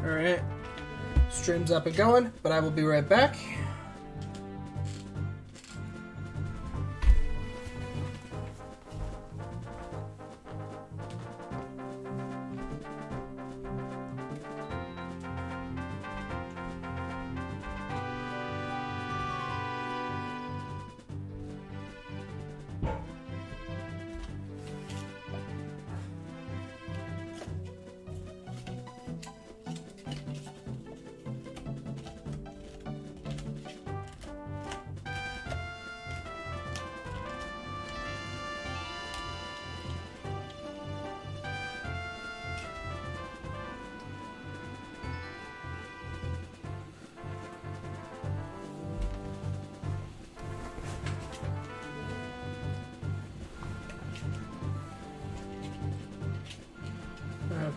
Alright. Stream's up and going, but I will be right back.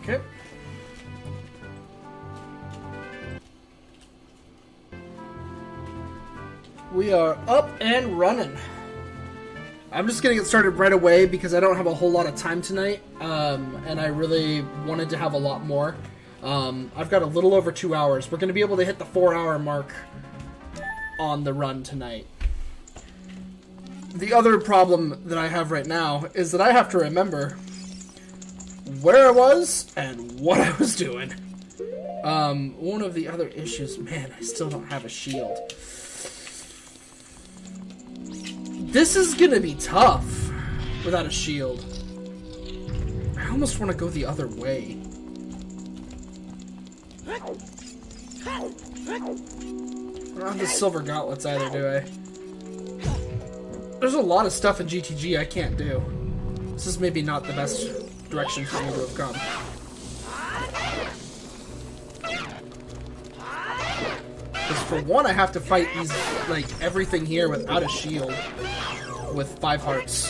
Okay. We are up and running. I'm just gonna get started right away because I don't have a whole lot of time tonight, and I really wanted to have a lot more. I've got a little over 2 hours. We're gonna be able to hit the 4-hour mark on the run tonight. The other problem that I have right now is that I have to remember where I was and what I was doing. One of the other issues, man, I still don't have a shield. This is gonna be tough without a shield. I almost want to go the other way. I don't have the silver gauntlets either, do I? There's a lot of stuff in GTG I can't do. This is maybe not the best direction for me to have come. Because for one, I have to fight these, like, everything here without a shield with 5 hearts.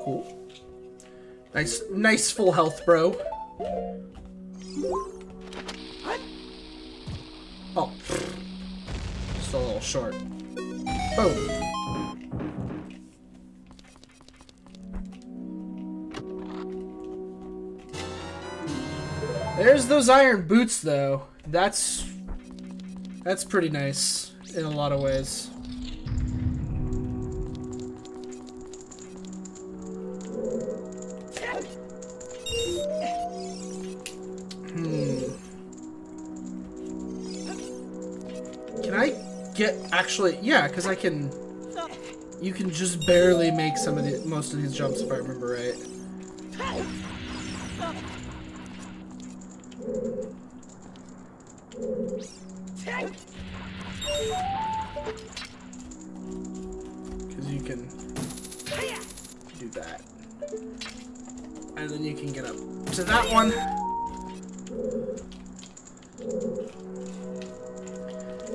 Cool. Nice full health, bro. Oh. Just a little short. Boom. There's those iron boots, though. That's pretty nice in a lot of ways. Actually, yeah, because I can. You can just barely make most of these jumps if I remember right. Because you can do that, and then you can get up to that one.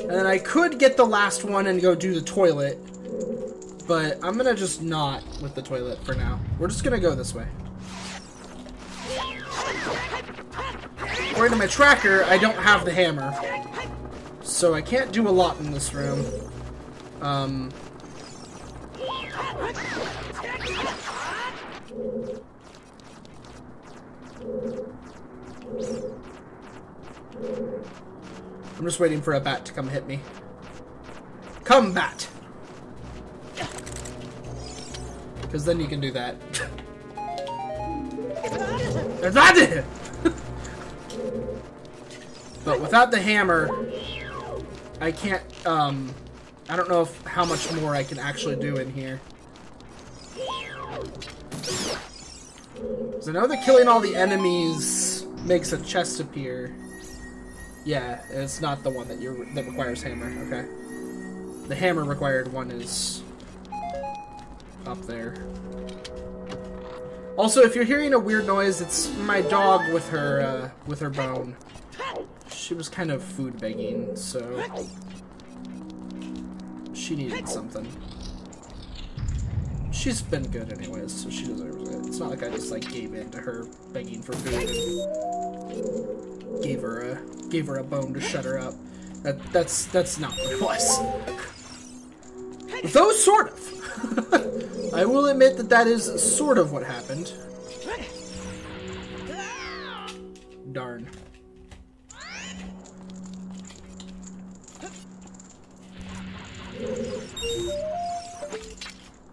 And then I could get the last one and go do the toilet, but I'm gonna just not with the toilet for now. We're just gonna go this way. According to my tracker, I don't have the hammer, so I can't do a lot in this room. I'm just waiting for a bat to come hit me. Come, bat! Because then you can do that. But without the hammer, I can't, I don't know how much more I can actually do in here. Because I know that killing all the enemies makes a chest appear. Yeah, it's not the one that requires hammer. Okay. The hammer required one is up there. Also, if you're hearing a weird noise, it's my dog with her bone. She was kind of food begging, so she needed something. She's been good anyways, so she deserves it. It's not like I just like gave in to her begging for food and gave her a bone to shut her up. That's not what it was. Though sort of. I will admit that is sort of what happened. Darn.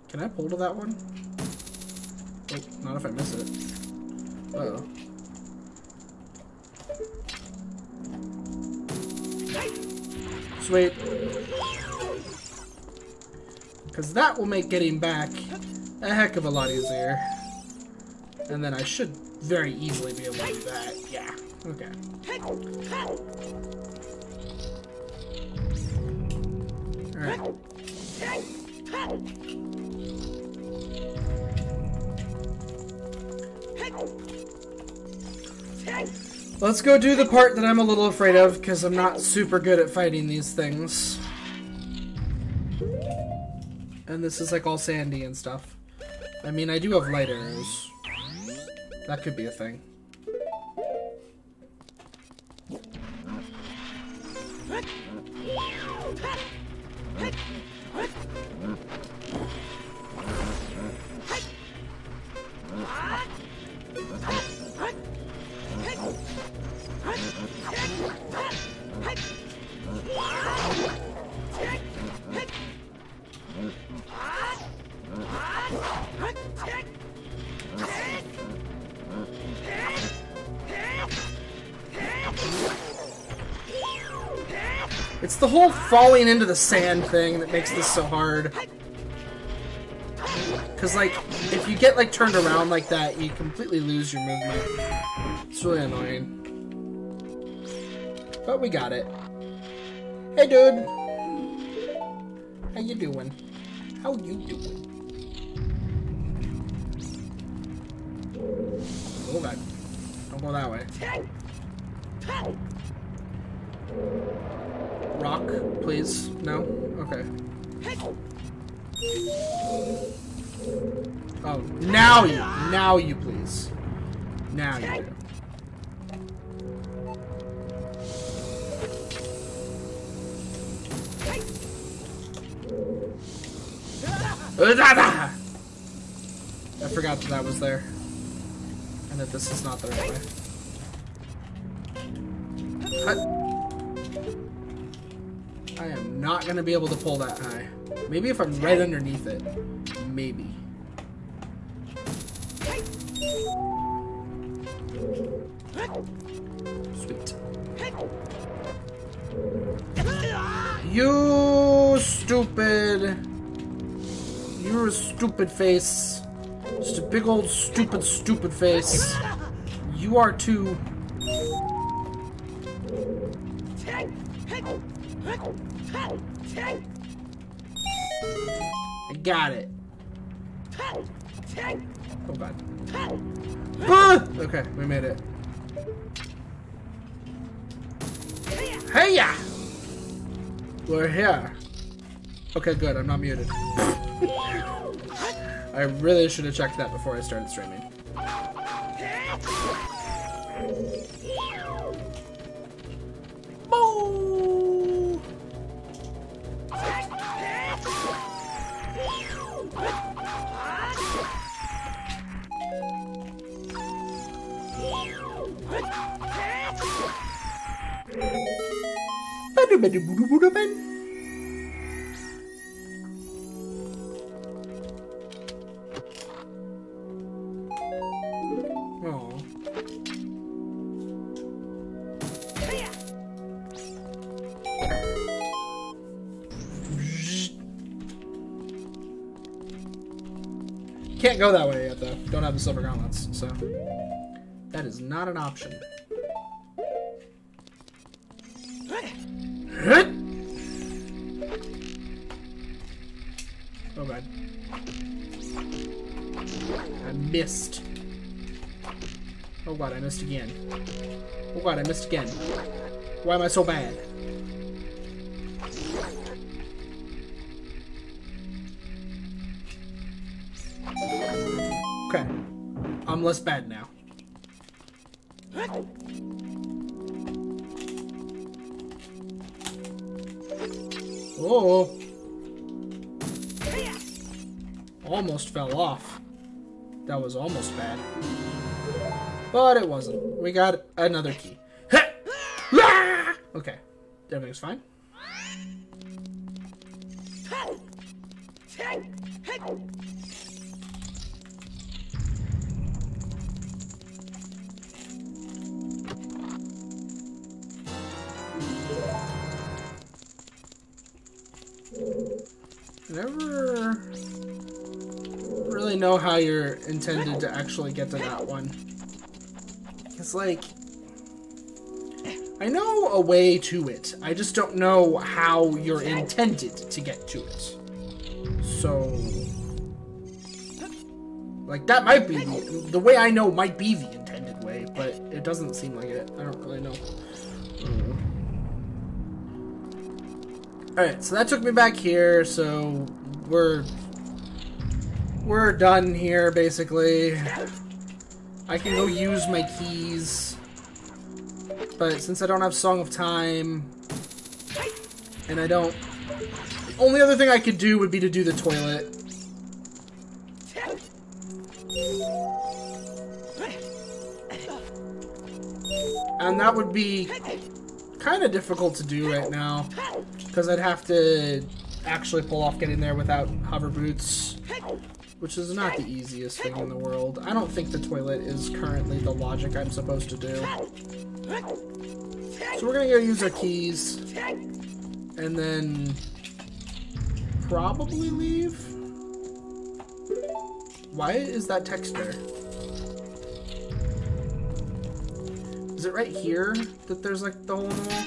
Can I pull to that one? Oh, not if I miss it. Uh-oh. Sweet. Because that will make getting back a heck of a lot easier. And then I should very easily be able to do that. Yeah. Okay. Alright. Let's go do the part that I'm a little afraid of, because I'm not super good at fighting these things. And this is like all sandy and stuff. I mean, I do have light arrows. That could be a thing. It's the whole falling into the sand thing that makes this so hard. Because, like, if you get, like, turned around like that, you completely lose your movement. It's really annoying. But we got it. Hey, dude! How you doing? How you doing? Oh, God. Don't go that way. Rock, please. No? Okay. Oh, now you please. Now you do. I forgot that was there. And that this is not the right way. Cut. I am not going to be able to pull that high. Maybe if I'm right underneath it. Maybe. Sweet. You stupid. You're a stupid face. Just a big old stupid face. You are too. I got it. Oh god. Ah! Okay, we made it. Hey-ya! We're here. Okay, good. I'm not muted. I really should have checked that before I started streaming. Boo! Oh. Can't go that way yet, though. Don't have the silver gauntlets, so that is not an option. Oh god. I missed. Oh god, I missed again. Oh god, I missed again. Why am I so bad? I'm less bad now. Oh. Almost fell off. That was almost bad. But it wasn't. We got another key. Okay. Everything's fine. Never really know how you're intended to actually get to that one. It's like, I know a way to it. I just don't know how you're intended to get to it. So, like, that might be the way I know might be the intended way, but it doesn't seem like it. I don't really know. Alright, so that took me back here, so we're done here, basically. I can go use my keys, but since I don't have Song of Time, and I don't... The only other thing I could do would be to do the toilet. And that would be kind of difficult to do right now, because I'd have to actually pull off getting there without hover boots, which is not the easiest thing in the world. I don't think the toilet is currently the logic I'm supposed to do. So we're gonna go use our keys, and then probably leave. Why is that text there? Is it right here that there's like the hole in the wall?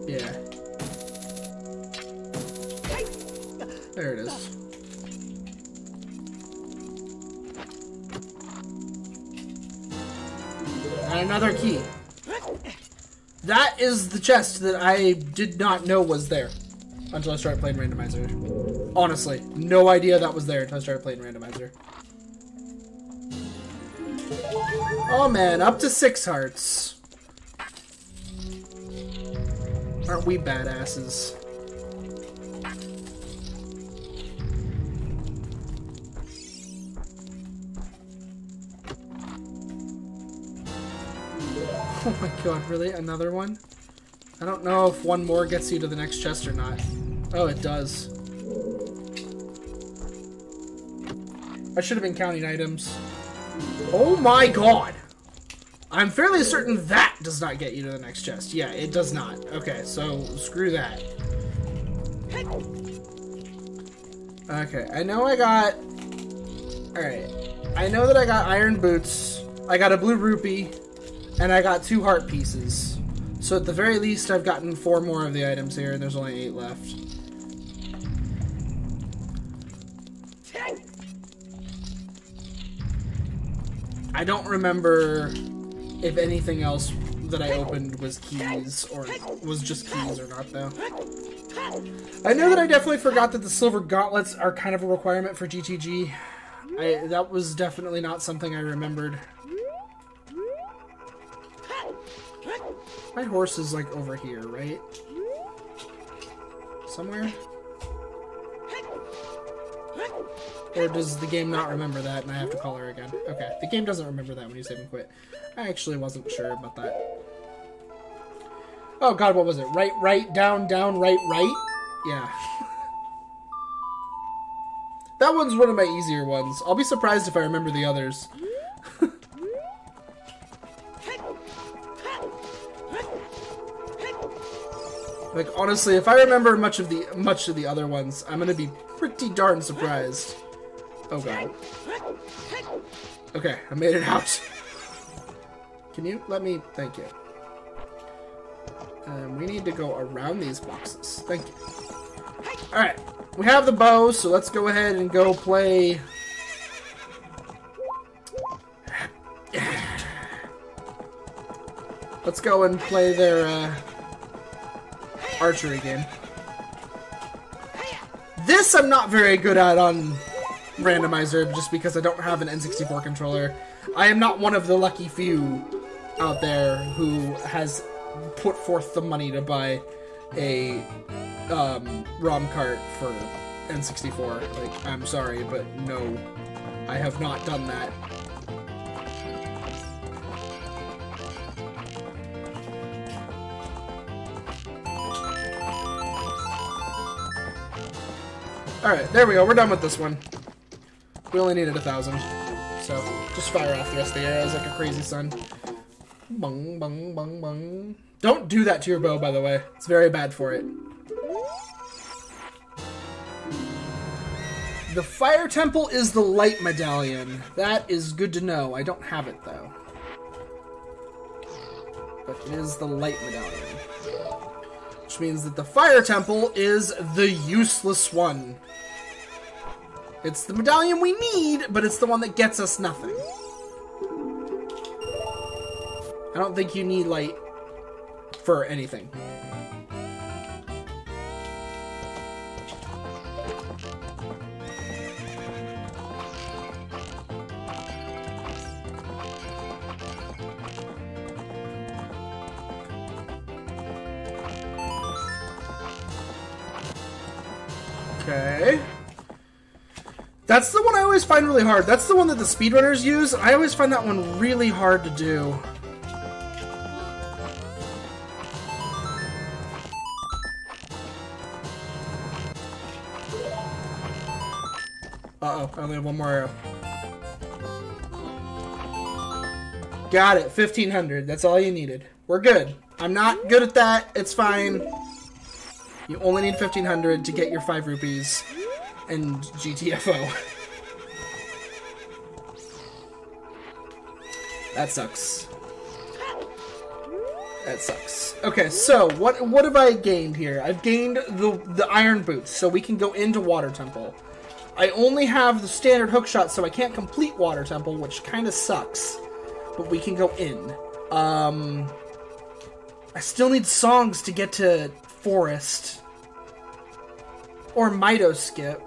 Yeah. There it is. And another key. That is the chest that I did not know was there until I started playing Randomizer. Honestly, no idea that was there until I started playing Randomizer. Oh man, up to 6 hearts. Aren't we badasses? Oh my god, really? Another one? I don't know if one more gets you to the next chest or not. Oh, it does. I should have been counting items. Oh my god! I'm fairly certain that does not get you to the next chest. Yeah, it does not. Okay, so screw that. Okay, I know I got... Alright. I know that I got iron boots, I got a blue rupee, and I got 2 heart pieces. So at the very least, I've gotten 4 more of the items here, and there's only 8 left. I don't remember if anything else that I opened was keys, or was just keys or not, though. I know that I definitely forgot that the silver gauntlets are kind of a requirement for GTG. That was definitely not something I remembered. My horse is, like, over here, right? Somewhere? Or does the game not remember that and I have to call her again? Okay, the game doesn't remember that when you save and quit. I actually wasn't sure about that. Oh god, what was it? Right, right, down, down, right, right? Yeah. That one's one of my easier ones. I'll be surprised if I remember the others. Like, honestly, if I remember much of the other ones, I'm gonna be pretty darn surprised. Oh god. Okay, I made it out. Can you let me? Thank you. We need to go around these boxes. Thank you. Alright, we have the bow, so let's go ahead and go play... Let's go and play their, archery game. This I'm not very good at on Randomizer just because I don't have an N64 controller. I am not one of the lucky few out there who has put forth the money to buy a ROM cart for N64. Like, I'm sorry, but no, I have not done that. Alright, there we go. We're done with this one. We only needed 1,000. So, just fire off the rest of the arrows like a crazy son. Bung, bung, bung, bung. Don't do that to your bow, by the way. It's very bad for it. The Fire Temple is the light medallion. That is good to know. I don't have it, though. But it is the light medallion. Which means that the Fire Temple is the useless one. It's the medallion we need, but it's the one that gets us nothing. I don't think you need light for anything. Okay. That's the one I always find really hard. That's the one that the speedrunners use. I always find that one really hard to do. Uh-oh, I only have one more arrow. Got it, 1,500. That's all you needed. We're good. I'm not good at that. It's fine. You only need 1,500 to get your 5 rupees and GTFO. That sucks. That sucks. Okay, so what have I gained here? I've gained the iron boots, so we can go into Water Temple. I only have the standard hookshot, so I can't complete Water Temple, which kind of sucks. But we can go in. I still need songs to get to Forest. Or Mito Skip.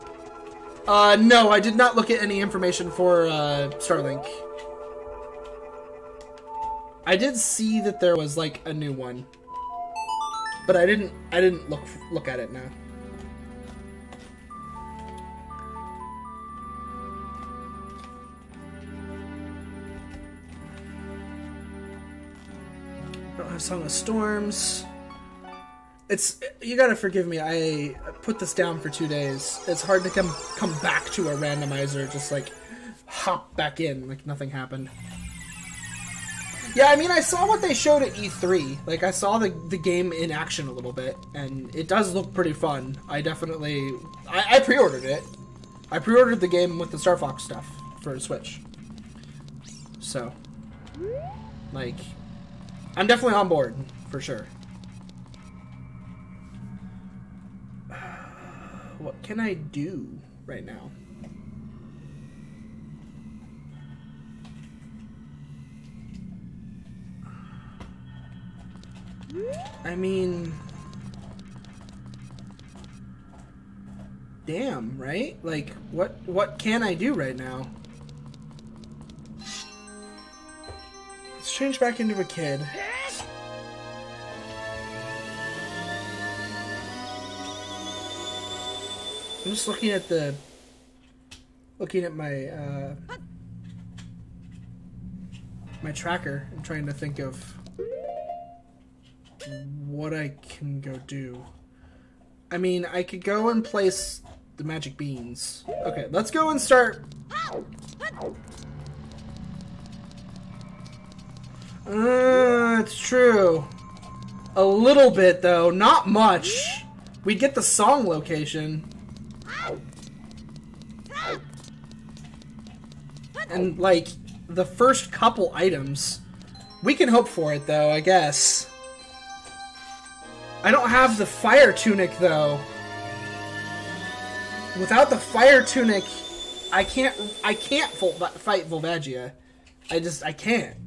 No, I did not look at any information for Starlink. I did see that there was like a new one, but I didn't look at it now. Don't have Song of Storms. You gotta forgive me. I put this down for 2 days. It's hard to come back to a randomizer, just like hop back in like nothing happened. Yeah, I mean, I saw what they showed at E3. Like, I saw the game in action a little bit, and it does look pretty fun. I definitely... I pre-ordered it. I pre-ordered the game with the Star Fox stuff for Switch. So, like, I'm definitely on board, for sure. What can I do right now? I mean... Damn, right? Like, what can I do right now? Let's change back into a kid. I'm just looking at my my tracker and trying to think of what I can go do. I mean, I could go and place the magic beans. Okay, let's go and start. It's true. A little bit, though. Not much. We get the song location. And, like, the first couple items. We can hope for it, though, I guess. I don't have the fire tunic, though. Without the fire tunic, I can't fight Volvagia. I can't.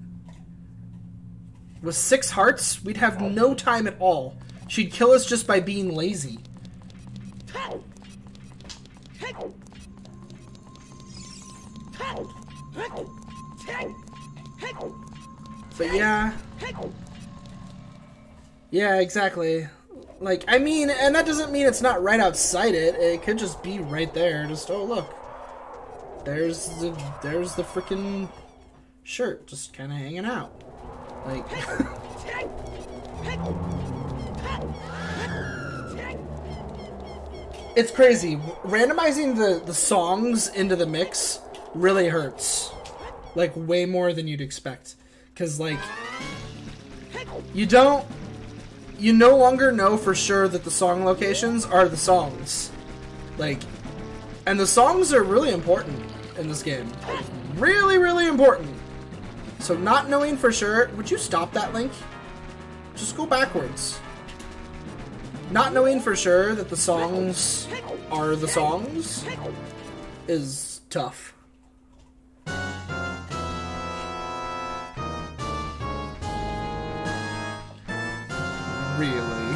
With 6 hearts, we'd have no time at all. She'd kill us just by being lazy. But yeah. Yeah, exactly. Like, I mean, and that doesn't mean it's not right outside it. It could just be right there. Just, oh, look. There's the freaking shirt just kind of hanging out. Like... It's crazy. Randomizing the songs into the mix really hurts. Like, way more than you'd expect. Because, like, you no longer know for sure that the song locations are the songs. Like, and the songs are really important in this game. Really, really important. So not knowing for sure... Would you stop that, Link? Just go backwards. Not knowing for sure that the songs are the songs is tough. Really?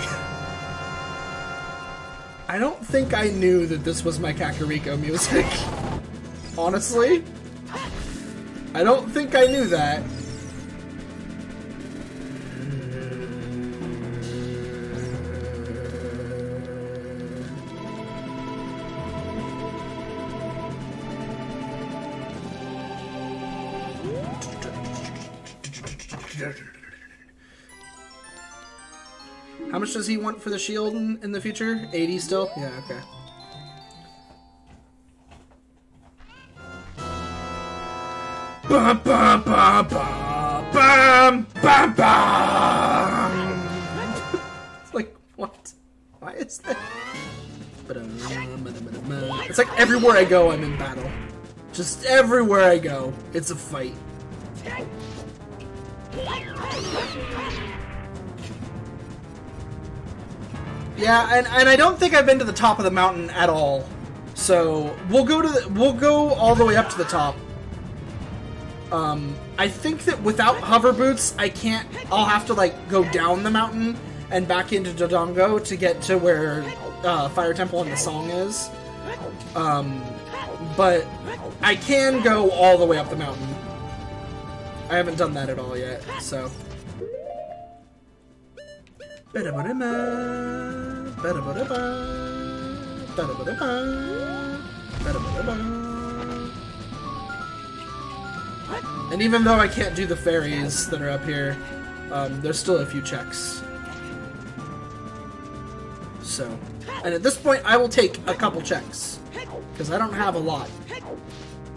I don't think I knew that this was my Kakariko music. Honestly? I don't think I knew that. How much does he want for the shield in the future? 80 still? Yeah, okay. Bum, bum, bum, bum, bum, bum, bum. It's like, what? Why is that? It's like everywhere I go, I'm in battle. Just everywhere I go, it's a fight. Yeah, and I don't think I've been to the top of the mountain at all. So we'll go all the way up to the top. I think that without hover boots, I'll have to like go down the mountain and back into Dodongo to get to where Fire Temple and the song is. But I can go all the way up the mountain. I haven't done that at all yet, so. And even though I can't do the fairies that are up here, there's still a few checks. So, and at this point I will take a couple checks, because I don't have a lot.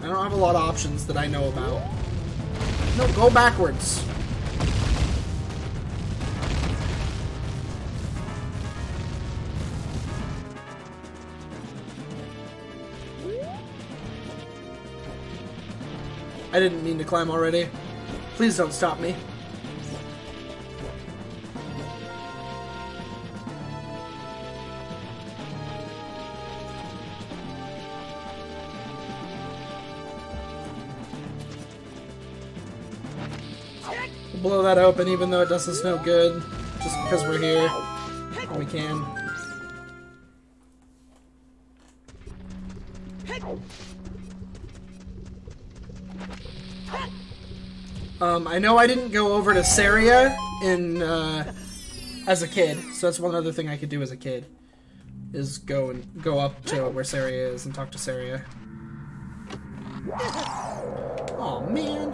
I don't have a lot of options that I know about. No, go backwards. I didn't mean to climb already. Please don't stop me. We'll blow that open even though it does us no good. Just because we're here. And we can. I know I didn't go over to Saria as a kid, so that's one other thing I could do as a kid, is go up to where Saria is and talk to Saria. Oh man.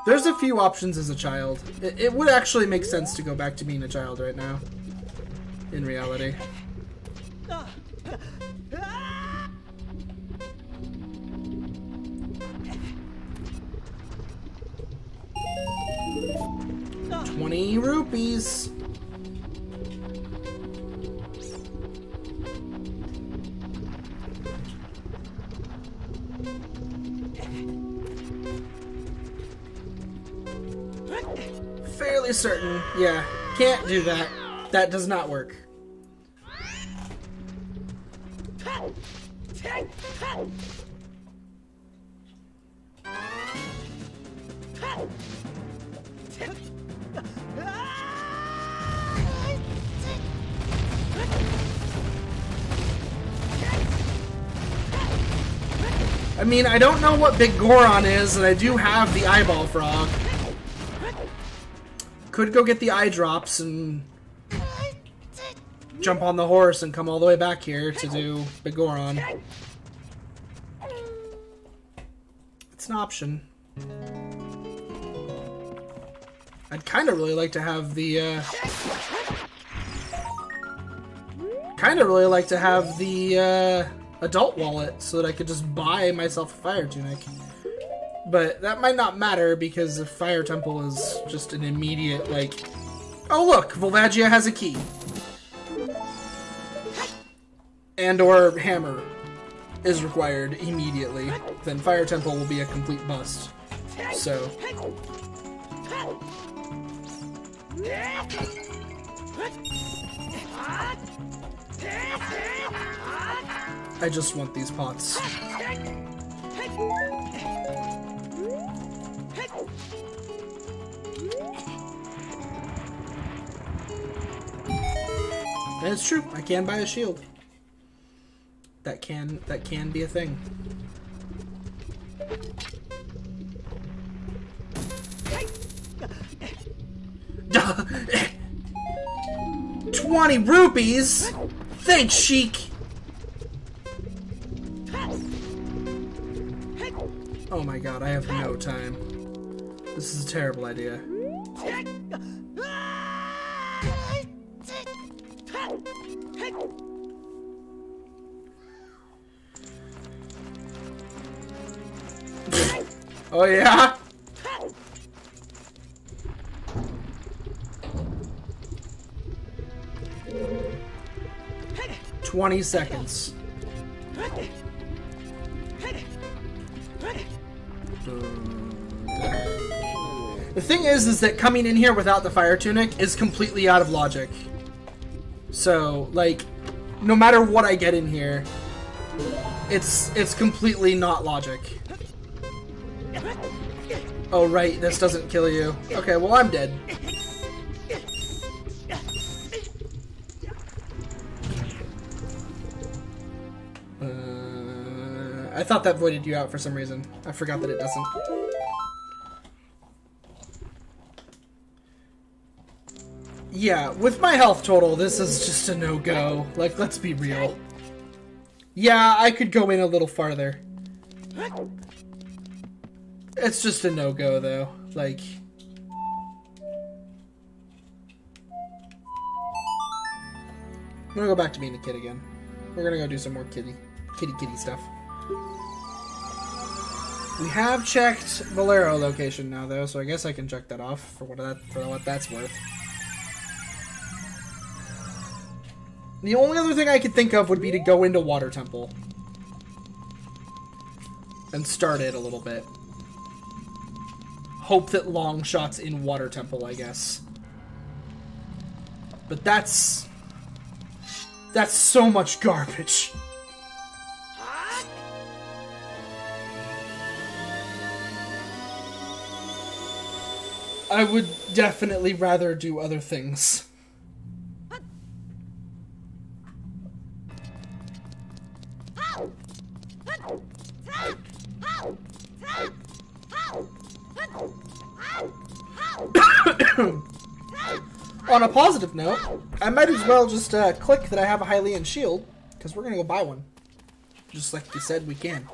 There's a few options as a child. It would actually make sense to go back to being a child right now, in reality. $20 rupees. Fairly certain. Yeah, can't do that. That does not work. I mean, I don't know what Big Goron is, and I do have the Eyeball Frog. Could go get the eye drops and jump on the horse and come all the way back here to do Big Goron. It's an option. I'd kind of really like to have the adult wallet so that I could just buy myself a fire tunic. But that might not matter because the fire temple is just an immediate, like, oh look, Volvagia has a key. And or hammer is required immediately. Then fire temple will be a complete bust. So I just want these pots. And it's true, I can buy a shield. That can be a thing. Duh. 20 rupees? Thanks, Sheik. Oh my god, I have no time. This is a terrible idea. Oh yeah? "20 seconds. The thing is that coming in here without the fire tunic is completely out of logic. So, like, no matter what I get in here, it's completely not logic. Oh right, this doesn't kill you. Okay, well I'm dead. I thought that voided you out for some reason. I forgot that it doesn't. Yeah, with my health total, this is just a no-go. Like, let's be real. Yeah, I could go in a little farther. It's just a no-go, though. Like... I'm gonna go back to being a kid again. We're gonna go do some more kitty stuff. We have checked Bolero location now, though, so I guess I can check that off for what that's worth. The only other thing I could think of would be to go into Water Temple. And start it a little bit. Hope that long shots in Water Temple, I guess. But that's so much garbage. I would definitely rather do other things. On a positive note, I might as well just click that I have a Hylian shield, because we're going to go buy one. Just like you said we can.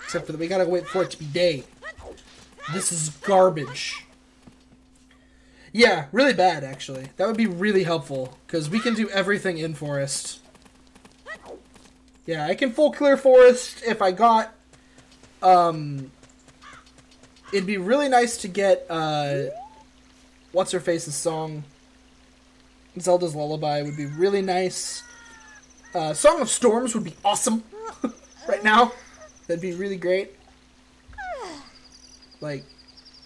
Except for that we gotta wait for it to be day. This is garbage. Yeah, really bad, actually. That would be really helpful, because we can do everything in forest. Yeah, I can full clear forest if I got... It'd be really nice to get, What's-Her-Face's song. Zelda's Lullaby would be really nice. Song of Storms would be awesome. Right now. That'd be really great. Like,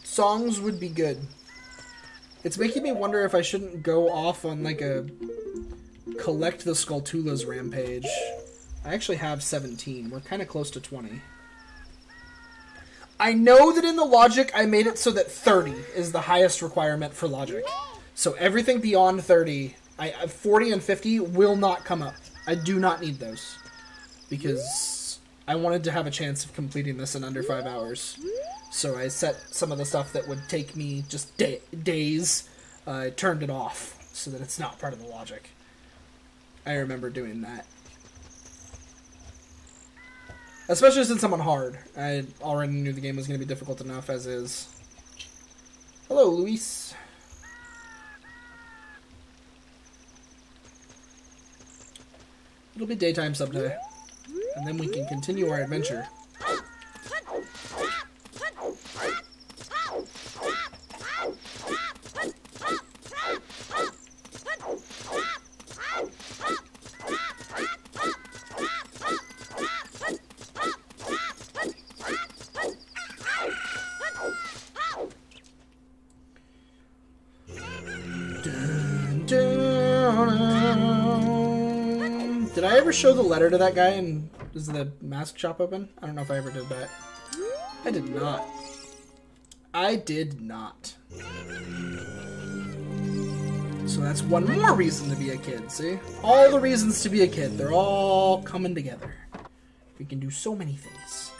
songs would be good. It's making me wonder if I shouldn't go off on, like, a collect the Skulltulas rampage. I actually have 17. We're kind of close to 20. I know that in the logic, I made it so that 30 is the highest requirement for logic. So everything beyond 30, 40 and 50 will not come up. I do not need those. Because I wanted to have a chance of completing this in under 5 hours. So I set some of the stuff that would take me just days, I turned it off so that it's not part of the logic. I remember doing that. Especially since I'm on hard. I already knew the game was going to be difficult enough as is. Hello, Luis. It'll be daytime someday. And then we can continue our adventure. Did I ever show the letter to that guy and is the mask shop open? I don't know if I ever did that. I did not. I did not. So that's one more reason to be a kid, see? All the reasons to be a kid, they're all coming together. We can do so many things.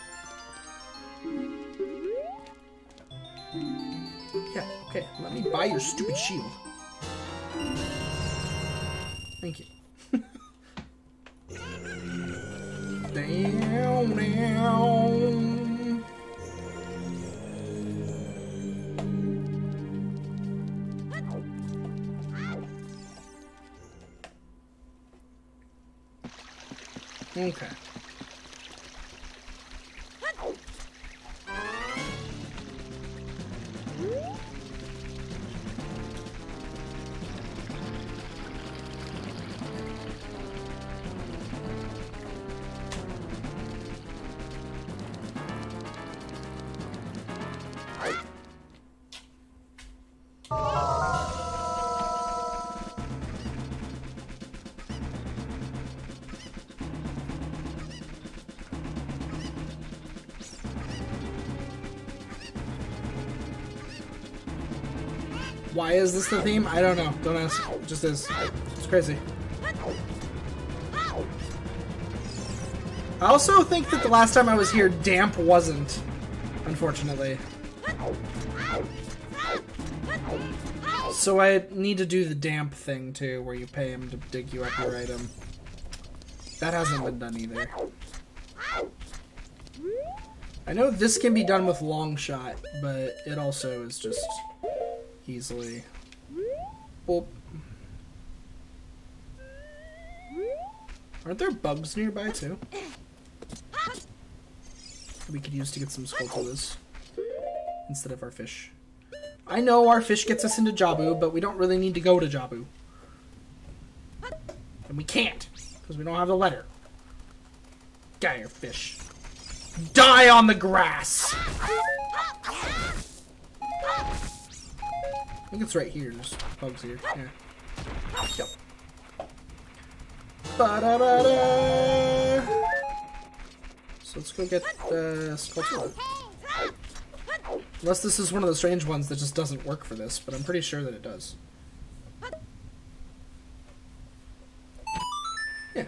Yeah, okay, let me buy your stupid shield. Thank you. Down, down. Okay. Why is this the theme? I don't know. Don't ask. It just is. It's crazy. I also think that the last time I was here, damp wasn't, unfortunately. So I need to do the damp thing, too, where you pay him to dig you up your item. That hasn't been done either. I know this can be done with long shot, but it also is just easily. Boop. Aren't there bugs nearby, too? We could use to get some Skulltulas instead of our fish. I know our fish gets us into Jabu, but we don't really need to go to Jabu. And we can't, because we don't have the letter. Get out of here, fish. Die on the grass! I think it's right here. There's bugs here. Yeah. Yep. Ba-da-ba-da! So let's go get the Skulltula. Unless this is one of the strange ones that just doesn't work for this, but I'm pretty sure that it does. Yeah.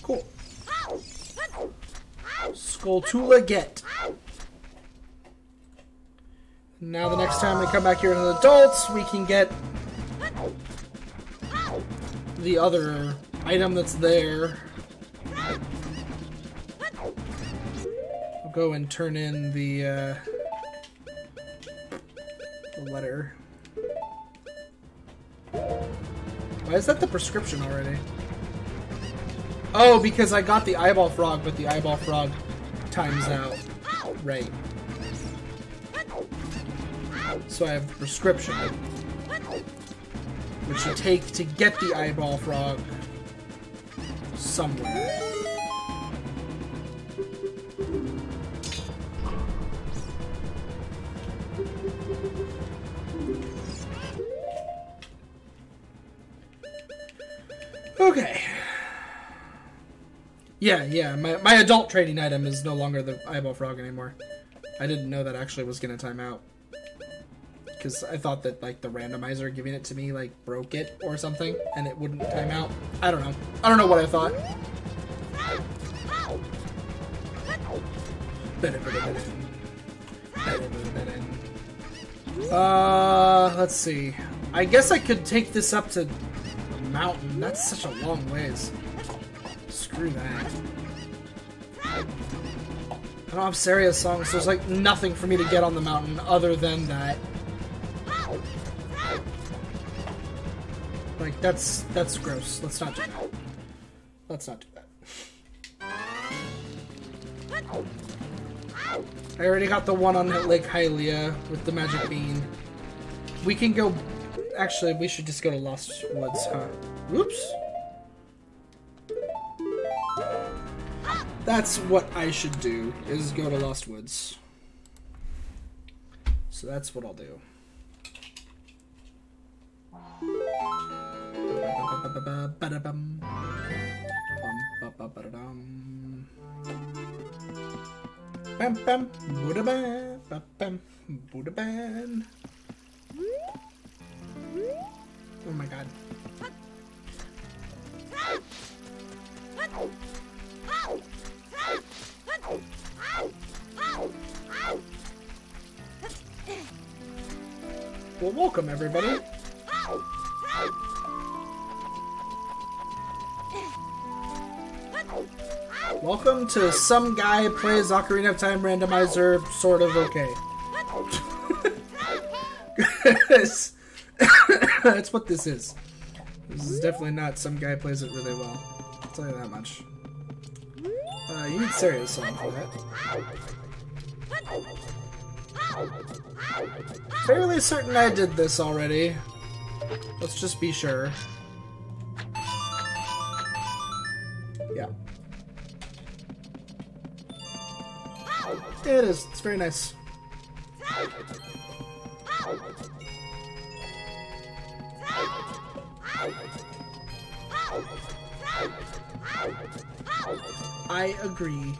Cool. Skulltula get. Now the next time we come back here as adults, we can get the other item that's there. I'll go and turn in the letter. Why is that the prescription already? Oh, because I got the eyeball frog, but the eyeball frog times out. Right. So I have the prescription, which you take to get the eyeball frog somewhere. Okay. Yeah. My adult trading item is no longer the eyeball frog anymore. I didn't know that actually was gonna time out. Because I thought that, like, the randomizer giving it to me, like, broke it or something, and it wouldn't time out. I don't know. I don't know what I thought. Let's see. I guess I could take this up to the mountain. That's such a long ways. Screw that. I don't have Saria's song, so there's, like, nothing for me to get on the mountain other than that. Like, that's gross. Let's not do that. Let's not do that. I already got the one on Lake Hylia with the magic bean. We can go... Actually, we should just go to Lost Woods, huh? Oops. That's what I should do, is go to Lost Woods. So that's what I'll do. Bam bam Buddha ban bam Buddha ban. Oh my god. Well, welcome everybody. Welcome to Some Guy Plays Ocarina of Time Randomizer, sort of okay. That's what this is. This is definitely not Some Guy Plays It Really Well. I'll tell you that much. You need Saria's song for that. Fairly certain I did this already. Let's just be sure. Yeah. It is. It's very nice. I agree.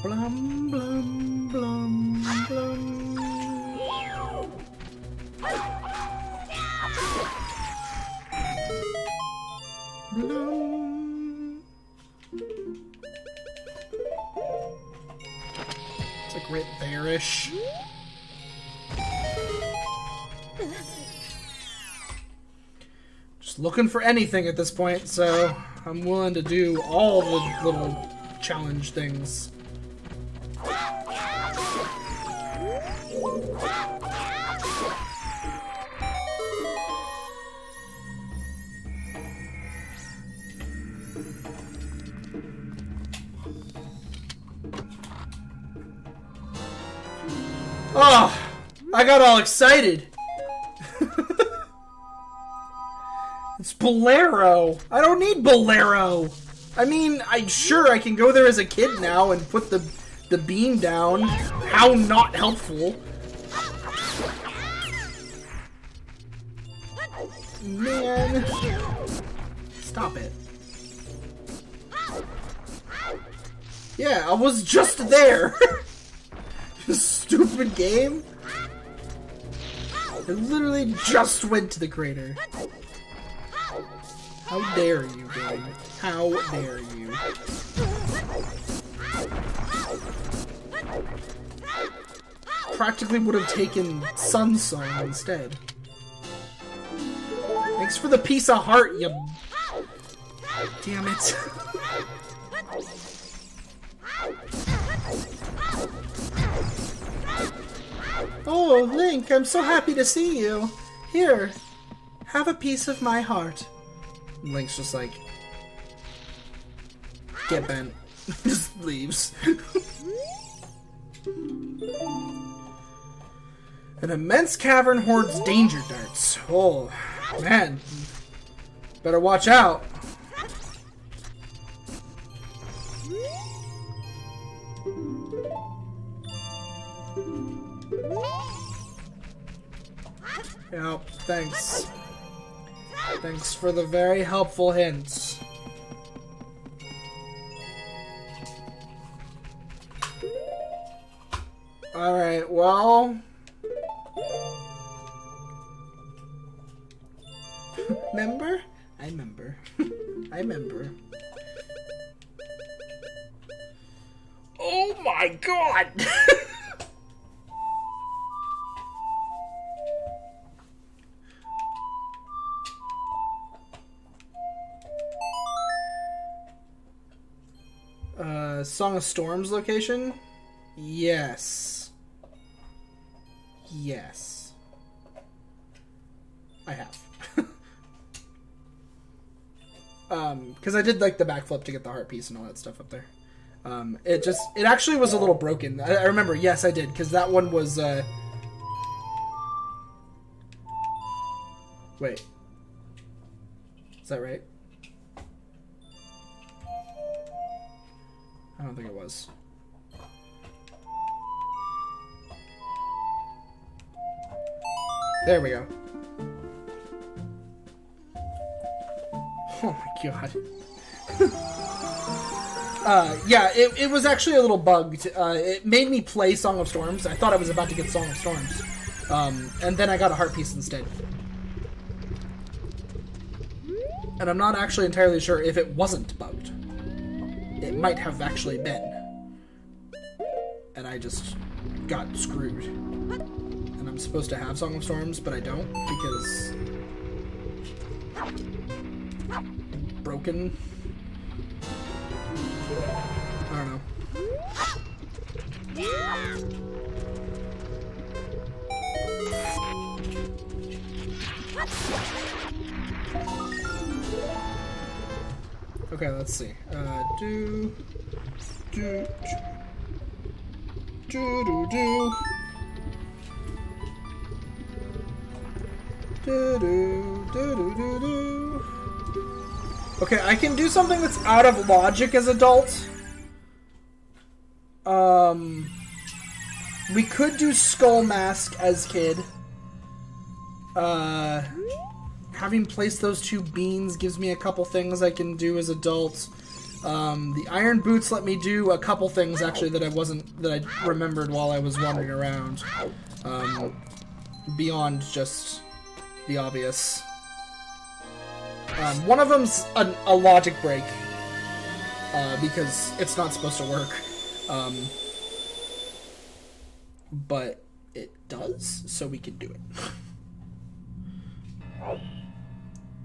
Blum, blum, blum, blum. Blum. It's like right there-ish. Just looking for anything at this point, so I'm willing to do all the little challenge things. Oh, I got all excited. It's Bolero. I don't need Bolero. I mean, I'm sure I can go there as a kid now and put the beam down. How not helpful. Man. Stop it. Yeah, I was just there. Stupid game. I literally just went to the crater. How dare you, game? How dare you? Practically would have taken Sun Song instead. Thanks for the piece of heart, you... Damn it. Oh, Link, I'm so happy to see you. Here, have a piece of my heart. Link's just like, get bent. Just leaves. An immense cavern hoards danger darts. Oh, man. Better watch out. Yep, thanks. Thanks for the very helpful hints. Alright, well... Remember? I remember. I remember. Oh my god! Song of Storms location? Yes. Yes. I have. Because I did like the backflip to get the heart piece and all that stuff up there. It actually was a little broken. I remember, yes, I did, because that one was, wait. Is that right? I don't think it was. There we go. Oh my god. Yeah, it was actually a little bugged. It made me play Song of Storms. I thought I was about to get Song of Storms. And then I got a heart piece instead. And I'm not actually entirely sure if it wasn't bugged. It might have actually been. And I just got screwed. And I'm supposed to have Song of Storms, but I don't because... broken. I don't know. Okay, let's see. Do. Okay, I can do something that's out of logic as adult. We could do Skull Mask as kid. Having placed those two beans gives me a couple things I can do as adult. The iron boots let me do a couple things actually that I remembered while I was wandering around. Beyond just the obvious. One of them's a logic break, because it's not supposed to work. But it does, so we can do it.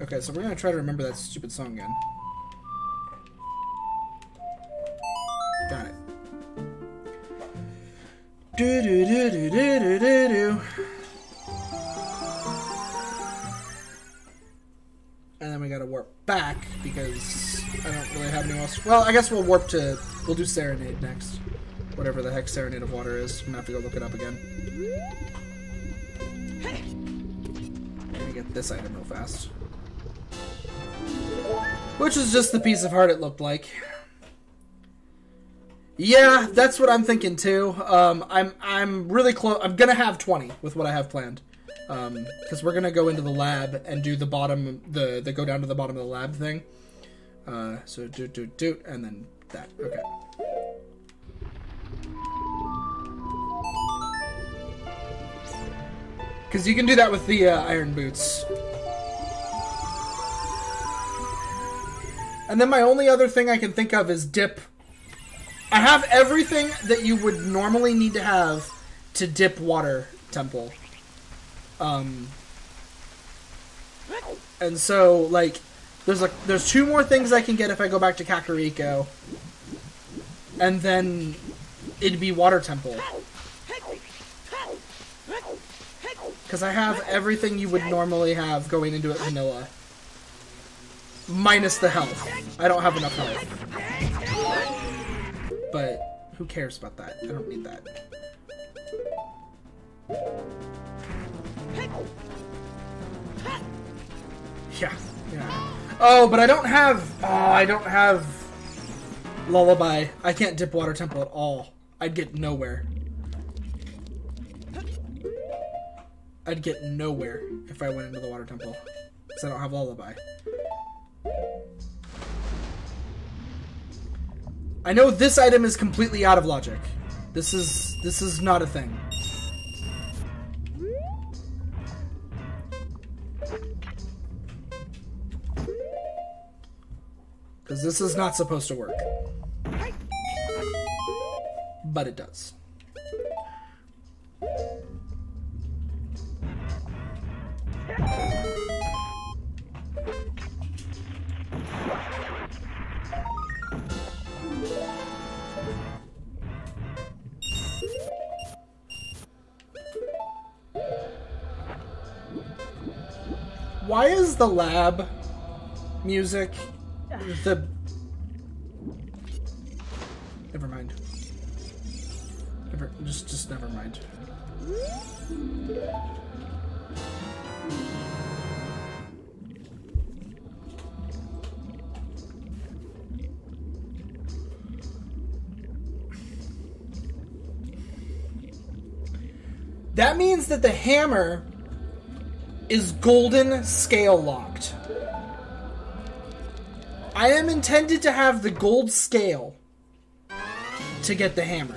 Okay, so we're gonna try to remember that stupid song again. Got it. Do do do do do do do do. And then we gotta warp back because I don't really have anything else. Well, I guess we'll do Serenade next. Whatever the heck Serenade of Water is. I'm gonna have to go look it up again. Let me get this item real fast. Which is just the piece of heart it looked like. Yeah, that's what I'm thinking too. I'm really close. I'm gonna have 20 with what I have planned. Because we're gonna go into the lab and do the bottom, the go down to the bottom of the lab thing. So do, and then that. Okay. Because you can do that with the iron boots. And then my only other thing I can think of is dip. I have everything that you would normally need to have to dip water temple. And so, like, there's two more things I can get if I go back to Kakariko. And then it'd be water temple. Because I have everything you would normally have going into it vanilla. Minus the health. I don't have enough health. But who cares about that? I don't need that. Yeah. Oh, but I don't have Lullaby. I can't dip Water Temple at all. I'd get nowhere. I'd get nowhere if I went into the water temple. Because I don't have Lullaby. I know this item is completely out of logic. This is not a thing. Because this is not supposed to work. But it does. Why is the lab music the... Never mind. Just never mind. That means that the hammer is golden scale locked. I am intended to have the gold scale to get the hammer.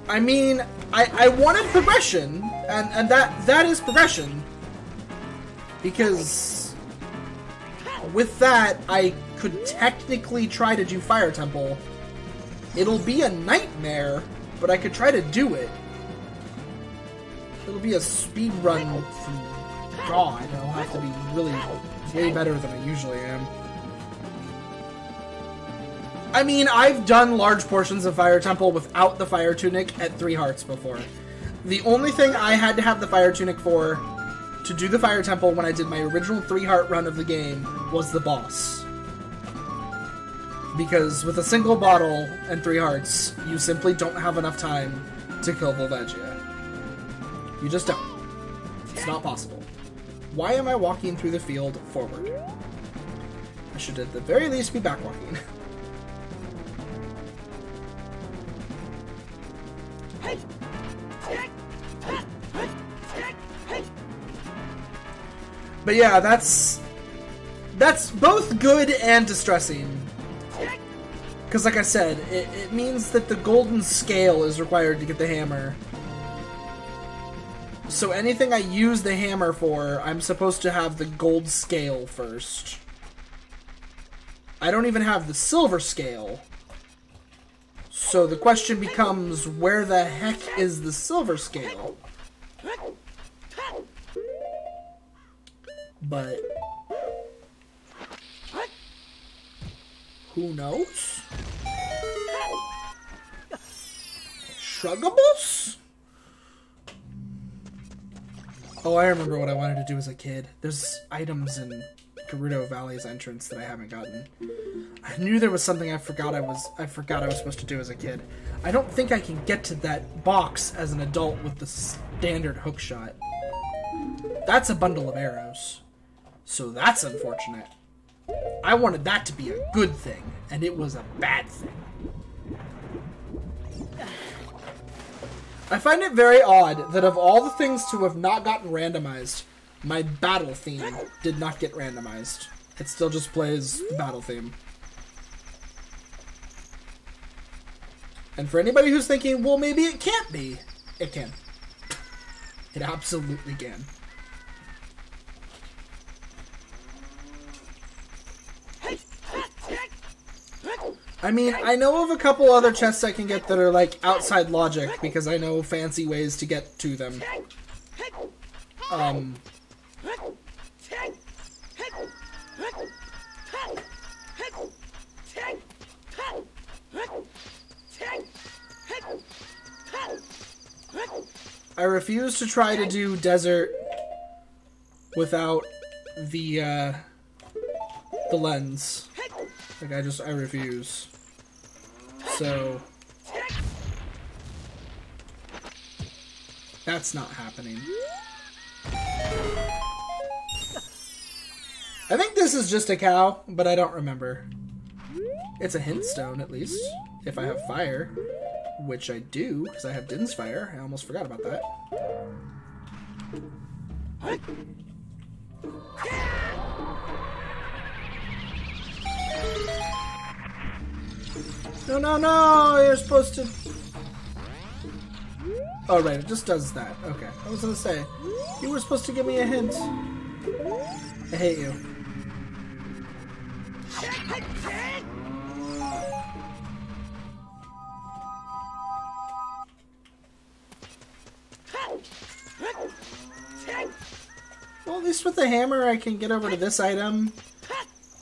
I mean, I wanted progression, and that is progression. Because with that, I could technically try to do Fire Temple. It'll be a nightmare, but I could try to do it. It'll be a speed run from God. I'll have to be really way better than I usually am. I mean, I've done large portions of Fire Temple without the Fire Tunic at 3 hearts before. The only thing I had to have the Fire Tunic for to do the Fire Temple when I did my original 3-heart run of the game was the boss. Because with a single bottle and 3 hearts, you simply don't have enough time to kill Volvagia. You just don't. It's not possible. Why am I walking through the field forward? I should at the very least be back walking. But yeah, that's both good and distressing. Because like I said, it means that the golden scale is required to get the hammer. So anything I use the hammer for, I'm supposed to have the gold scale first. I don't even have the silver scale. So the question becomes, where the heck is the silver scale? But who knows? Shruggables? Oh, I remember what I wanted to do as a kid. There's items in Gerudo Valley's entrance that I haven't gotten. I knew there was something I forgot I was supposed to do as a kid. I don't think I can get to that box as an adult with the standard hook shot. That's a bundle of arrows. So that's unfortunate. I wanted that to be a good thing, and it was a bad thing. I find it very odd that of all the things to have not gotten randomized, my battle theme did not get randomized. It still just plays the battle theme. And for anybody who's thinking, well, maybe it can't be, it can. It absolutely can. I mean, I know of a couple other chests I can get that are, like, outside logic, because I know fancy ways to get to them. I refuse to try to do desert without the lens. Like, I refuse. So that's not happening. I think this is just a cow, but I don't remember. It's a hint stone, at least. If I have fire. Which I do, because I have Din's fire. I almost forgot about that. No, no, no! You're supposed to... Oh, right, it just does that. Okay. I was gonna say, you were supposed to give me a hint. I hate you. Well, at least with the hammer, I can get over to this item.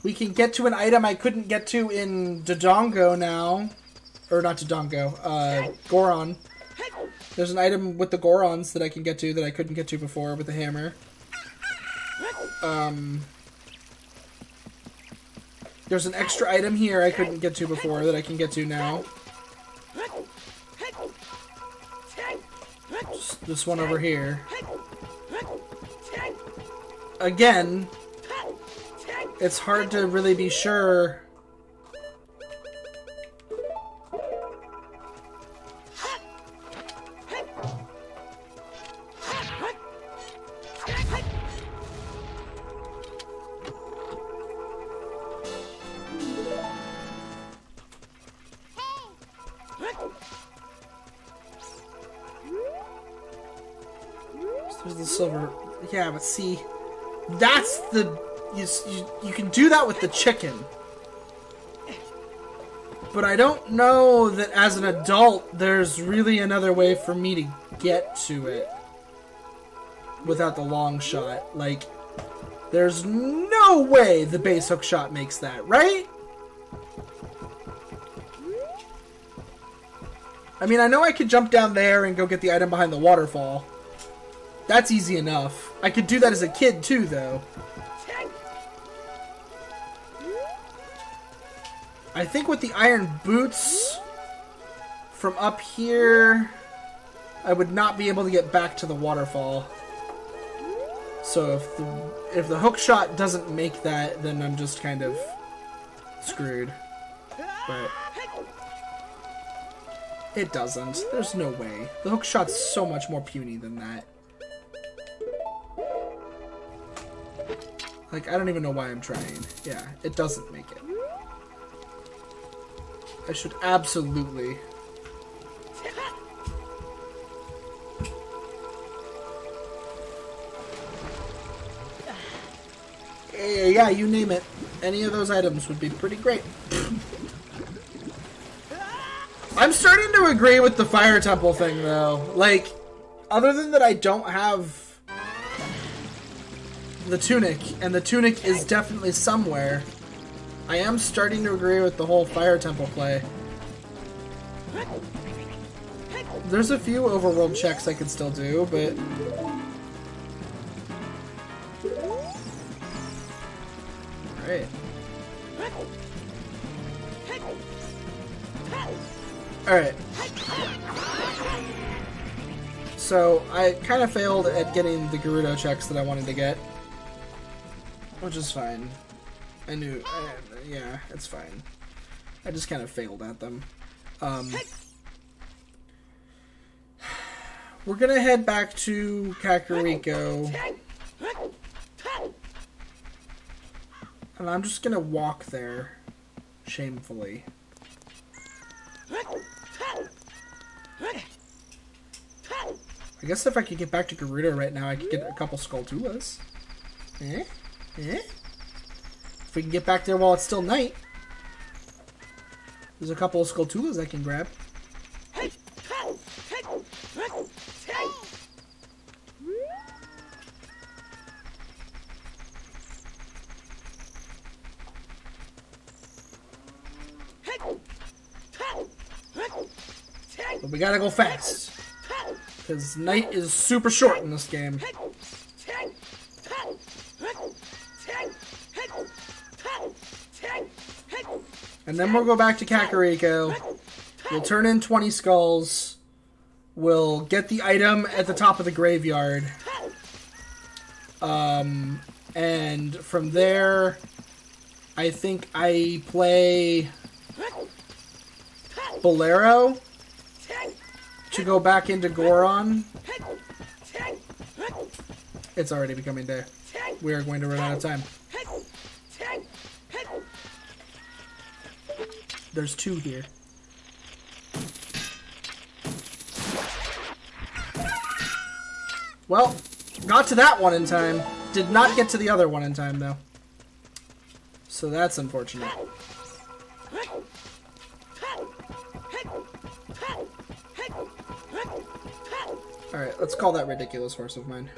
We can get to an item I couldn't get to in Dodongo now. Or not Dodongo, Goron. There's an item with the Gorons that I can get to that I couldn't get to before with the hammer. There's an extra item here I couldn't get to before that I can get to now. Just this one over here. Again, it's hard to really be sure. There's the silver. Yeah, but see, that's the... You can do that with the chicken. But I don't know that as an adult there's really another way for me to get to it without the long shot. Like, there's no way the base hook shot makes that, right? I mean, I know I could jump down there and go get the item behind the waterfall. That's easy enough. I could do that as a kid too, though. I think with the iron boots from up here, I would not be able to get back to the waterfall. So if the hook shot doesn't make that, then I'm just kind of screwed. But it doesn't. There's no way. The hook shot's so much more puny than that. Like, I don't even know why I'm trying. Yeah, it doesn't make it. I should absolutely... Yeah, you name it. Any of those items would be pretty great. I'm starting to agree with the fire temple thing, though. Like, other than that I don't have the tunic, and the tunic is definitely somewhere, I am starting to agree with the whole fire temple play. There's a few overworld checks I could still do, but... Alright. Alright. So, I kind of failed at getting the Gerudo checks that I wanted to get. Which is fine. I knew... yeah, it's fine. I just kind of failed at them. We're gonna head back to Kakariko. And I'm just gonna walk there. Shamefully. I guess if I could get back to Gerudo right now, I could get a couple Skulltulas. Eh? Eh? If we can get back there while it's still night. There's a couple of Skulltulas I can grab. But we gotta go fast. Because night is super short in this game. And then we'll go back to Kakariko. We'll turn in 20 skulls. We'll get the item at the top of the graveyard. And from there, I think I play Bolero to go back into Goron. It's already becoming day. We are going to run out of time. There's 2 here. Well, got to that one in time. Did not get to the other one in time, though. So that's unfortunate. Alright, let's call that ridiculous horse of mine.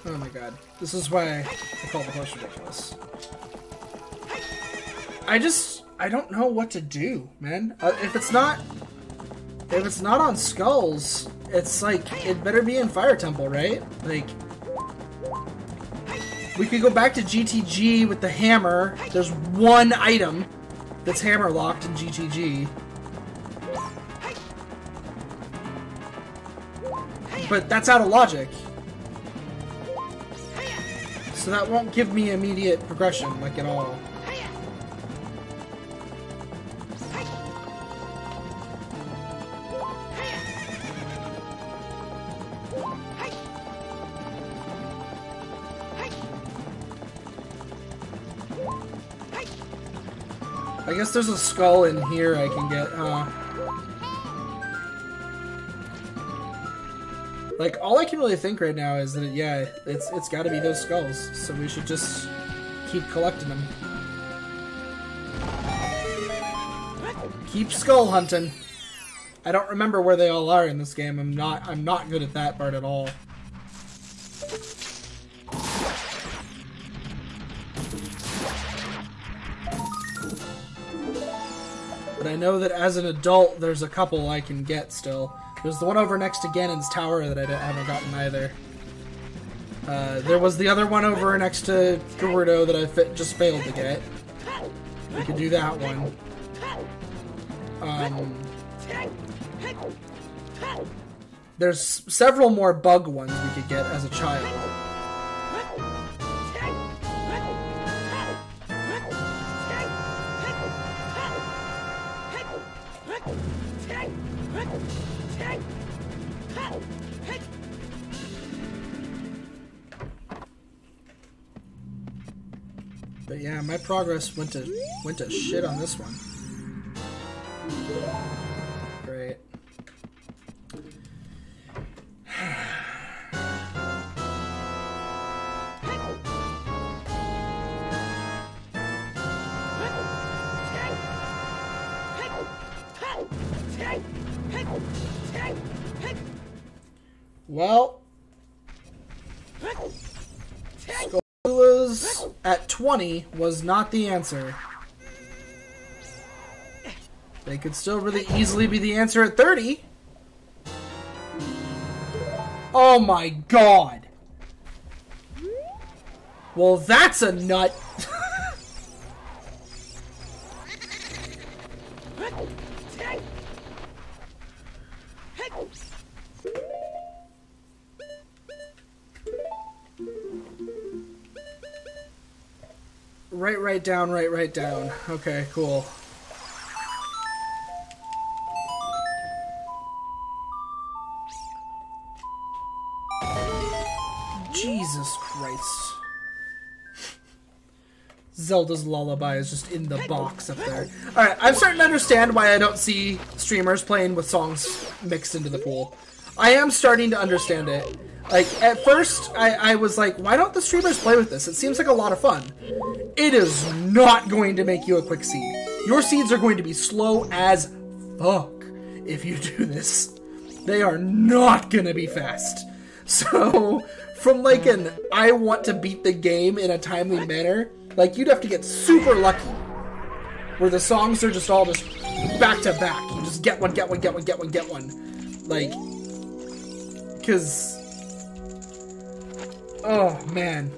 Oh my god. This is why I call the horse ridiculous. I don't know what to do, man. If it's not on skulls, it's like, it better be in Fire Temple, right? Like, we could go back to GTG with the hammer. There's one item that's hammer locked in GTG. But that's out of logic. So that won't give me immediate progression, like, at all. I guess there's a skull in here I can get, like, all I can really think right now is that, yeah, it's gotta be those skulls, so we should just keep collecting them. Keep skull hunting. I don't remember where they all are in this game. I'm not good at that part at all. But I know that as an adult, there's a couple I can get still. There's the one over next to Ganon's tower that I haven't gotten either. There was the other one over next to Gerudo that I just failed to get. We could do that one. There's several more bug ones we could get as a child. But yeah, my progress went to shit on this one. Great. Well, Skulltulas at 20 was not the answer. They could still really easily be the answer at 30. Oh my god. Well, that's a nut. Right down. Okay, cool. Jesus Christ. Zelda's Lullaby is just in the box up there. Alright, I'm starting to understand why I don't see streamers playing with songs mixed into the pool. I am starting to understand it. Like, at first, I was like, why don't the streamers play with this? It seems like a lot of fun. It is not going to make you a quick seed. Your seeds are going to be slow as fuck if you do this. They are not going to be fast. So, from like an, I want to beat the game in a timely manner, like, you'd have to get super lucky. Where the songs are just all just back to back. You just get one. Like, because... oh, man.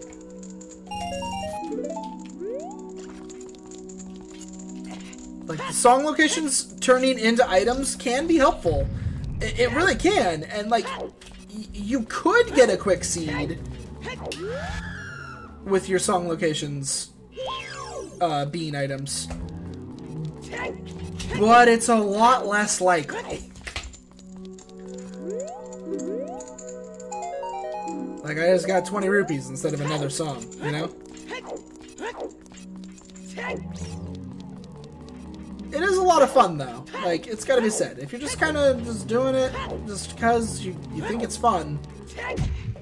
Like, the song locations turning into items can be helpful. It really can. And, like, you could get a quick seed with your song locations being items. But it's a lot less likely. Like, I just got 20 rupees instead of another song, you know? It is a lot of fun, though. Like, it's gotta be said. If you're just kind of just doing it just because you think it's fun,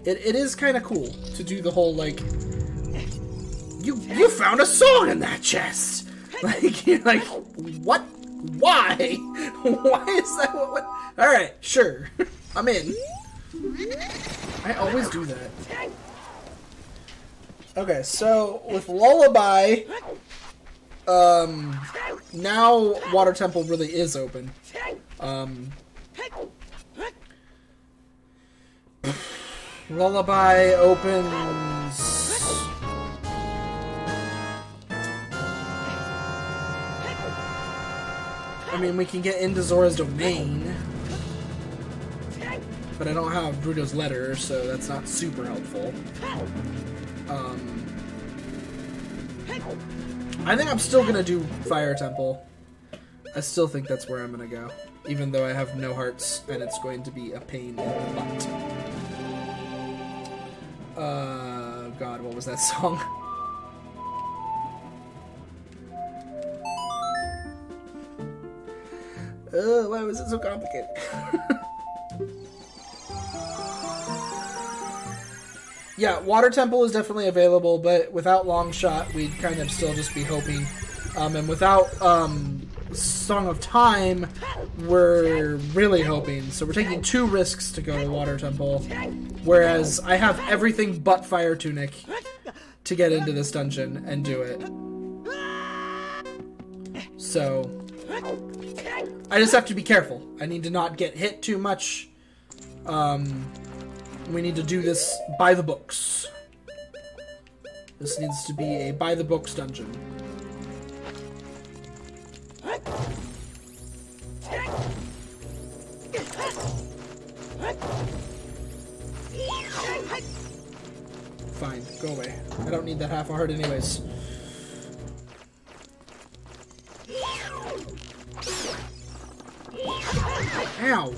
it is kind of cool to do the whole, like, you found a song in that chest! Like, you're like, what? Why? Why is that what? Alright, sure. I'm in. I always do that. Okay, so with Lullaby, now Water Temple really is open. Lullaby opens... I mean, we can get into Zora's Domain, but I don't have Bruto's letter, so that's not super helpful. I think I'm still gonna do Fire Temple. I still think that's where I'm gonna go, even though I have no hearts, and it's going to be a pain in the butt. God, what was that song? Why was it so complicated? Yeah, Water Temple is definitely available, but without Long Shot, we'd kind of still just be hoping. And without Song of Time, we're really hoping. So we're taking 2 risks to go to Water Temple, whereas I have everything but Fire Tunic to get into this dungeon and do it. So I just have to be careful. I need to not get hit too much. We need to do this by the books. This needs to be a by the books dungeon. Fine, go away. I don't need that half a heart anyways. Ow!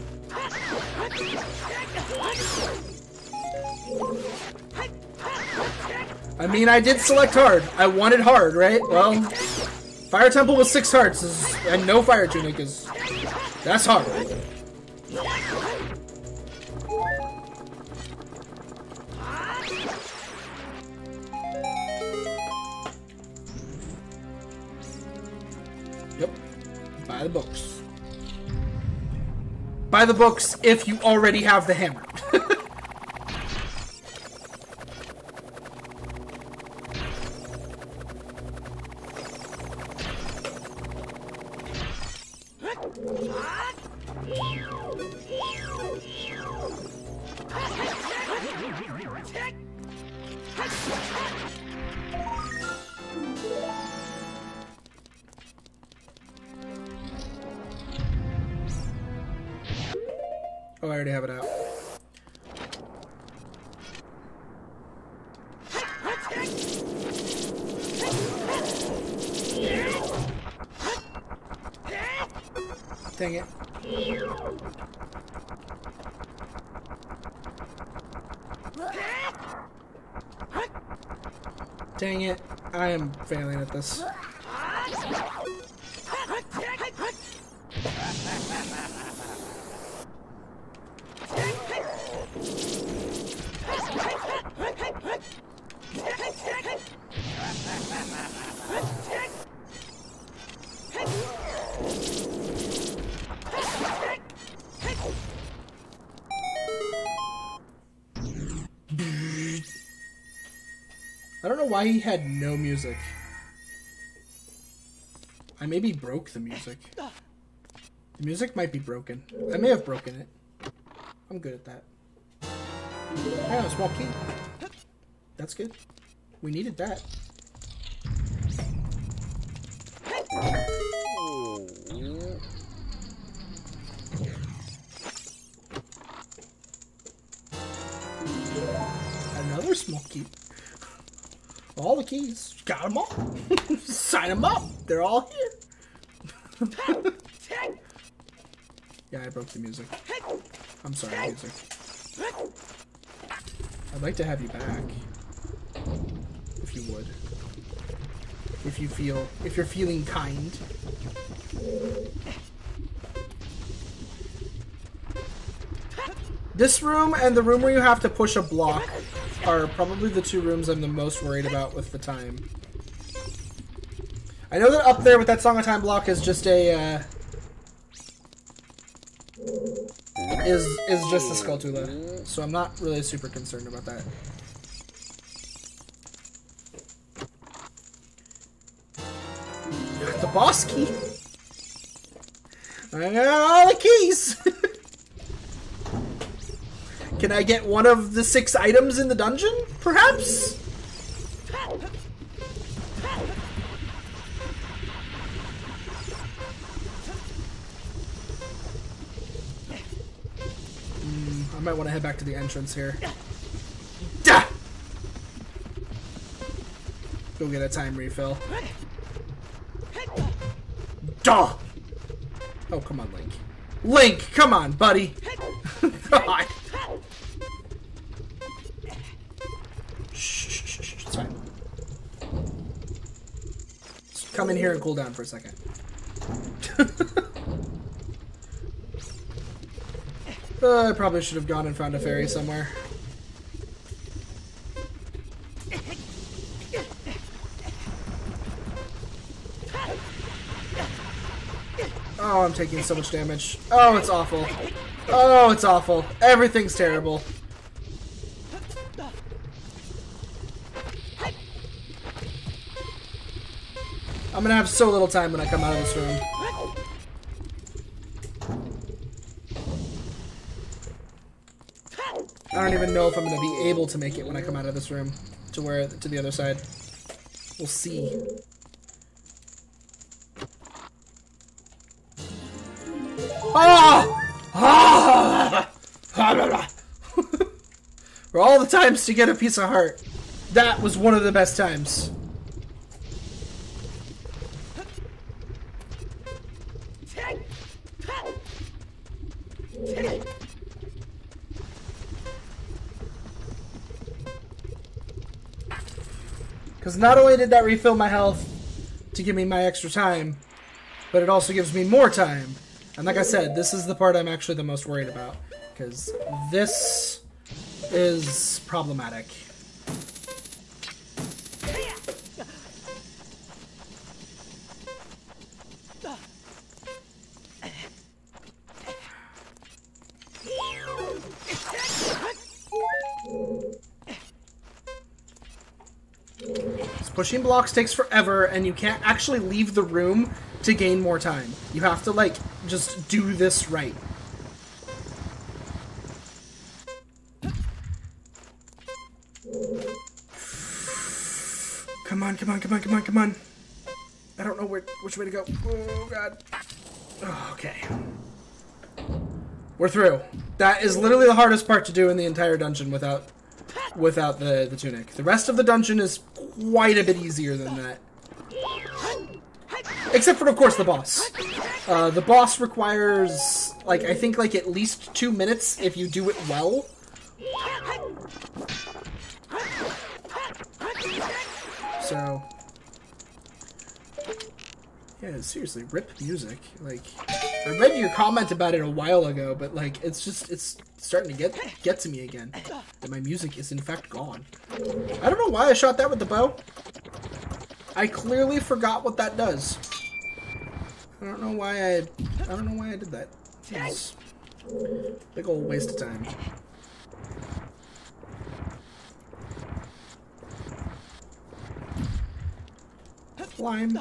I mean, I did select hard. I wanted hard, right? Well, Fire Temple with 6 hearts is, and no Fire Tunic is... That's hard. Yep. By the books. By the books if you already have the hammer. Oh, I already have it out. Dang it. Dang it. I am failing at this. I don't know why he had no music. I maybe broke the music. The music might be broken. I may have broken it. I'm good at that. Oh, a small key. That's good. We needed that. key. All the keys. Got them all. Sign them up. They're all here. Yeah, I broke the music. I'm sorry, music. I'd like to have you back. If you would. If you're feeling kind. This room and the room where you have to push a block are probably the two rooms I'm the most worried about with the time. I know that up there with that Song of Time block is just a is just a Skulltula, so I'm not really super concerned about that. The boss key. I got all the keys. Can I get one of the 6 items in the dungeon, perhaps? I might want to head back to the entrance here. Duh! Go get a time refill. Duh! Oh, come on, Link. Link, come on, buddy. God. Shh, it's fine. Just come in here and cool down for a second. I probably should have gone and found a fairy somewhere. Oh, I'm taking so much damage. Oh, it's awful. Oh, it's awful. Everything's terrible. I'm gonna have so little time when I come out of this room. I don't even know if I'm gonna be able to make it when I come out of this room to the other side. We'll see. Oh! Ah! For all the times to get a piece of heart, that was one of the best times. Because not only did that refill my health to give me my extra time, but it also gives me more time. And like I said, this is the part I'm actually the most worried about. Because this is problematic. Pushing blocks takes forever, and you can't actually leave the room to gain more time. You have to, like, just do this right. Come on, come on, come on, come on, come on. I don't know which way to go. Oh, God. Oh, okay. We're through. That is literally the hardest part to do in the entire dungeon without the tunic. The rest of the dungeon is quite a bit easier than that. Except for, of course, the boss. The boss requires, like, I think, like, at least 2 minutes if you do it well. So, yeah, seriously, rip music. Like, I read your comment about it a while ago, but, like, it's starting to get to me again. That my music is, in fact, gone. I don't know why I shot that with the bow. I clearly forgot what that does. I don't know why I did that. It's a big old waste of time. Climb.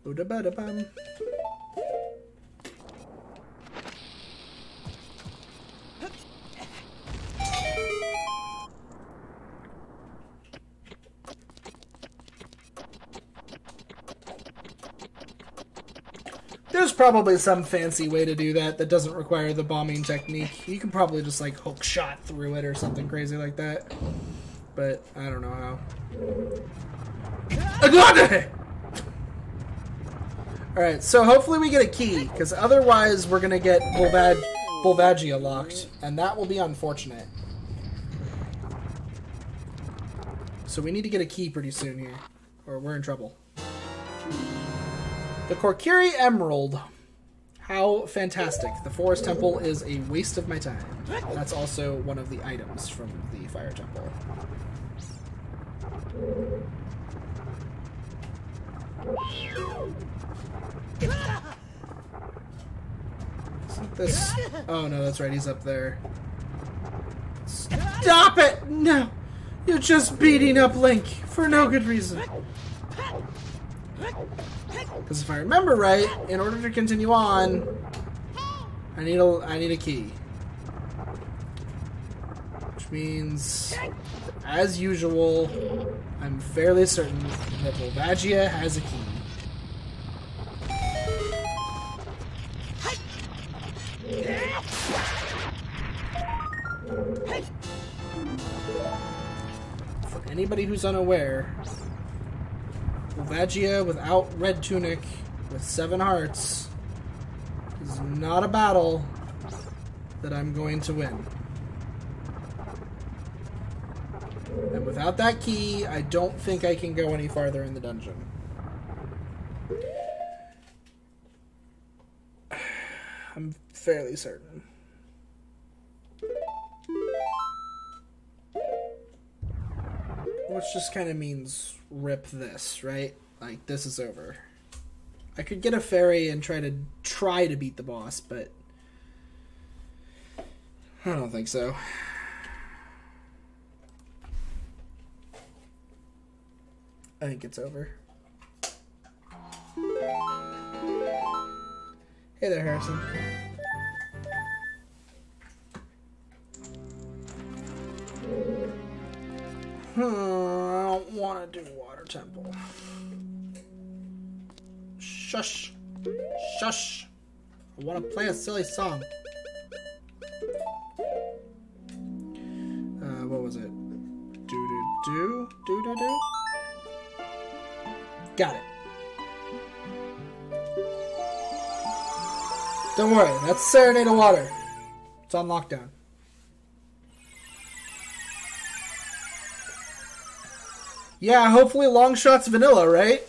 Boo-da-ba-da-bum. There's probably some fancy way to do that that doesn't require the bombing technique. You can probably just like hook shot through it or something crazy like that. But I don't know how. Alright, so hopefully we get a key, because otherwise we're going to get Volvagia locked, and that will be unfortunate. So we need to get a key pretty soon here, or we're in trouble. The Korkiri Emerald. How fantastic. The Forest Temple is a waste of my time. That's also one of the items from the Fire Temple. Isn't this... Oh no, that's right, he's up there. Stop it! No! You're just beating up Link for no good reason. Because if I remember right, in order to continue on, I need a key. Which means, as usual, I'm fairly certain that Volvagia has a key. For anybody who's unaware, Volvagia without Red Tunic with 7 hearts is not a battle that I'm going to win. And without that key, I don't think I can go any farther in the dungeon. I'm fairly certain. Which just kind of means rip this, right? Like, this is over. I could get a fairy and try to beat the boss, but I don't think so. I think it's over. Hey there, Harrison. I don't want to do Water Temple. Shush. Shush. I want to play a silly song. What was it? Do-do-do? Got it. Don't worry, that's Serenade of Water. It's on lockdown. Yeah, hopefully long shot's vanilla, right?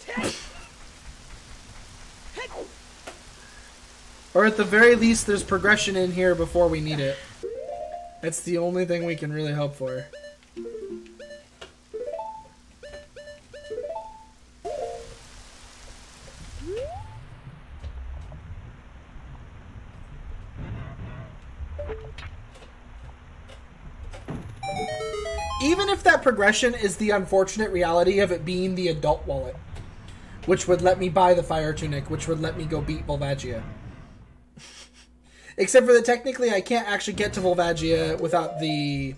Or at the very least, there's progression in here before we need it. That's the only thing we can really hope for. Even if that progression is the unfortunate reality of it being the adult wallet, which would let me buy the Fire Tunic, which would let me go beat Volvagia. Except for that technically I can't actually get to Volvagia without the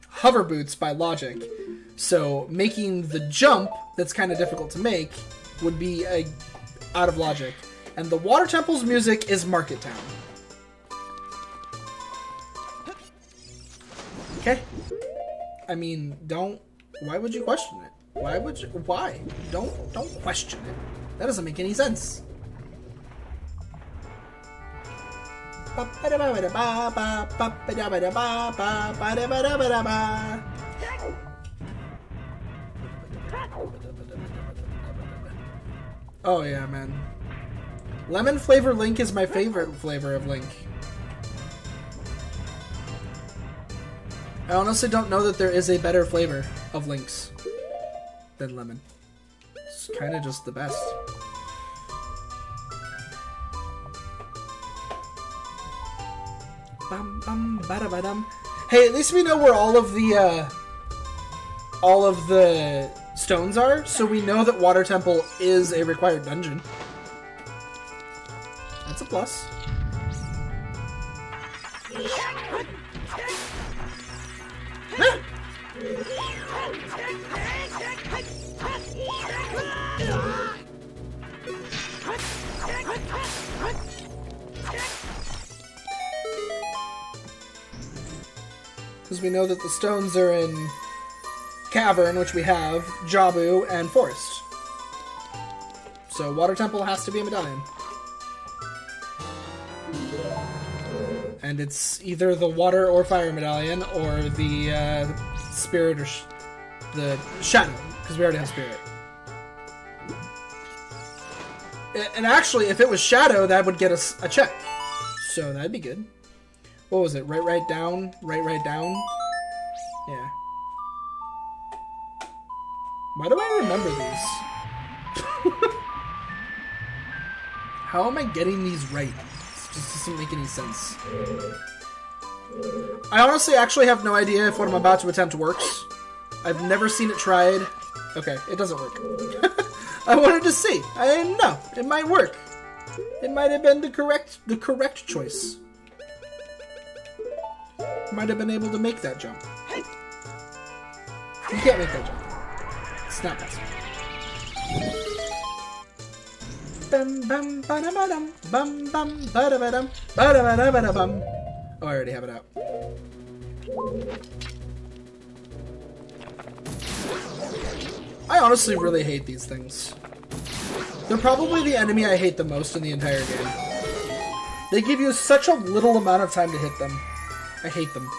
hover boots by logic. So making the jump that's kind of difficult to make would be out of logic. And the Water Temple's music is Market Town. Okay. I mean, why would you question it? Why? Don't question it. That doesn't make any sense. Oh yeah, man. Lemon flavor Link is my favorite flavor of Link. I honestly don't know that there is a better flavor of Link's than lemon. It's kind of just the best. Bum, bum, bada, badum. Hey, at least we know where all of the stones are, so we know that Water Temple is a required dungeon. That's a plus. Because we know that the stones are in Cavern, which we have, Jabu, and Forest. So Water Temple has to be a medallion. And it's either the Water or Fire medallion, or the Spirit or the Shadow, because we already have Spirit. And actually, if it was Shadow, that would get us a check. So that'd be good. What was it? Right down? Right down? Yeah. Why do I remember these? How am I getting these right? It just doesn't make any sense. I honestly actually have no idea if what I'm about to attempt works. I've never seen it tried. Okay, it doesn't work. I wanted to see. I didn't know. It might work. It might have been the correct choice. Might have been able to make that jump. You can't make that jump. It's not possible. Bum bum ba-da-ba-dum, bum bum ba-da-ba-dum, ba-da-ba-da-ba-da-bum. Oh, I already have it out. I honestly really hate these things. They're probably the enemy I hate the most in the entire game. They give you such a little amount of time to hit them. I hate them.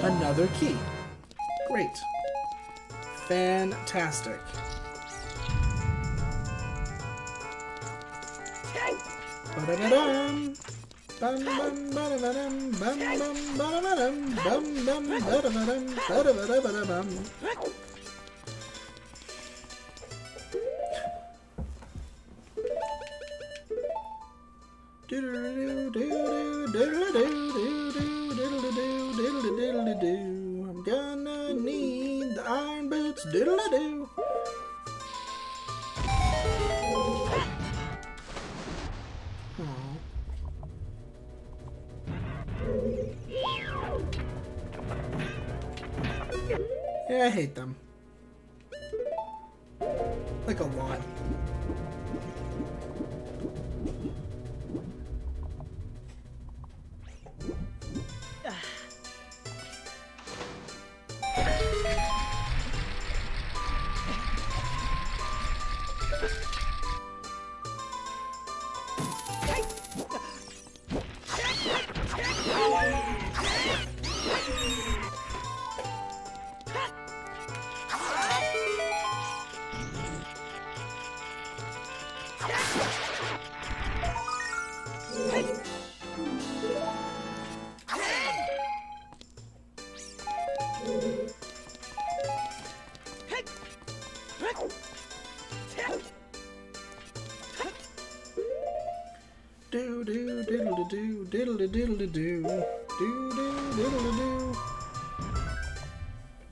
Another key. Great. Fantastic. Ba-da-ba-dum. Bum bum ba-da-ba-dum. Bum bum ba-da-ba-dum. Bum bum ba-da-ba-dum. Ba-da-ba-da-ba-da-bum. I'm gonna need the iron boots. Doodle-doo. Yeah, I hate them. Like a lot.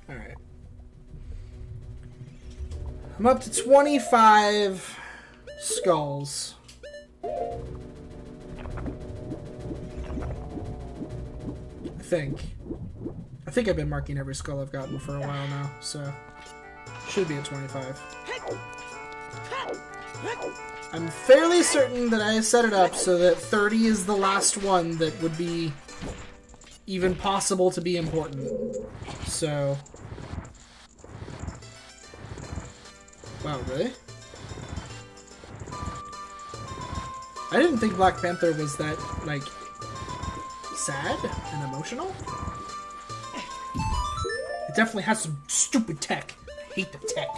Alright. I'm up to 25 skulls. I think I've been marking every skull I've gotten for a while now, so should be at 25. I'm fairly certain that I set it up so that 30 is the last one that would be even possible to be important. So... Wow, really? I didn't think Black Panther was that, like, sad and emotional. It definitely has some stupid tech. I hate the tech.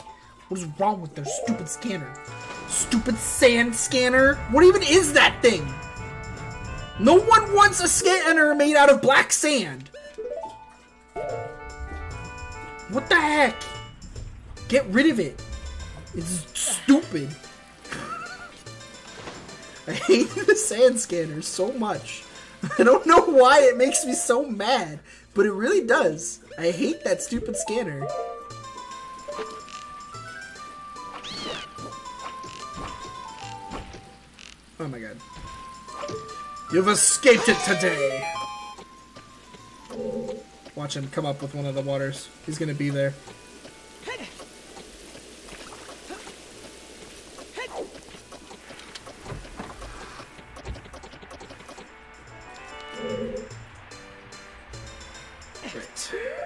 What is wrong with their stupid scanner? Stupid sand scanner? What even is that thing? No one wants a scanner made out of black sand. What the heck? Get rid of it. It's stupid. I hate the sand scanner so much. I don't know why it makes me so mad, but it really does. I hate that stupid scanner. Oh my god. You've escaped it today! Watch him come up with one of the waters. He's gonna be there.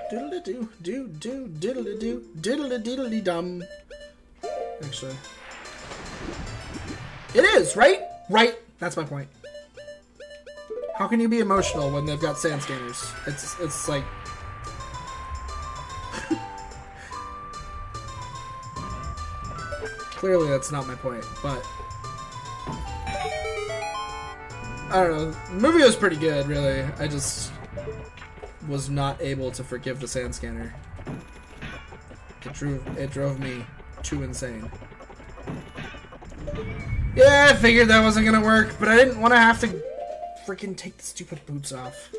Diddle-a-doo, do, diddle-a-doo, diddle-a-diddle-dee-dum. Actually. It is, right? Right. That's my point. How can you be emotional when they've got sand scanners? It's like... Clearly that's not my point, but... I don't know. The movie was pretty good, really. I just was not able to forgive the sand scanner. It drove me too insane. Yeah, I figured that wasn't gonna work, but I didn't want to have to freaking take the stupid boots off.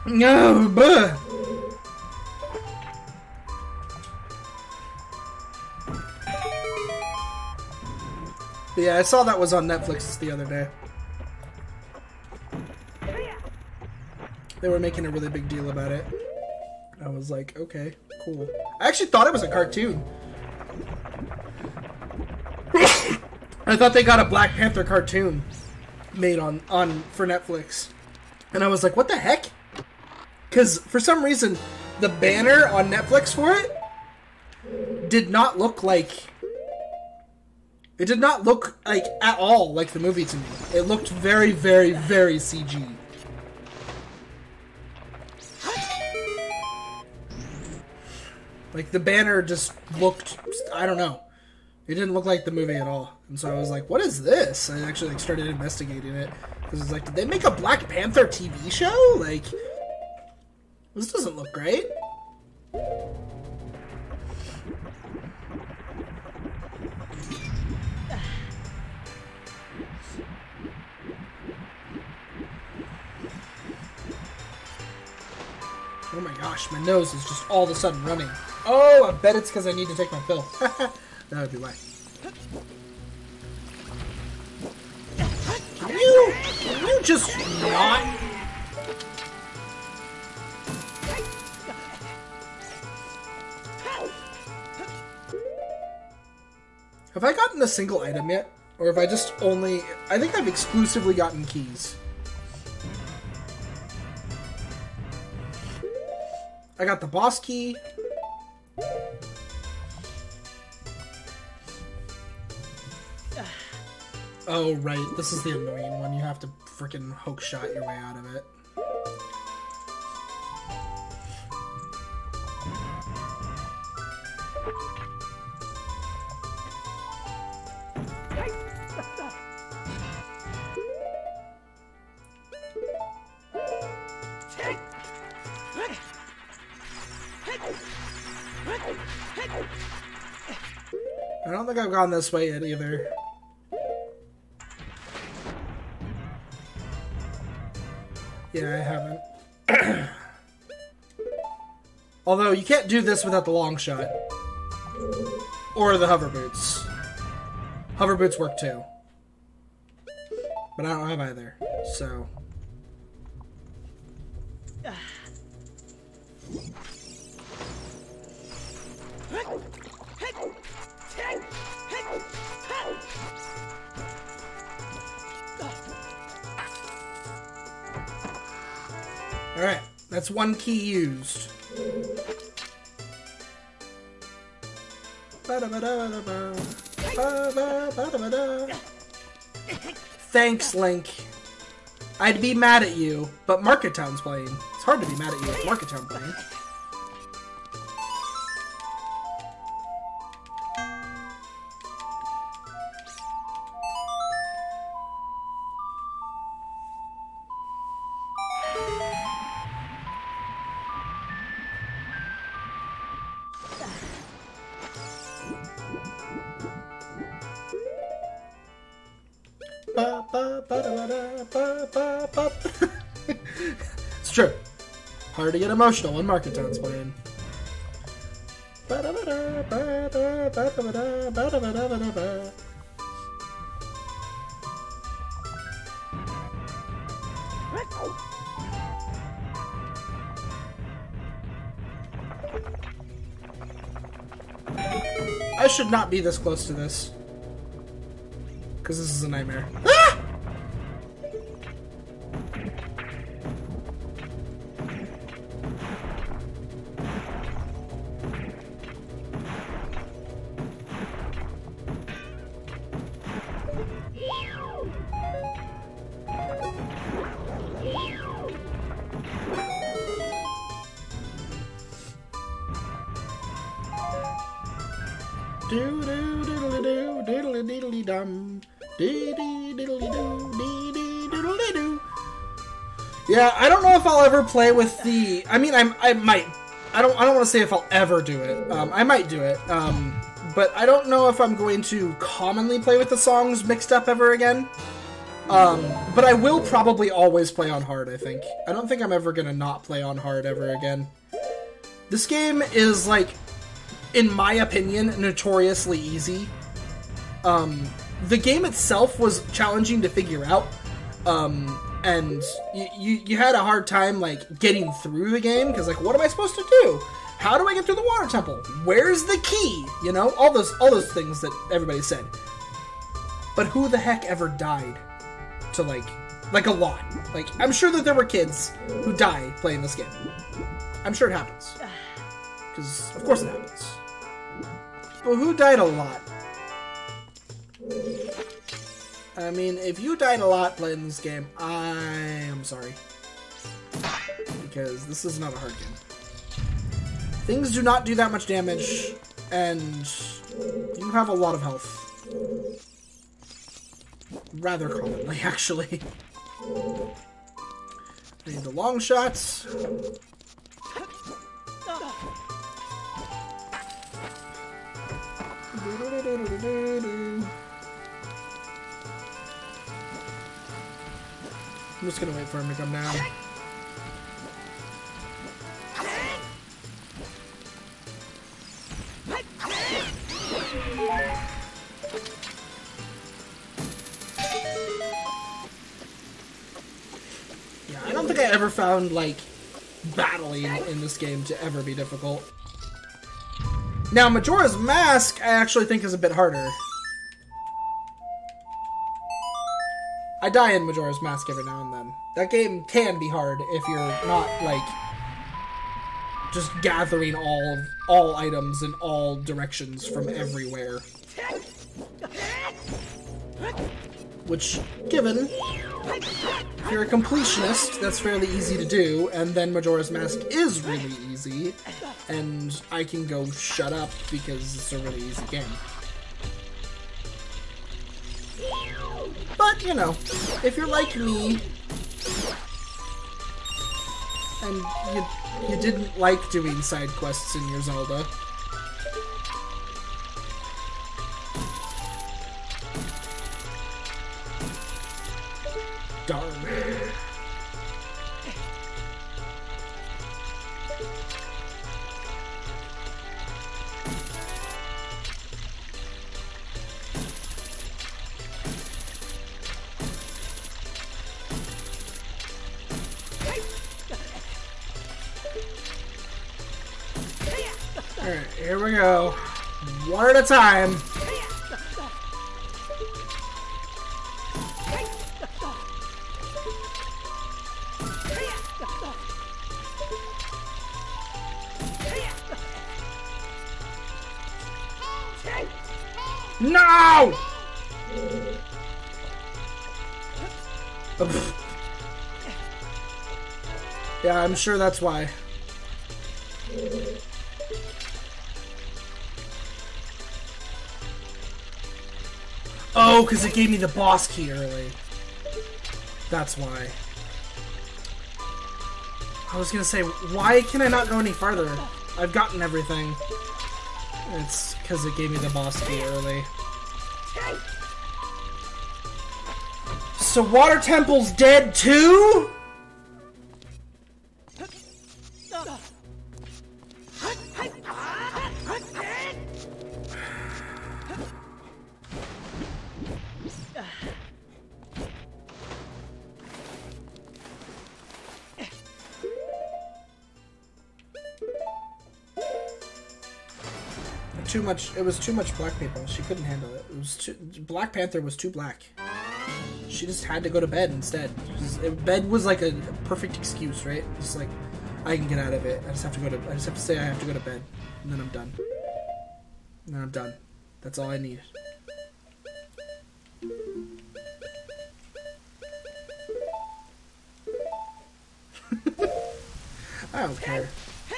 No, but yeah, I saw that was on Netflix the other day. They were making a really big deal about it. I was like, okay, cool. I actually thought it was a cartoon. I thought they got a Black Panther cartoon made for Netflix. And I was like, what the heck? Because for some reason, the banner on Netflix for it did not look like... It did not look like at all like the movie to me. It looked very, very, very CG. Like, the banner just looked... I don't know. It didn't look like the movie at all. And so I was like, what is this? I actually started investigating it. Because it's like, did they make a Black Panther TV show? Like, this doesn't look great. Oh my gosh, my nose is just all of a sudden running. Oh, I bet it's because I need to take my pill. That would be why. Can you just not? Have I gotten a single item yet? Or have I just only... I think I've exclusively gotten keys. I got the boss key. Oh, right. This is the annoying one. You have to freaking hook shot your way out of it. I don't think I've gone this way yet either. Yeah, I haven't. Although, you can't do this without the long shot. Or the hover boots. Hover boots work too. But I don't have either, so... Alright, that's one key used. Thanks, Link. I'd be mad at you, but Market Town's playing. It's hard to be mad at you with Market Town playing. It's true. Hard to get emotional when Market Town's playing. I should not be this close to this. Because this is a nightmare. Ah! Yeah, I don't know if I'll ever play with the. I mean, I might. I don't want to say if I'll ever do it. I might do it. But I don't know if I'm going to commonly play with the songs mixed up ever again. But I will probably always play on hard, I think. I don't think I'm ever gonna not play on hard ever again. This game is, like, in my opinion, notoriously easy. The game itself was challenging to figure out. And you had a hard time, like, getting through the game, because, like, what am I supposed to do? How do I get through the water temple? Where's the key? You know, all those things that everybody said. But who the heck ever died to, like a lot? Like, I'm sure that there were kids who die playing this game. I'm sure it happens. Because, of course it happens. But who died a lot? I mean, if you died a lot playing this game, I am sorry. Because this is not a hard game. Things do not do that much damage, and you have a lot of health. Rather commonly, actually. I need the long shots. I'm just gonna wait for him to come down. Yeah, I don't think I ever found, like, battling in this game to ever be difficult. Now, Majora's Mask, I actually think is a bit harder. I die in Majora's Mask every now and then. That game can be hard if you're not, like, just gathering all items in all directions from everywhere. Which, given, if you're a completionist, that's fairly easy to do, and then Majora's Mask is really easy, and I can go shut up because it's a really easy game. But, you know, if you're like me, and you didn't like doing side quests in your Zelda, darn. Alright, here we go. One at a time. No! Yeah, I'm sure that's why. Oh, because it gave me the boss key early. That's why. I was gonna say, why can I not go any farther? I've gotten everything. It's because it gave me the boss key early. So Water Temple's dead too? too much. It was too much black people. She couldn't handle it. It was too. Black Panther was too black. She just had to go to bed instead. Bed was like a perfect excuse, right? Just like, I can get out of it. I just have to go to. I just have to say I have to go to bed, and then I'm done. And then I'm done. That's all I need. I don't care.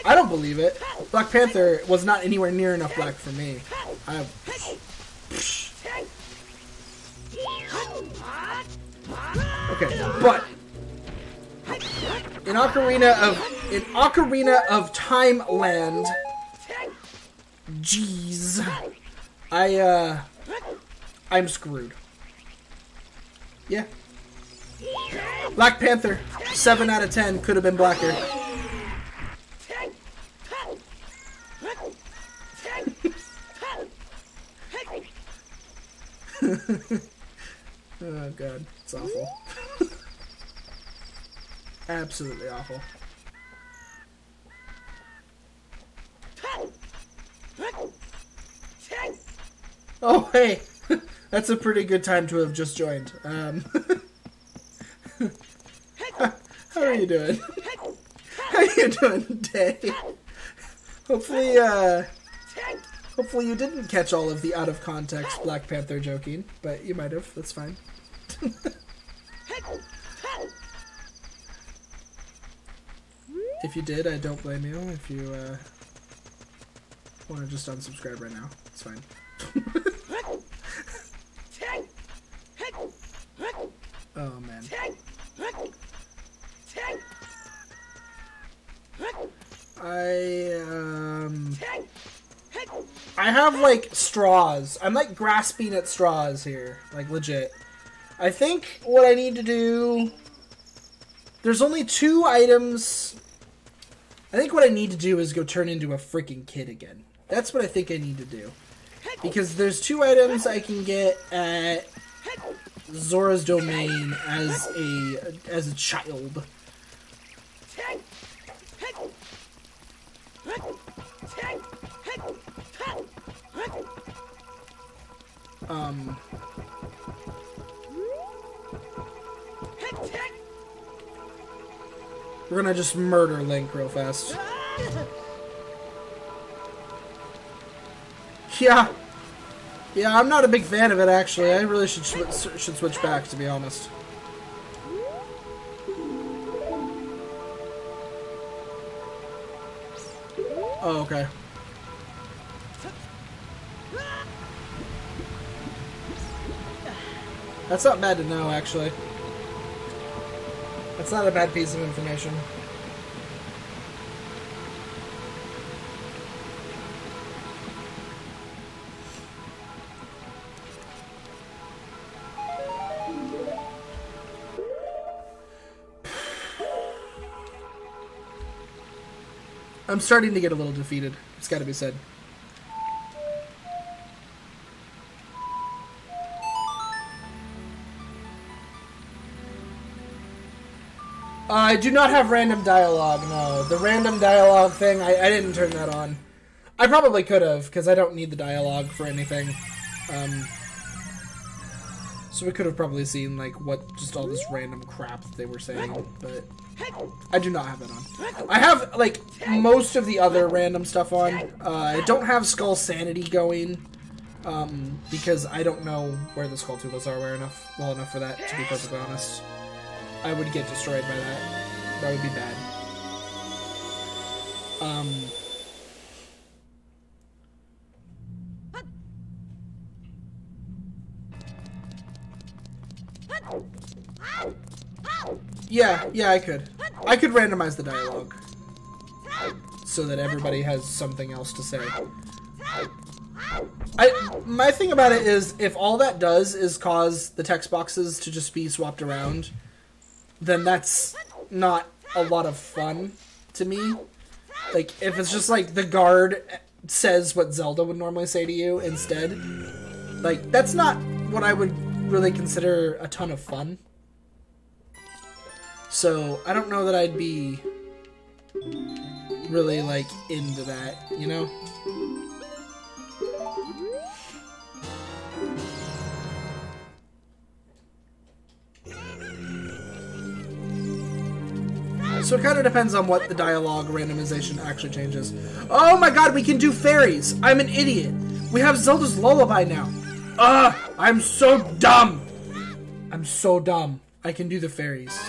I don't believe it. Black Panther was not anywhere near enough black for me. Okay, but in Ocarina of Time Land, jeez, I'm screwed. Yeah. Black Panther, 7 out of 10, could have been blacker. Oh god, it's awful. Absolutely awful. Oh hey, that's a pretty good time to have just joined. How are you doing? How are you doing today? Hopefully you didn't catch all of the out of context Black Panther joking, but you might have. That's fine. If you did, I don't blame you. If you want to just unsubscribe right now, it's fine. Oh man. I have like straws. I'm like grasping at straws here, like legit. I think what I need to do, there's only 2 items. I think what I need to do is go turn into a freaking kid again. That's what I think I need to do. Because there's 2 items I can get at Zora's Domain as a child. We're gonna just murder Link real fast. Yeah, I'm not a big fan of it actually. I really should switch back, to be honest. Oh, okay. That's not bad to know, actually. That's not a bad piece of information. I'm starting to get a little defeated. It's got to be said. I do not have random dialogue, no. The random dialogue thing, I didn't turn that on. I probably could have, because I don't need the dialogue for anything. So we could have probably seen, like, what, just all this random crap that they were saying, but I do not have that on. I have, like, most of the other random stuff on. I don't have Skull Sanity going, because I don't know where the Skull Tubas are well enough for that, to be perfectly honest. I would get destroyed by that. That would be bad. Yeah, I could. I could randomize the dialogue so that everybody has something else to say. My thing about it is, if all that does is cause the text boxes to just be swapped around, then that's not a lot of fun to me. Like, if it's just like the guard says what Zelda would normally say to you instead, like, that's not what I would really consider a ton of fun. So, I don't know that I'd be really, like, into that, you know? So it kind of depends on what the dialogue randomization actually changes. Oh my god, we can do fairies! I'm an idiot! We have Zelda's Lullaby now! Ugh! I'm so dumb! I'm so dumb. I can do the fairies.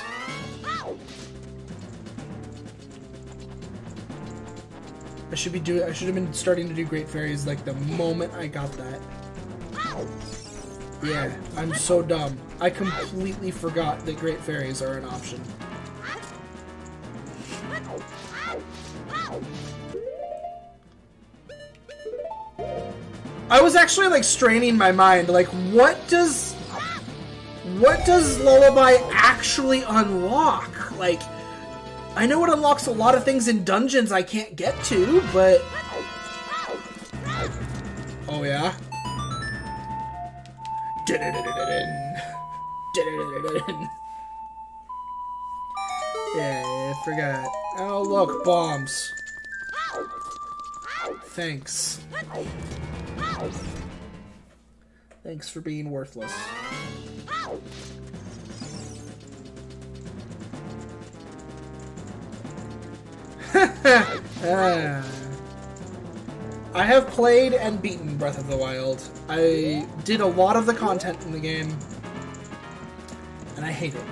I should have been starting to do Great Fairies like the moment I got that. Yeah, I'm so dumb. I completely forgot that Great Fairies are an option. I was actually like straining my mind, like what does Lullaby actually unlock? Like, I know it unlocks a lot of things in dungeons I can't get to, but... Oh yeah? Yeah, I forgot. Oh look, bombs. Thanks. Thanks for being worthless. I have played and beaten Breath of the Wild. I did a lot of the content in the game, and I hate it.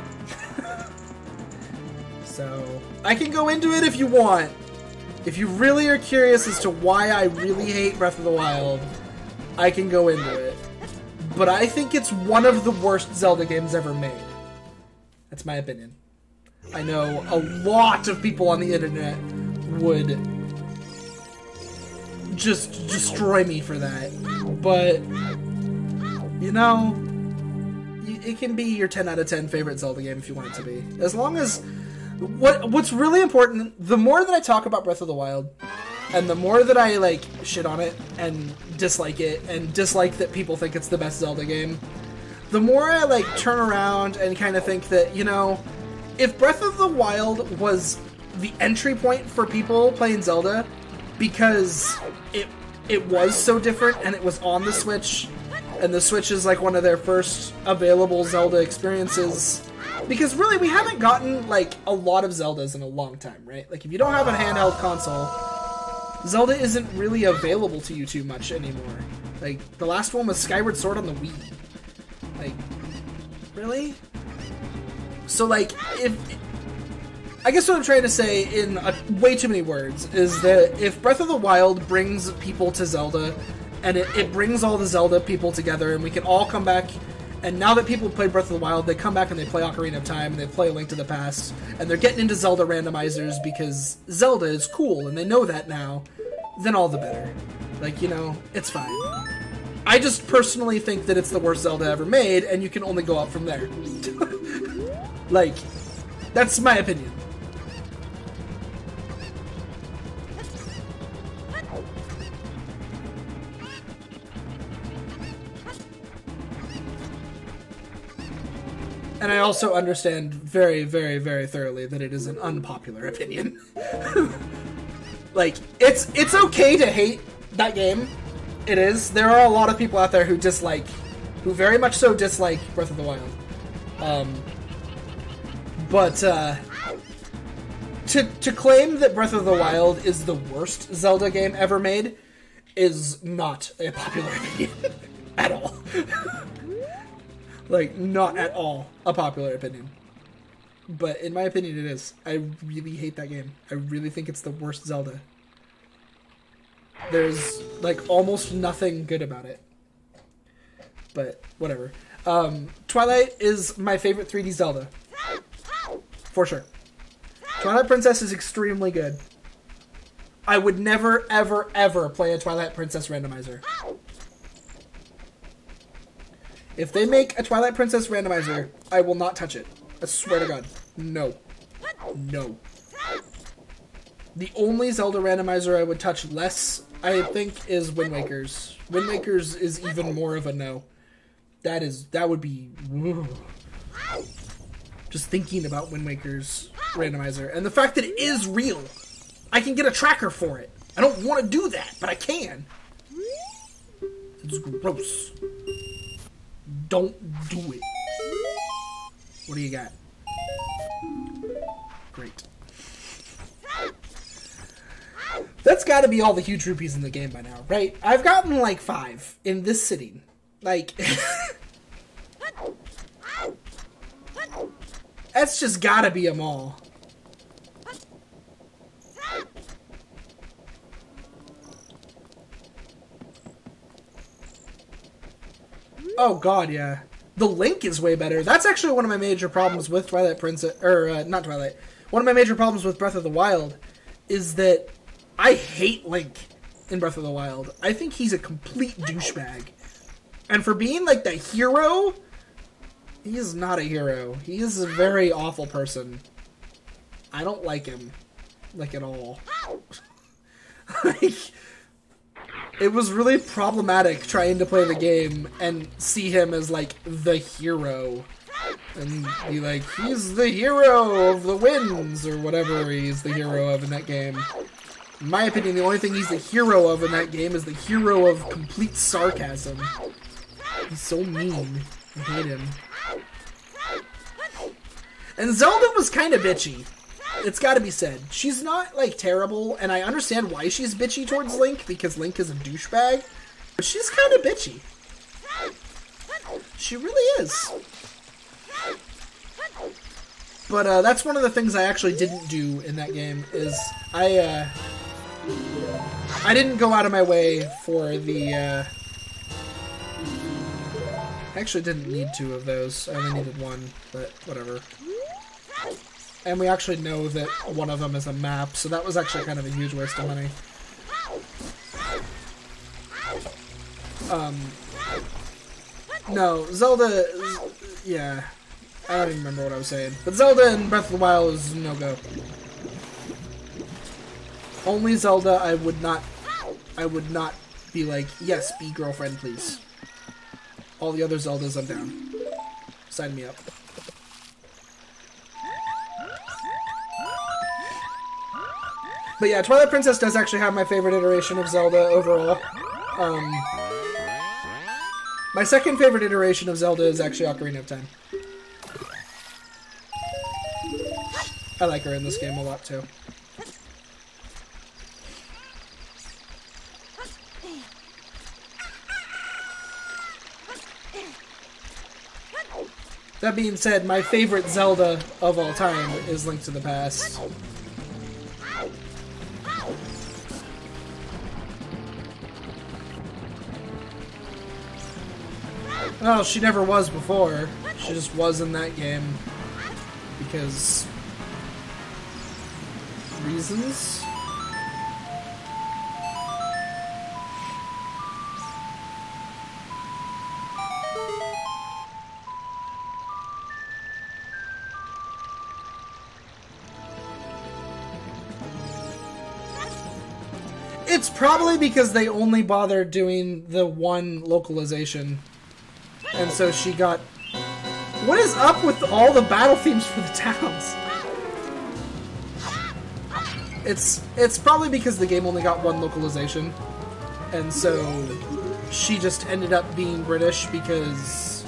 So, I can go into it if you want. If you really are curious as to why I really hate Breath of the Wild, I can go into it. But I think it's one of the worst Zelda games ever made. That's my opinion. I know a lot of people on the internet would just destroy me for that. But, you know, it can be your 10 out of 10 favorite Zelda game if you want it to be. As long as... What's really important, the more that I talk about Breath of the Wild, and the more that I, like, shit on it, and dislike that people think it's the best Zelda game, the more I, like, turn around and kind of think that, you know, if Breath of the Wild was the entry point for people playing Zelda, because it was so different, and it was on the Switch, and the Switch is, like, one of their first available Zelda experiences... Because really, we haven't gotten, like, a lot of Zeldas in a long time, right? Like, if you don't have a handheld console, Zelda isn't really available to you too much anymore. Like, the last one was Skyward Sword on the Wii. Like, really? So, like, I guess what I'm trying to say in way too many words is that if Breath of the Wild brings people to Zelda, and it brings all the Zelda people together, and we can all come back... And now that people have played Breath of the Wild, they come back and they play Ocarina of Time, and they play A Link to the Past, and they're getting into Zelda randomizers because Zelda is cool, and they know that now, then all the better. Like, you know, it's fine. I just personally think that it's the worst Zelda ever made, and you can only go up from there. Like, that's my opinion. And I also understand very, very, very thoroughly that it is an unpopular opinion. Like, it's okay to hate that game. It is. There are a lot of people out there who very much so dislike Breath of the Wild. But to claim that Breath of the Wild is the worst Zelda game ever made is not a popular opinion at all. Like, not at all a popular opinion. But in my opinion, it is. I really hate that game. I really think it's the worst Zelda. There's, like, almost nothing good about it. But, whatever. Twilight is my favorite 3D Zelda. For sure. Twilight Princess is extremely good. I would never, ever, ever play a Twilight Princess randomizer. If they make a Twilight Princess randomizer, I will not touch it. I swear to God. No. No. The only Zelda randomizer I would touch less, I think, is Wind Waker's. Wind Waker's is even more of a no. That would be... Woo. Just thinking about Wind Waker's randomizer. And the fact that it is real. I can get a tracker for it. I don't want to do that, but I can. It's gross. Don't do it. What do you got? Great. got to be all the huge rupees in the game by now, right? I've gotten like 5 in this sitting. Like, that's just got to be them all. Oh god, yeah. The Link is way better. That's actually one of my major problems with Twilight Princess, or not Twilight. One of my major problems with Breath of the Wild is that I hate Link in Breath of the Wild. I think he's a complete douchebag. And for being like the hero, he is not a hero. He is a very awful person. I don't like him, like, at all. Like, it was really problematic trying to play the game and see him as, like, the hero. And be like, he's the hero of the winds, or whatever he's the hero of in that game. In my opinion, the only thing he's the hero of in that game is the hero of complete sarcasm. He's so mean. I hate him. And Zelda was kind of bitchy. It's gotta be said. She's not, like, terrible, and I understand why she's bitchy towards Link, because Link is a douchebag. But she's kind of bitchy. She really is. But, that's one of the things I actually didn't do in that game, is I didn't go out of my way for the, I actually didn't need 2 of those. I only needed 1, but whatever. And we actually know that one of them is a map, so that was actually kind of a huge waste of money. No, Zelda, yeah, I don't even remember what I was saying. But Zelda in Breath of the Wild is no-go. Only Zelda I would not be like, yes, be girlfriend, please. All the other Zeldas, I'm down. Sign me up. But yeah, Twilight Princess does actually have my favorite iteration of Zelda overall. My second favorite iteration of Zelda is actually Ocarina of Time. I like her in this game a lot too. That being said, my favorite Zelda of all time is Link to the Past. Well, she never was before. She just was in that game. Because... reasons? It's probably because they only bothered doing the one localization. And so she got... What is up with all the battle themes for the towns? It's probably because the game only got one localization. And so she just ended up being British because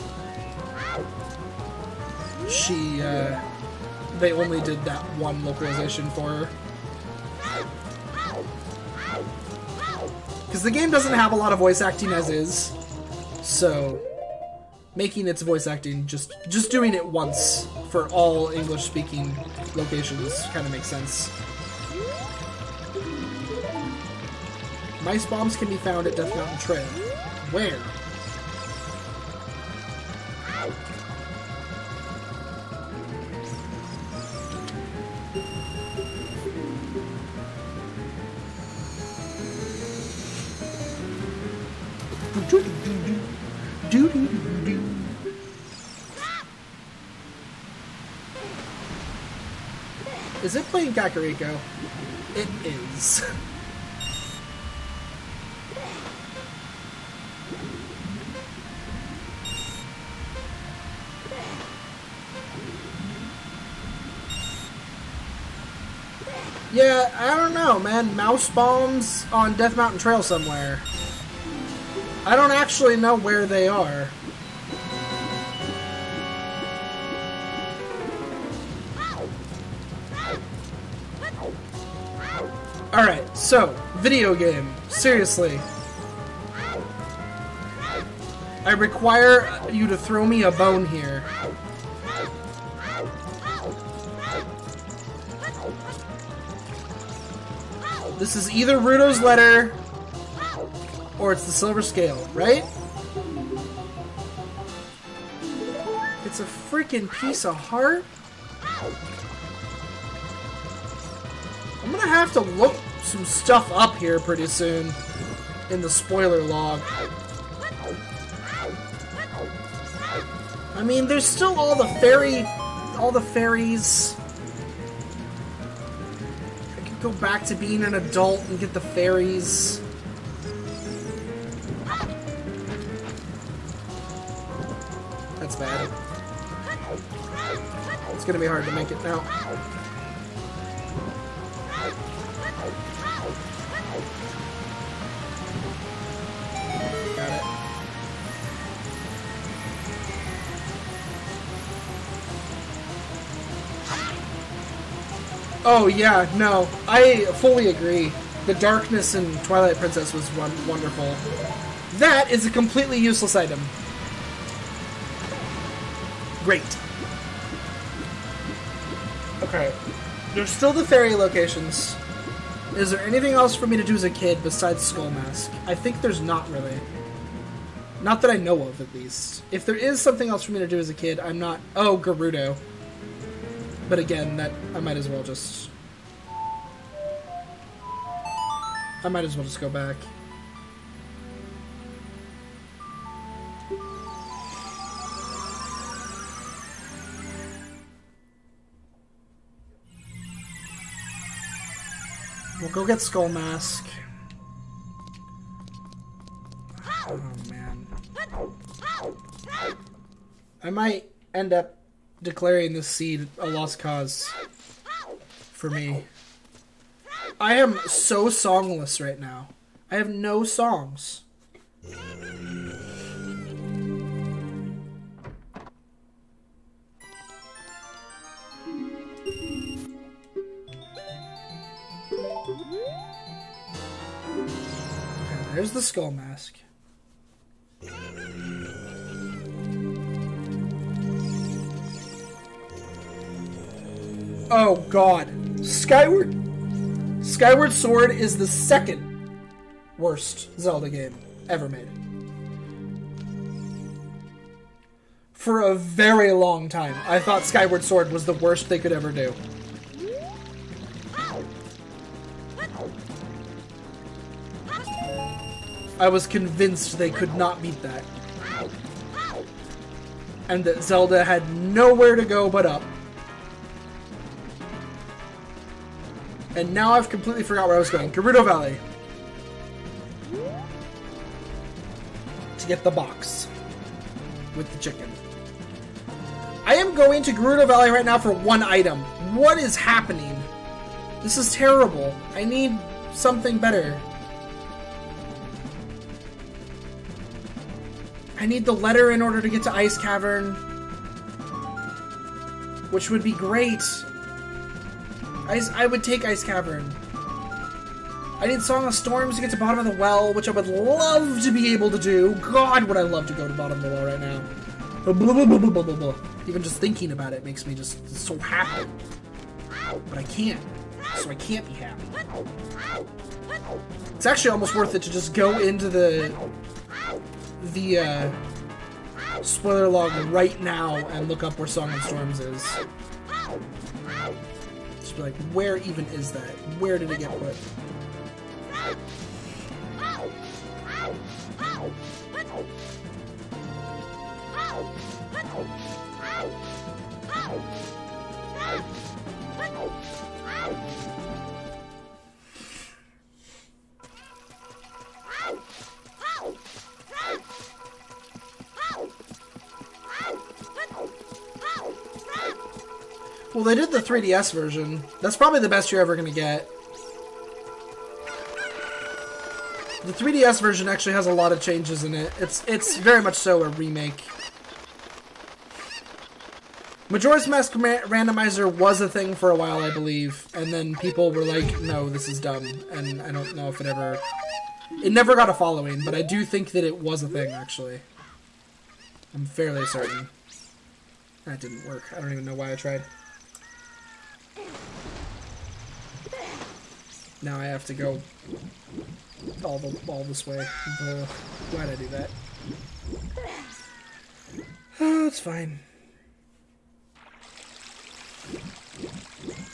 she, they only did that one localization for her. Because the game doesn't have a lot of voice acting as is, so making its voice acting, just doing it once for all English-speaking locations kind of makes sense. Mice bombs can be found at Death Mountain Trail. Where? Is it playing Kakariko? It is. Yeah, I don't know, man. Mouse bombs on Death Mountain Trail somewhere. I don't actually know where they are. Alright, so, video game. Seriously. I require you to throw me a bone here. This is either Rudo's letter or it's the silver scale, right? It's a freaking piece of heart. I'm gonna have to look some stuff up here pretty soon in the spoiler log. I mean, there's still all the fairies. I could go back to being an adult and get the fairies. That's bad. It's gonna be hard to make it now. Got it. Oh yeah, no, I fully agree. The darkness in Twilight Princess was wonderful. That is a completely useless item. Great. Okay. There's still the fairy locations. Is there anything else for me to do as a kid besides Skull Mask? I think there's not really. Not that I know of, at least. If there is something else for me to do as a kid, I'm not... Oh, Gerudo. But again, that I might as well just go back. We'll go get Skull Mask. Oh man. I might end up declaring this seed a lost cause for me. I am so songless right now. I have no songs. Okay, there's the Skull Mask. Oh god. Skyward Sword is the second worst Zelda game ever made. For a very long time, I thought Skyward Sword was the worst they could ever do. I was convinced they could not beat that. And that Zelda had nowhere to go but up. And now I've completely forgot where I was going. Gerudo Valley. To get the box. With the chicken. I am going to Gerudo Valley right now for one item. What is happening? This is terrible. I need something better. I need the letter in order to get to Ice Cavern. Which would be great. I would take Ice Cavern. I need Song of Storms to get to Bottom of the Well, which I would love to be able to do. God, would I love to go to Bottom of the Well right now. Blah, blah, blah, blah, blah, blah. Even just thinking about it makes me just so happy. But I can't. So I can't be happy. It's actually almost worth it to just go into the spoiler log right now and look up where Song of Storms is. Just be like, where even is that? Where did it get put? Well, they did the 3DS version. That's probably the best you're ever going to get. The 3DS version actually has a lot of changes in it. It's very much so a remake. Majora's Mask Randomizer was a thing for a while, I believe, and then people were like, no, this is dumb, and I don't know if it ever... It never got a following, but I do think that it was a thing, actually. I'm fairly certain. That didn't work. I don't even know why I tried. Now I have to go all this way. Why'd I do that? Oh, it's fine.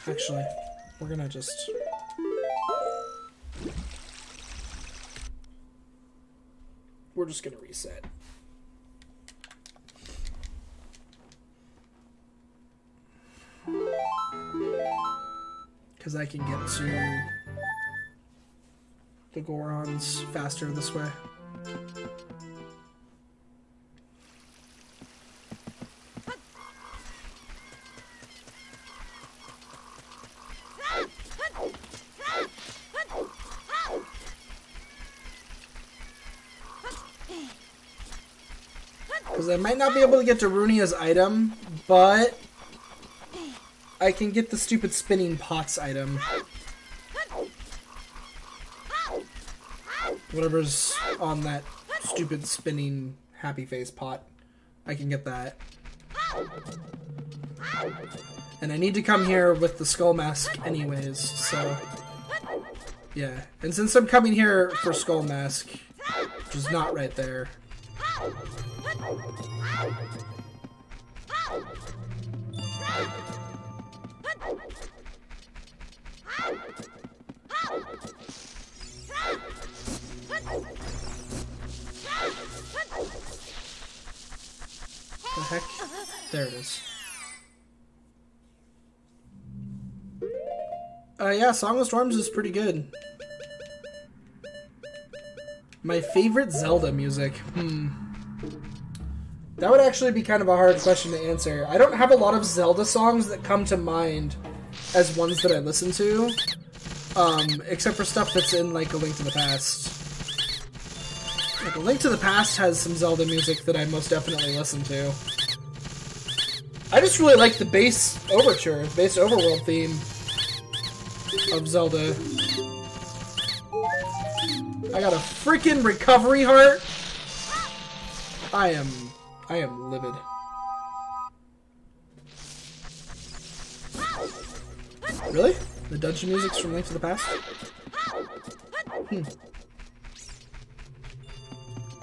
Actually, we're gonna just... We're just gonna reset. Because I can get to the Gorons faster this way. Because I might not be able to get to Runia's item, but I can get the stupid spinning pots item. Whatever's on that stupid spinning happy face pot. I can get that. And I need to come here with the skull mask anyways, so... Yeah. And since I'm coming here for skull mask, which is not right there... The heck? There it is. Yeah, Song of Storms is pretty good. My favorite Zelda music? That would actually be kind of a hard question to answer. I don't have a lot of Zelda songs that come to mind as ones that I listen to. Except for stuff that's in, like, A Link to the Past. Like, A Link to the Past has some Zelda music that I most definitely listen to. I just really like the bass overture, bass overworld theme of Zelda. I got a freaking recovery heart. I am livid. Really? The dungeon music's from Link to the Past?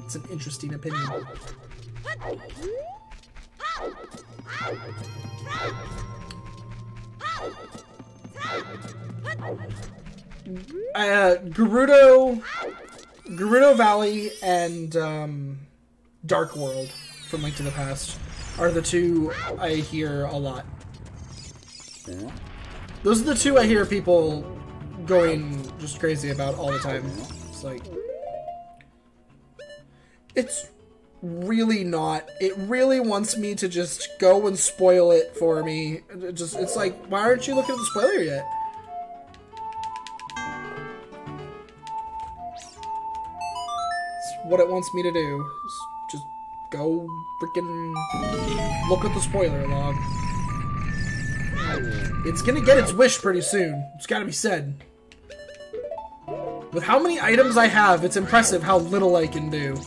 It's an interesting opinion. Gerudo Valley and Dark World from Link to the Past are the two I hear a lot. Those are the two I hear people going just crazy about all the time. It's like... It's really not. It really wants me to just go and spoil it for me. It's like, why aren't you looking at the spoiler yet? It's what it wants me to do. Just go freaking look at the spoiler log. It's gonna get its wish pretty soon. It's gotta be said. With how many items I have, it's impressive how little I can do.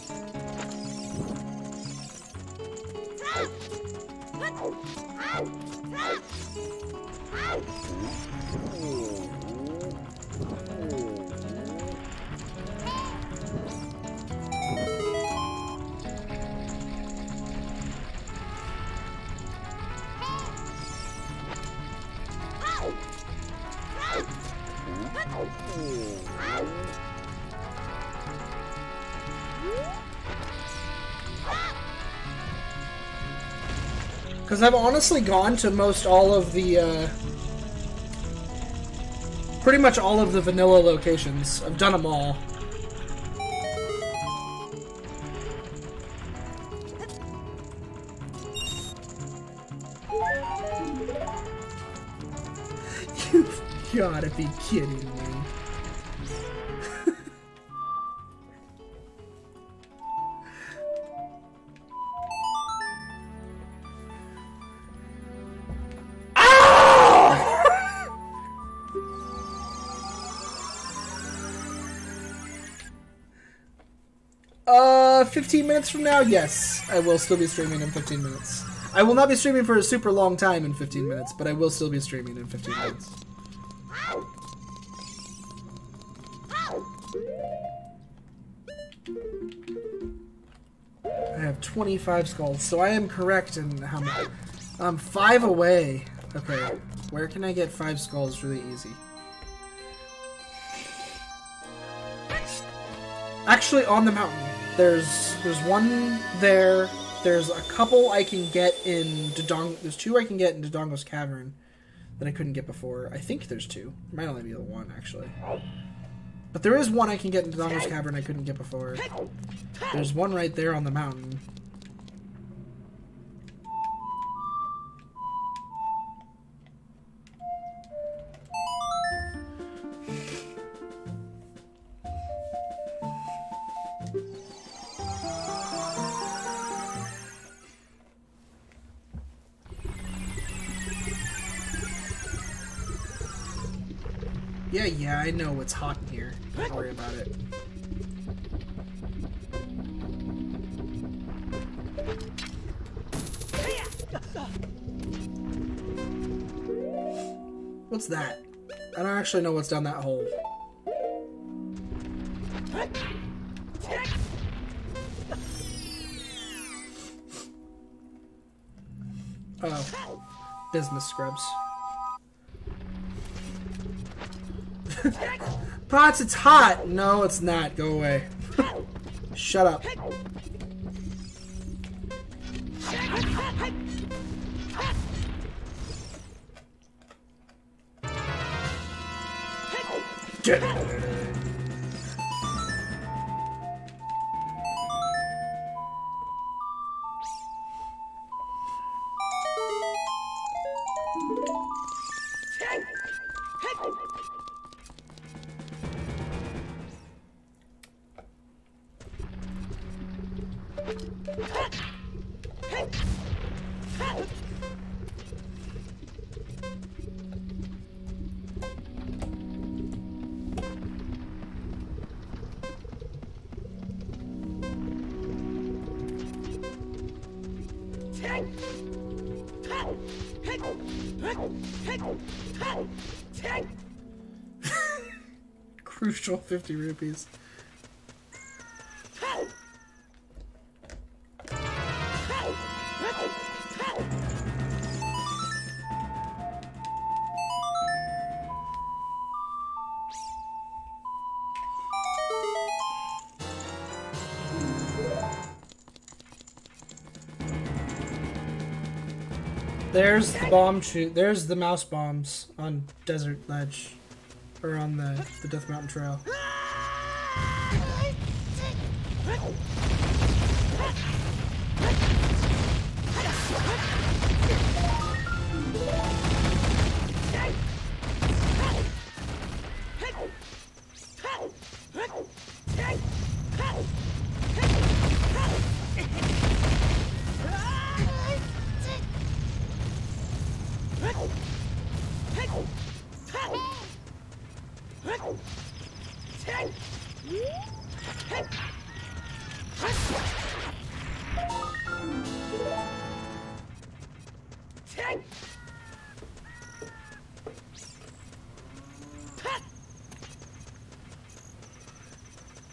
Because I've honestly gone to most all of the, pretty much all of the vanilla locations. I've done them all. You've gotta be kidding me. 15 minutes from now, yes. I will still be streaming in 15 minutes. I will not be streaming for a super long time in 15 minutes, but I will still be streaming in 15 minutes. I have 25 skulls, so I am correct in how many. I'm 5 away. Okay, where can I get 5 skulls really easy? Actually, on the mountain. There's one there. There's a couple I can get in Dodongo. There's 2 I can get in Dodongo's Cavern that I couldn't get before. I think there's 2. It might only be the 1, actually. But there is 1 I can get in Dodongo's Cavern I couldn't get before. There's 1 right there on the mountain. Yeah, I know it's hot in here. Don't worry about it. What's that? I don't actually know what's down that hole. Oh. Business scrubs. Pots, it's hot! No, it's not. Go away. Shut up. Get it. Crucial 50 rupees. There's the bomb shoot. There's the mouse bombs on Desert Ledge, or on the Death Mountain Trail.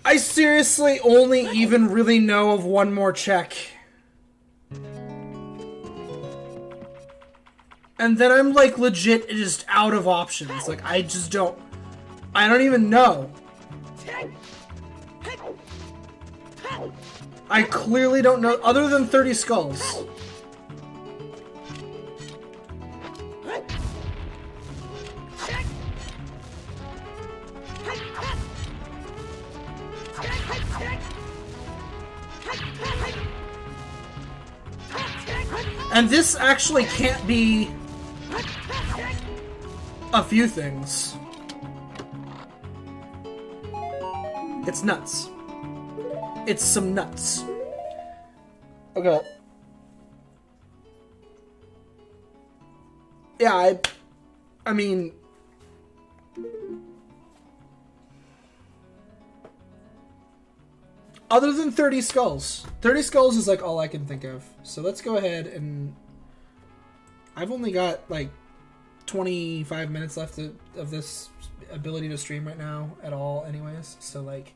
I seriously only even really know of one more check. And then I'm like legit just out of options. Like I don't even know. I clearly don't know other than 30 skulls. And this actually can't be a few things. It's nuts. It's some nuts. Okay. Yeah, I mean... Other than 30 Skulls. 30 Skulls is like all I can think of. So let's go ahead and... I've only got like 25 minutes left of this ability to stream right now at all anyways. So like...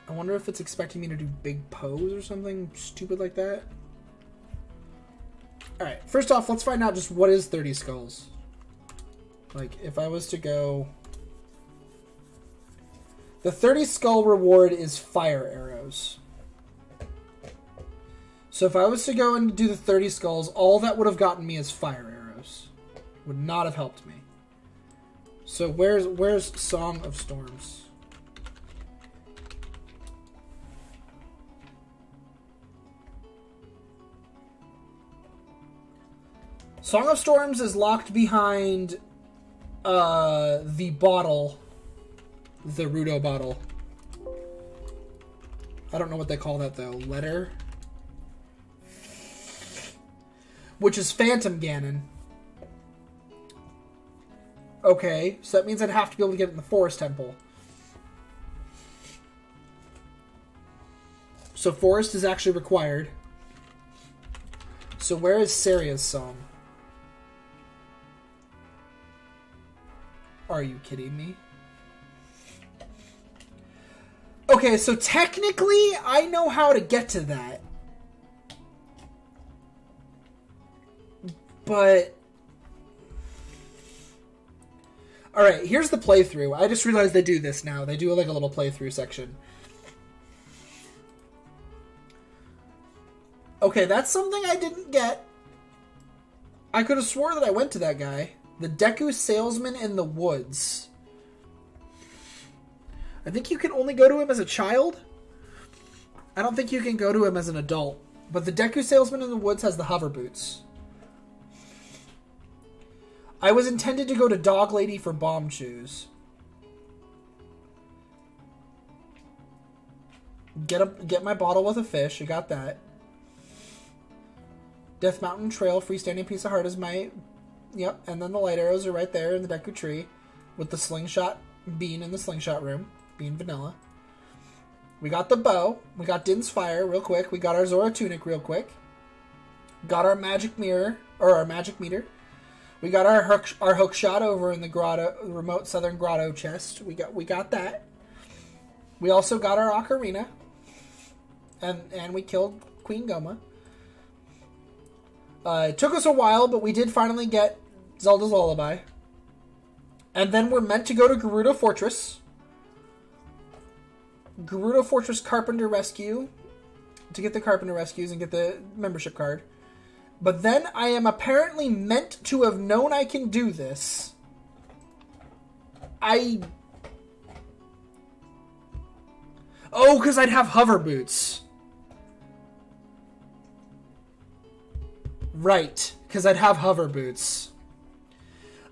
I wonder if it's expecting me to do big pose or something stupid like that. Alright, first off, let's find out just what is 30 Skulls. Like, if I was to go... The 30 Skull reward is fire arrows. So if I was to go and do the 30 Skulls, all that would have gotten me is fire arrows. Would not have helped me. So where's Song of Storms? Song of Storms is locked behind the bottle, the Rudo bottle. I don't know what they call that though. Letter? Which is Phantom Ganon. Okay, so that means I'd have to be able to get it in the Forest Temple. So Forest is actually required. So where is Saria's song? Are you kidding me? Okay, so technically, I know how to get to that. But... Alright, here's the playthrough. I just realized they do this now. They do like a little playthrough section. Okay, that's something I didn't get. I could have swore that I went to that guy. The Deku Salesman in the Woods. I think you can only go to him as a child. I don't think you can go to him as an adult. But the Deku Salesman in the Woods has the hover boots. I was intended to go to Dog Lady for bomb shoes. Get my bottle with a fish. You got that. Death Mountain Trail, freestanding piece of heart is my... Yep, and then the light arrows are right there in the Deku tree. With the slingshot bean in the slingshot room. Being vanilla. We got the bow. We got Din's Fire real quick. We got our Zora Tunic real quick. Got our magic mirror. Or our magic meter. We got our hook shot over in the grotto, remote southern grotto chest. We got that. We also got our Ocarina. And we killed Queen Goma. It took us a while, but we did finally get Zelda's Lullaby. And then we're meant to go to Gerudo Fortress. Gerudo Fortress Carpenter Rescue. To get the Carpenter Rescues and get the membership card. But then I am apparently meant to have known I can do this. Oh, because I'd have hover boots. Right, because I'd have hover boots.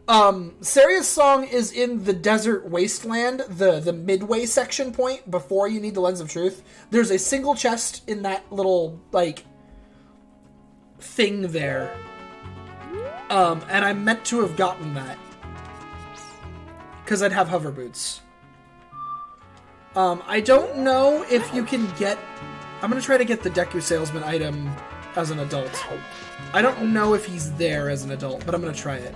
Saria's song is in the Desert Wasteland, the midway section point, before you need the Lens of Truth. There's a single chest in that little, like, thing there. And I meant to have gotten that. Because I'd have hover boots. I don't know if you can get... I'm going to try to get the Deku Salesman item as an adult. I don't know if he's there as an adult, but I'm going to try it.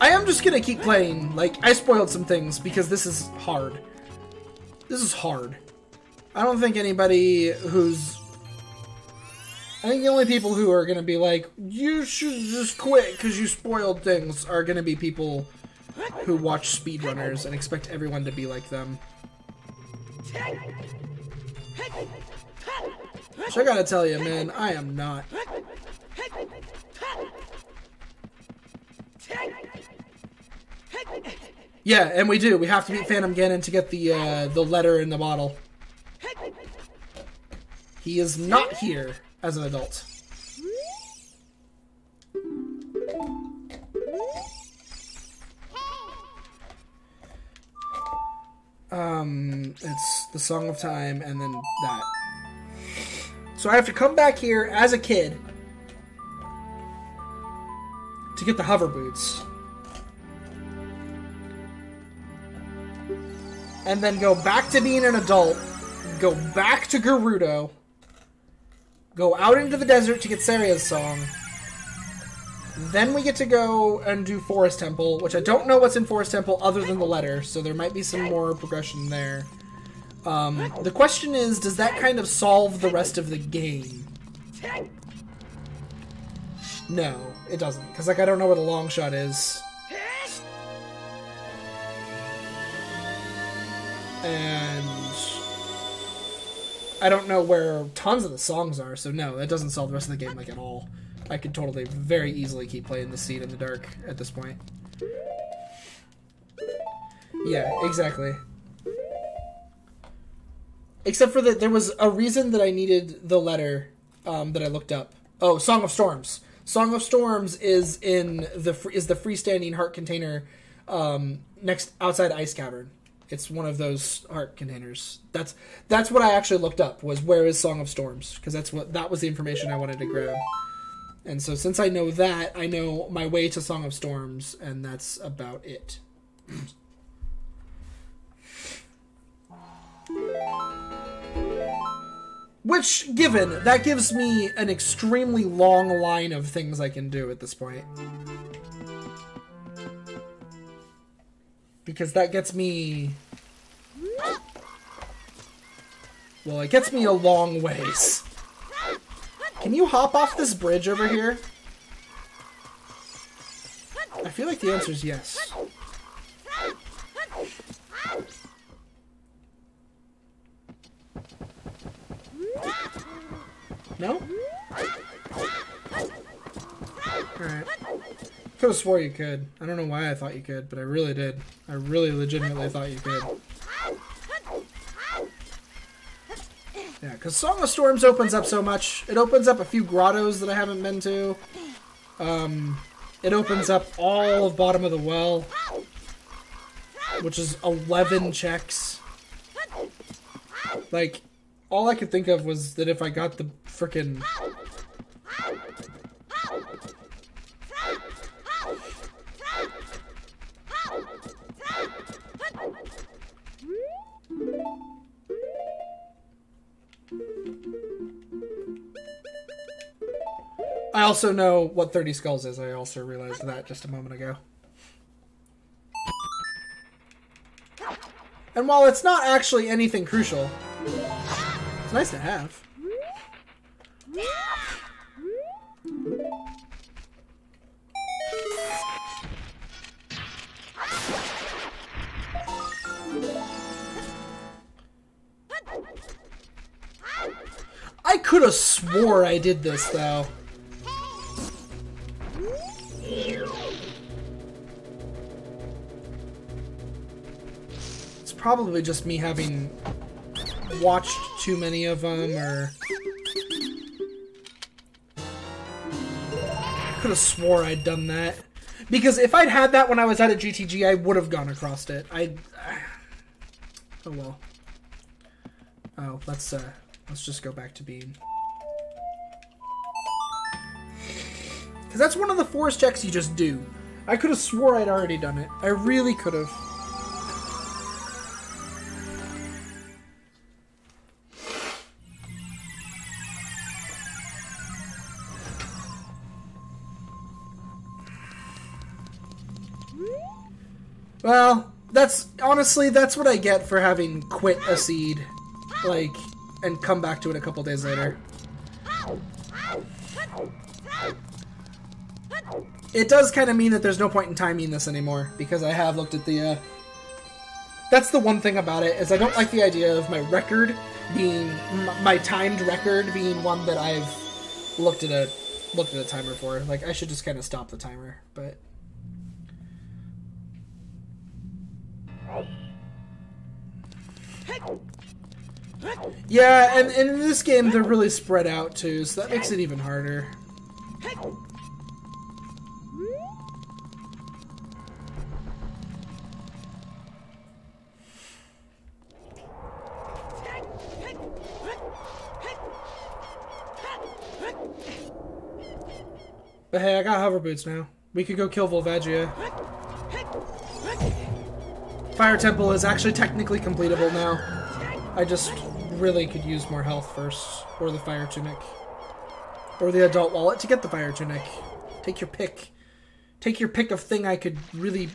I am just going to keep playing. Like, I spoiled some things because this is hard. This is hard. I don't think anybody who's... I think the only people who are going to be like, you should just quit because you spoiled things, are going to be people who watch speedrunners and expect everyone to be like them. Which I gotta tell you, man, I am not. Yeah, and we do. We have to beat Phantom Ganon to get the letter in the bottle. He is not here as an adult. It's the Song of Time and then that. So I have to come back here as a kid to get the hover boots. And then go back to being an adult, go back to Gerudo, go out into the desert to get Saria's song. Then we get to go and do Forest Temple, which I don't know what's in Forest Temple other than the letter, so there might be some more progression there. The question is, does that kind of solve the rest of the game? No, it doesn't, because like I don't know where the long shot is. And I don't know where tons of the songs are, so no, that doesn't solve the rest of the game like at all. I could totally, very easily keep playing the Seed in the Dark at this point. Yeah, exactly. Except for that, there was a reason that I needed the letter that I looked up. Oh, Song of Storms. Song of Storms is in the freestanding heart container next outside Ice Cavern. It's one of those heart containers. That's what I actually looked up, was where is Song of Storms, because that was the information I wanted to grab. And so since I know that, I know my way to Song of Storms, and that's about it. Which, given, that gives me an extremely long line of things I can do at this point. Because that gets me... Well, it gets me a long ways. Can you hop off this bridge over here? I feel like the answer is yes. No? Alright. Could have swore you could. I don't know why I thought you could, but I really did. I really legitimately thought you could. Yeah, because Song of Storms opens up so much. It opens up a few grottos that I haven't been to. It opens up all of Bottom of the Well, which is 11 checks. Like, all I could think of was that if I got the frickin'... I also know what 30 Skulls is. I also realized that just a moment ago. And while it's not actually anything crucial, it's nice to have. I could have swore I did this, though. It's probably just me having watched too many of them, or... I could have swore I'd done that. Because if I'd had that when I was out at GTG, I would have gone across it. Oh well. Oh, let's just go back to being... Because that's one of the force checks you just do. I could have swore I'd already done it. I really could have. Well, honestly, that's what I get for having quit a seed, like, and come back to it a couple days later. It does kind of mean that there's no point in timing this anymore, because I have looked at the, That's the one thing about it, is I don't like the idea of my record being, my timed record being one that I've looked at a timer for. Like, I should just kind of stop the timer, but... Yeah, and in this game they're really spread out too, so that makes it even harder. But hey, I got hover boots now. We could go kill Volvagia. Fire Temple is actually technically completable now. I just really could use more health first. Or the Fire Tunic. Or the Adult Wallet to get the Fire Tunic. Take your pick. Take your pick of thing I could really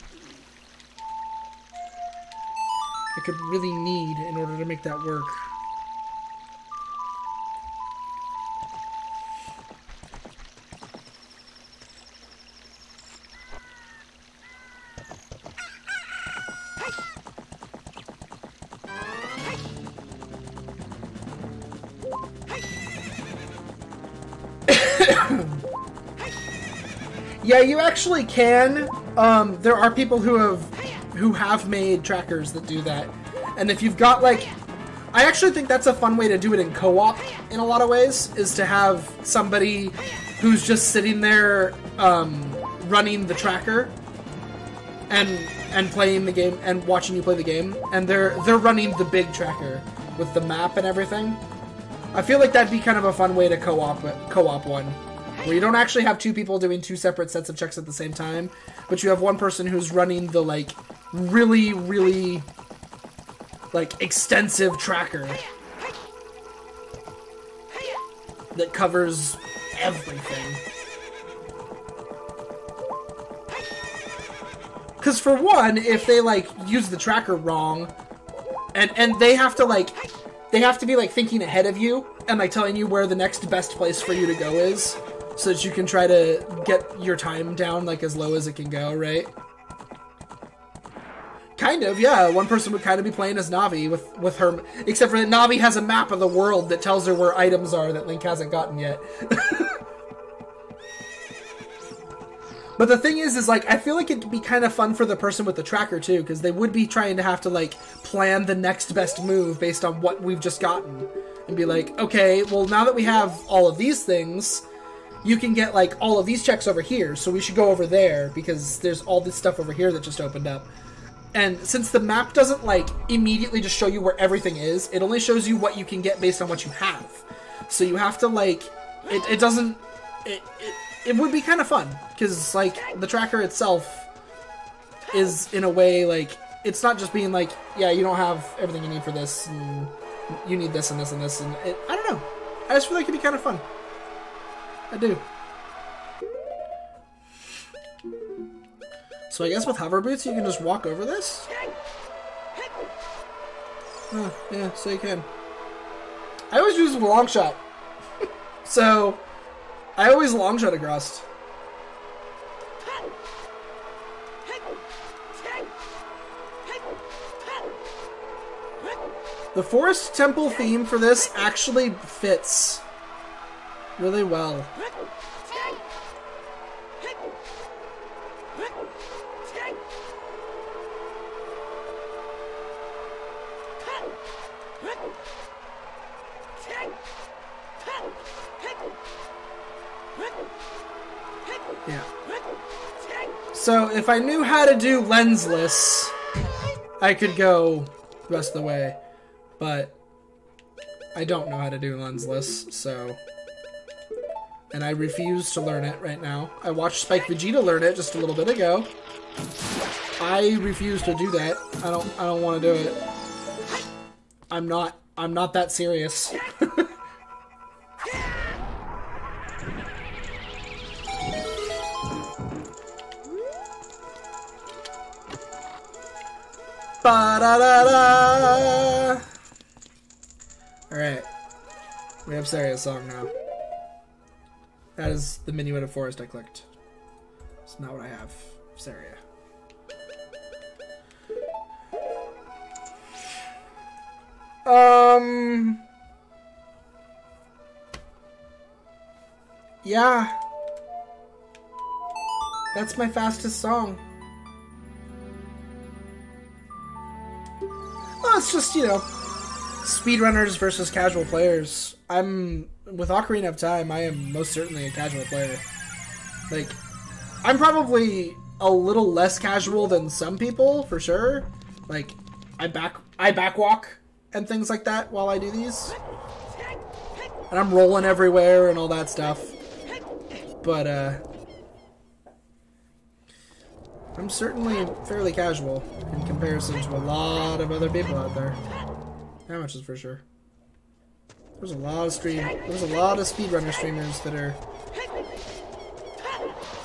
need in order to make that work. Yeah, you actually can. There are people who have made trackers that do that. And if you've got, like... I actually think that's a fun way to do it in co-op in a lot of ways, is to have somebody who's just sitting there running the tracker and playing the game and watching you play the game, and they're running the big tracker with the map and everything. I feel like that'd be kind of a fun way to co-op one. Where you don't actually have two people doing two separate sets of checks at the same time, but you have one person who's running the, like, really, really, like, extensive tracker that covers everything. Because for one, if they, like, use the tracker wrong, and they have to, like, be, like, thinking ahead of you, and, like, telling you where the next best place for you to go is, so that you can try to get your time down, like, as low as it can go, right? Kind of, yeah. One person would kind of be playing as Navi with her... Except for that Navi has a map of the world that tells her where items are that Link hasn't gotten yet. But the thing is, like, I feel like it'd be kind of fun for the person with the tracker, too, because they would be trying to have to, like, plan the next best move based on what we've just gotten. And be like, okay, well, now that we have all of these things... You can get, like, all of these checks over here, so we should go over there, because there's all this stuff over here that just opened up. And since the map doesn't, like, immediately just show you where everything is, it only shows you what you can get based on what you have. So you have to, like, it doesn't... It would be kind of fun, because, like, the tracker itself is, in a way, like, it's not just being like, yeah, you don't have everything you need for this, and you need this and this and this, and I don't know. I just feel like it'd be kind of fun. I do. So I guess with hover boots you can just walk over this? Oh, yeah, so you can. I always use a long shot. So, I always long shot across. The Forest Temple theme for this actually fits really well. Yeah. So if I knew how to do lensless, I could go the rest of the way. But I don't know how to do lensless, so... And I refuse to learn it right now. I watched Spike Vegeta learn it just a little bit ago. I refuse to do that. I don't want to do it. I'm not that serious. Ba-da-da-da! Alright. We have Saria's song now. That is the Minuet of Forest I clicked. It's not what I have. Saria. Yeah. That's my fastest song. Well, it's just, you know, speedrunners versus casual players. With Ocarina of Time, I am most certainly a casual player. Like, I'm probably a little less casual than some people, for sure. Like, I backwalk and things like that while I do these. And I'm rolling everywhere and all that stuff. But, I'm certainly fairly casual in comparison to a lot of other people out there. That much is for sure. There's a lot of speedrunner streamers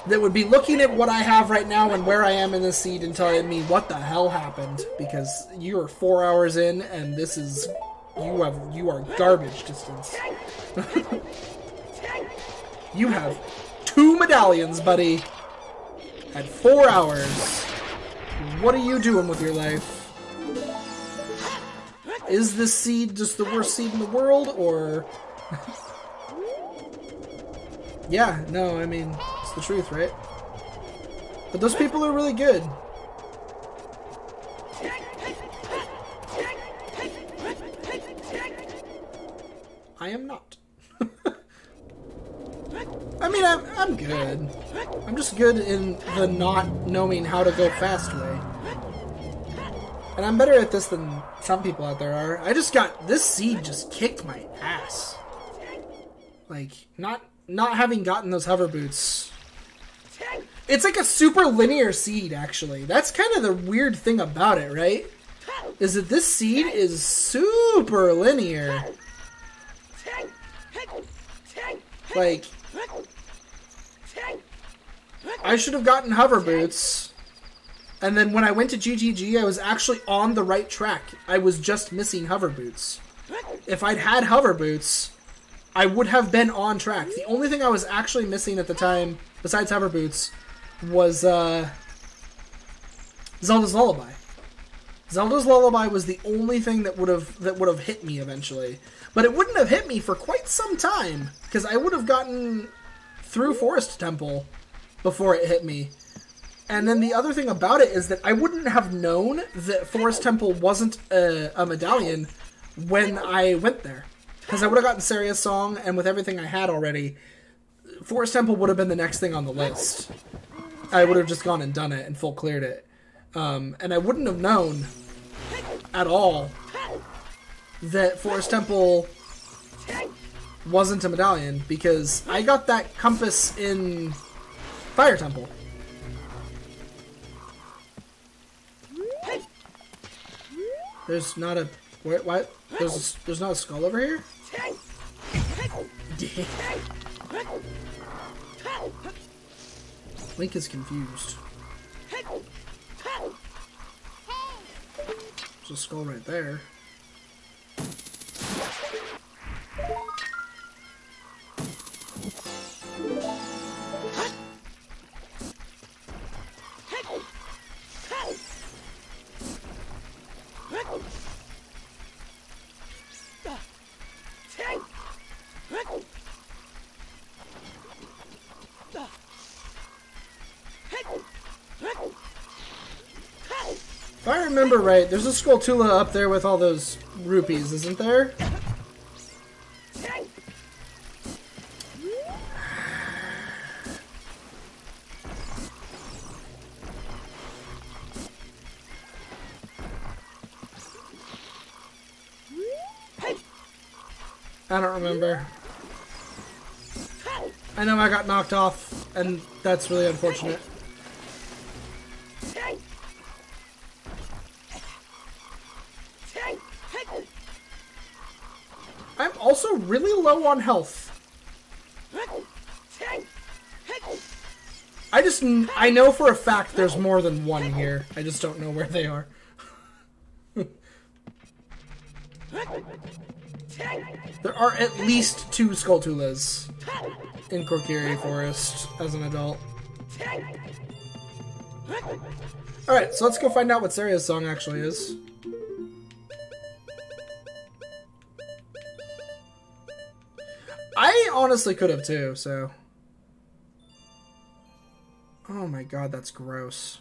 that would be looking at what I have right now and where I am in this seed and telling me what the hell happened, because you are 4 hours in and this is you are garbage distance. You have 2 medallions, buddy, at 4 hours. What are you doing with your life? Is this seed just the worst seed in the world, or... Yeah, no, I mean, it's the truth, right? But those people are really good. I am not. I mean, I'm good. I'm just good in the not knowing how to go fast way. And I'm better at this than some people out there are. This seed just kicked my ass. Like, not having gotten those hover boots. It's like a super linear seed, actually. That's kind of the weird thing about it, right? Is that this seed is super linear. Like, I should have gotten hover boots. And then when I went to GGG, I was actually on the right track. I was just missing hover boots. If I'd had hover boots, I would have been on track. The only thing I was actually missing at the time, besides hover boots, was Zelda's Lullaby. Zelda's Lullaby was the only thing that would have hit me eventually. But it wouldn't have hit me for quite some time, because I would have gotten through Forest Temple before it hit me. And then the other thing about it is that I wouldn't have known that Forest Temple wasn't a medallion when I went there. Because I would have gotten Saria's Song, and with everything I had already, Forest Temple would have been the next thing on the list. I would have just gone and done it and full cleared it. And I wouldn't have known at all that Forest Temple wasn't a medallion, because I got that compass in Fire Temple. There's not a... What? There's not a skull over here? Link is confused. There's a skull right there. If I remember right, there's a Skulltula up there with all those rupees, isn't there? I don't remember. I know I got knocked off, and that's really unfortunate. I'm also really low on health. I know for a fact there's more than one here. I just don't know where they are. There are at least 2 Skulltulas in Korkiri Forest as an adult. Alright, so let's go find out what Saria's song actually is. I honestly could have too, so... Oh my god, that's gross.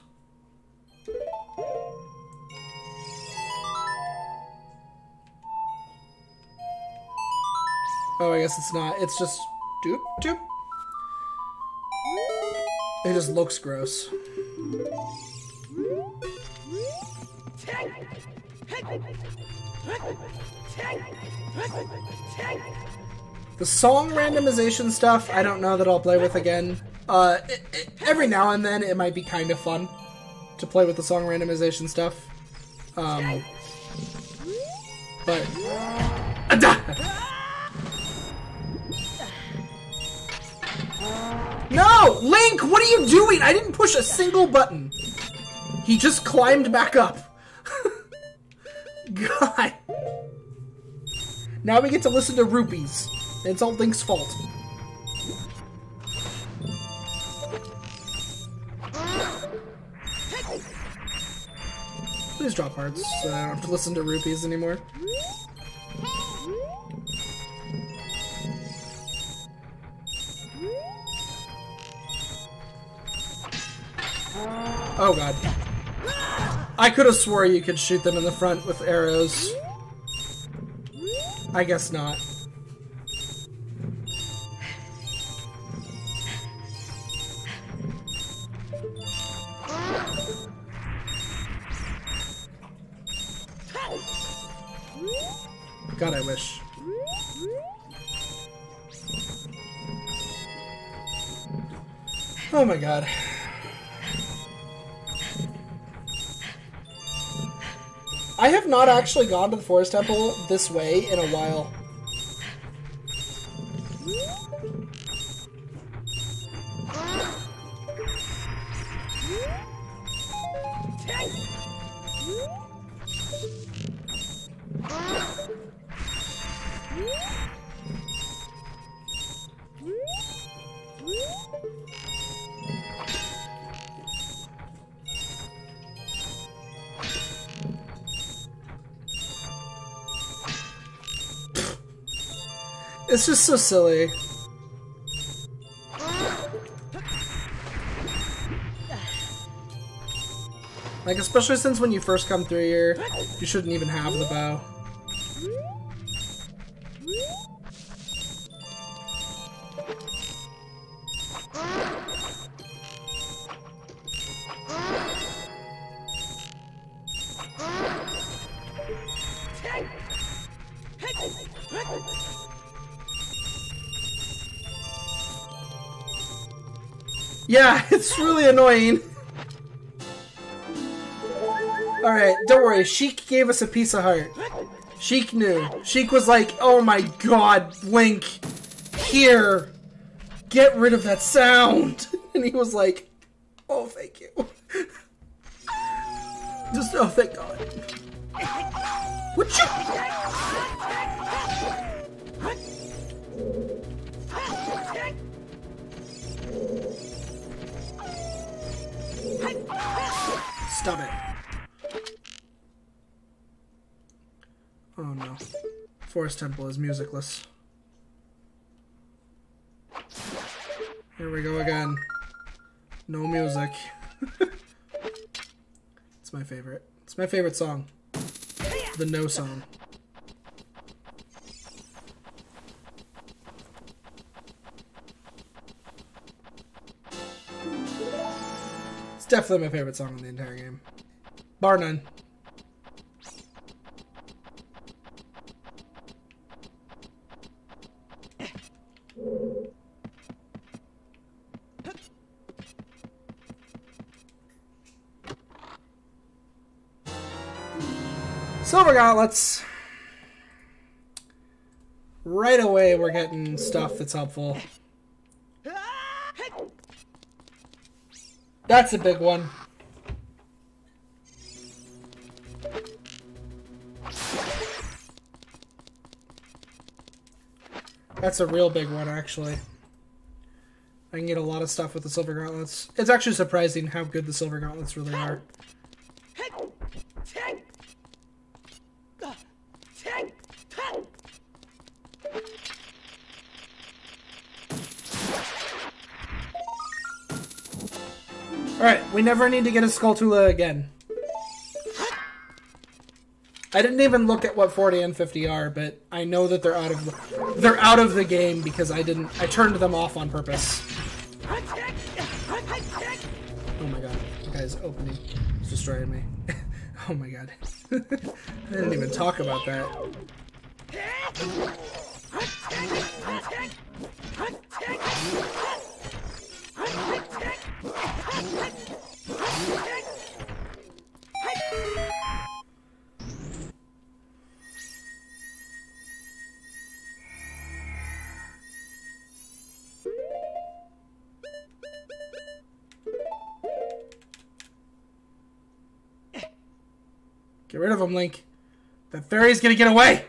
Oh, I guess it's not. It's just... Doop, doop. It just looks gross. The song randomization stuff, I don't know that I'll play with again. Every now and then, it might be kind of fun. to play with the song randomization stuff. But... No! Link, what are you doing? I didn't push a single button. He just climbed back up. God. Now we get to listen to Rupees. It's all Link's fault. Please drop hearts so I don't have to listen to Rupees anymore. Oh god. I could have swore you could shoot them in the front with arrows. I guess not. God, I wish. Oh my god. I have not actually gone to the Forest Temple this way in a while. It's just so silly. Like, especially since when you first come through here, you shouldn't even have the bow. Yeah, it's really annoying. Alright, don't worry. Sheik gave us a piece of heart. Sheik knew. Sheik was like, oh my god, Link, here, get rid of that sound. And he was like, oh, thank you. Just, oh, thank god. What you... Stop it. Oh no. Forest Temple is musicless. Here we go again. No music. It's my favorite. It's my favorite song. The No song. It's definitely my favorite song in the entire game. Bar none. Silver gauntlets. Right away we're getting stuff that's helpful. That's a big one. That's a real big one, actually. I can get a lot of stuff with the silver gauntlets. It's actually surprising how good the silver gauntlets really are. Alright, we never need to get a Skulltula again. I didn't even look at what 40 and 50 are, but I know that they're out of the game because I turned them off on purpose. Oh my god, the guy's opening is destroying me. Oh my god. I didn't even talk about that. Get rid of him, Link. That fairy's gonna get away!